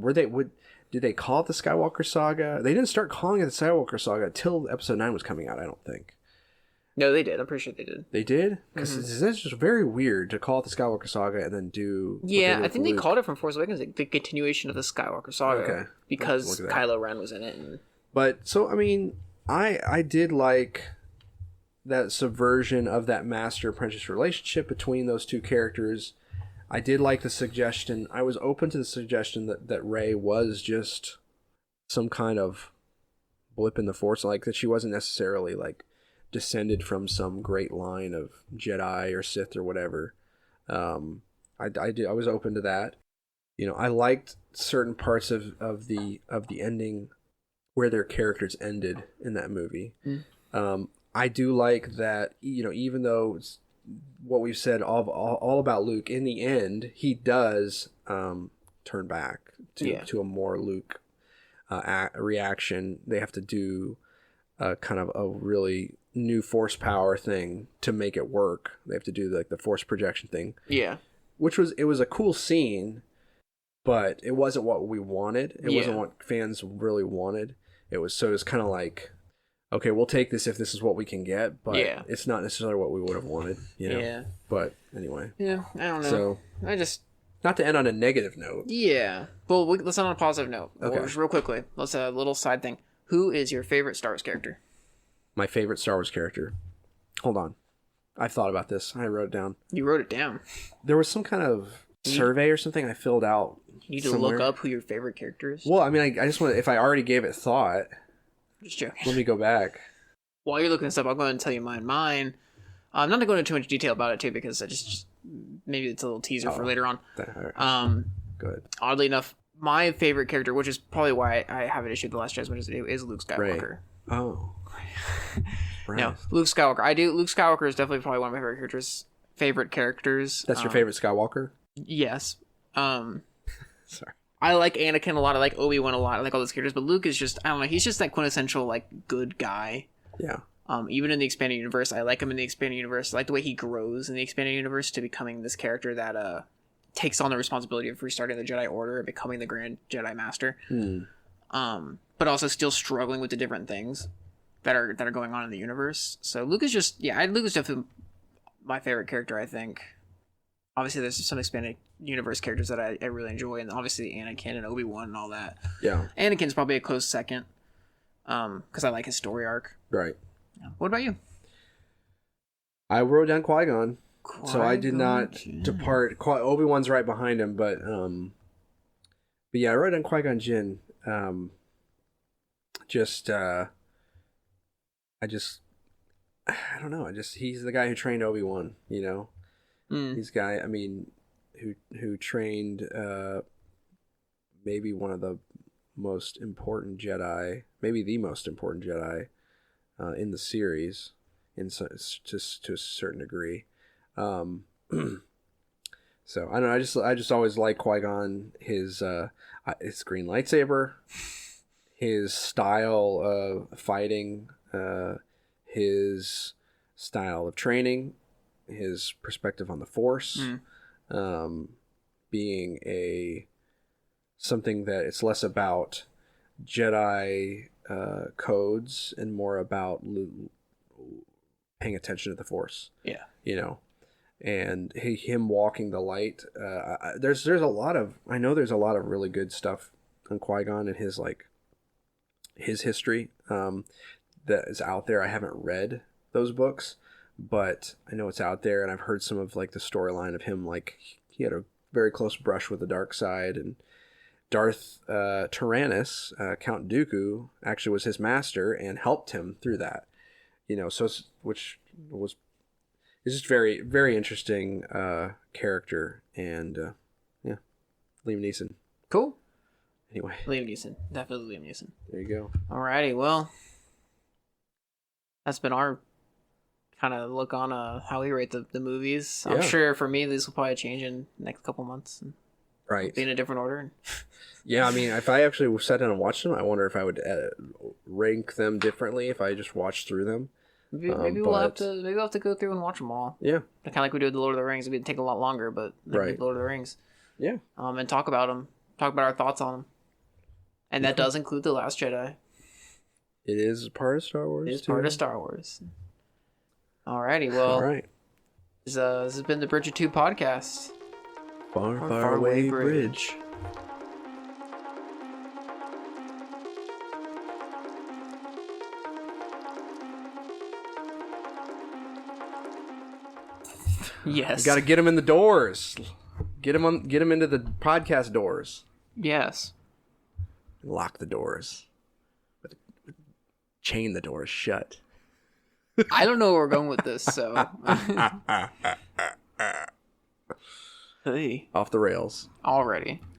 [SPEAKER 1] did they call it the Skywalker saga? They didn't start calling it the Skywalker saga until episode 9 was coming out, I don't think.
[SPEAKER 2] No, they did. I'm pretty sure they did.
[SPEAKER 1] They did? Because it's just very weird to call it the Skywalker saga and then do...
[SPEAKER 2] Yeah, I think they called it from Force Awakens the continuation of the Skywalker saga. Okay. Because Kylo Ren was in it.
[SPEAKER 1] But, so, I mean, I did like that subversion of that master-apprentice relationship between those two characters. I did like the suggestion. I was open to the suggestion that Rey was just some kind of blip in the Force, like that she wasn't necessarily like descended from some great line of Jedi or Sith or whatever. I was open to that. I liked certain parts of the ending where their characters ended in that movie. I do like that, even though it's what we've said all about Luke, in the end he does turn back to a more Luke reaction. They have to do kind of a really new Force power thing to make it work. They have to do like the Force projection thing, which was a cool scene, but it wasn't what we wanted. It wasn't what fans really wanted. It was kind of like, okay, we'll take this if this is what we can get, but it's not necessarily what we would have wanted, Yeah. But anyway.
[SPEAKER 2] Yeah, I don't know.
[SPEAKER 1] So, not to end on a negative note.
[SPEAKER 2] Yeah. Well, let's end on a positive note.
[SPEAKER 1] Okay.
[SPEAKER 2] Just real quickly, let's a little side thing. Who is your favorite Star Wars character?
[SPEAKER 1] My favorite Star Wars character. Hold on. I thought about this. I wrote it down.
[SPEAKER 2] You wrote it down.
[SPEAKER 1] There was some kind of survey or something I filled out.
[SPEAKER 2] You need to look up who your favorite character is?
[SPEAKER 1] Well, I mean, I just want to, if I already gave it thought...
[SPEAKER 2] Just joking.
[SPEAKER 1] Let me go back.
[SPEAKER 2] While you're looking this up, I'll go ahead and tell you mine. I'm not going to go into too much detail about it, too, because I just maybe it's a little teaser for later on.
[SPEAKER 1] Good.
[SPEAKER 2] Oddly enough, my favorite character, which is probably why I have an issue with The Last Jedi, is Luke Skywalker.
[SPEAKER 1] Right. Oh. Right.
[SPEAKER 2] No, Luke Skywalker. Luke Skywalker is definitely probably one of my favorite characters.
[SPEAKER 1] That's your favorite Skywalker?
[SPEAKER 2] Yes.
[SPEAKER 1] Sorry.
[SPEAKER 2] I like Anakin a lot. I like Obi-Wan a lot. I like all those characters. But Luke is just, I don't know, he's just that quintessential, like, good guy.
[SPEAKER 1] Yeah.
[SPEAKER 2] Even in the expanded universe, I like him in the expanded universe. I like the way he grows in the expanded universe to becoming this character that takes on the responsibility of restarting the Jedi Order and becoming the Grand Jedi Master. But also still struggling with the different things that are going on in the universe. So Luke is just, Luke is definitely my favorite character, I think. Obviously, there's some expanded universe characters that I really enjoy, and obviously Anakin and Obi-Wan and all that.
[SPEAKER 1] Yeah.
[SPEAKER 2] Anakin's probably a close second, because I like his story arc.
[SPEAKER 1] Right.
[SPEAKER 2] What about you?
[SPEAKER 1] I wrote down Qui-Gon, so I did not depart. Obi-Wan's right behind him, but yeah, I wrote down Qui-Gon Jinn. I don't know. He's the guy who trained Obi-Wan, He's the guy, I mean, who trained maybe one of the most important Jedi, maybe the most important Jedi in the series, to a certain degree. So I don't know. I just always like Qui-Gon, his green lightsaber, his style of fighting, his style of training, his perspective on the Force, being something that it's less about Jedi codes and more about paying attention to the Force.
[SPEAKER 2] Yeah.
[SPEAKER 1] You know. And him walking the light. There's a lot of, I know there's a lot of really good stuff on Qui-Gon and his history that is out there. I haven't read those books, but I know it's out there, and I've heard some of like the storyline of him. Like he had a very close brush with the dark side, and Darth Tyrannus, Count Dooku, actually was his master and helped him through that. You know, which was. It's just very, very interesting character, and yeah, Liam Neeson.
[SPEAKER 2] Cool.
[SPEAKER 1] Anyway,
[SPEAKER 2] Liam Neeson, definitely Liam Neeson.
[SPEAKER 1] There you go.
[SPEAKER 2] Alrighty, well, that's been our kind of look on how we rate the movies. I'm sure for me this will probably change in the next couple months.
[SPEAKER 1] Right.
[SPEAKER 2] Be in a different order.
[SPEAKER 1] Yeah, I mean, if I actually sat down and watched them, I wonder if I would rank them differently if I just watched through them.
[SPEAKER 2] Maybe we'll have to go through and watch them all.
[SPEAKER 1] Yeah,
[SPEAKER 2] kind of like we did with the Lord of the Rings. It'd take a lot longer, but
[SPEAKER 1] right.
[SPEAKER 2] Lord of the Rings.
[SPEAKER 1] Yeah.
[SPEAKER 2] And talk about them. Talk about our thoughts on them. And that does include The Last Jedi.
[SPEAKER 1] It is part of Star Wars.
[SPEAKER 2] It is part of Star Wars. Alrighty, well.
[SPEAKER 1] All right.
[SPEAKER 2] This has been the Bridge of Two podcast.
[SPEAKER 1] Far away bridge.
[SPEAKER 2] Yes.
[SPEAKER 1] You got to get them in the doors. Get them into the podcast doors.
[SPEAKER 2] Yes.
[SPEAKER 1] Lock the doors. Chain the doors shut.
[SPEAKER 2] I don't know where we're going with this, so. Hey.
[SPEAKER 1] Off the rails.
[SPEAKER 2] Already.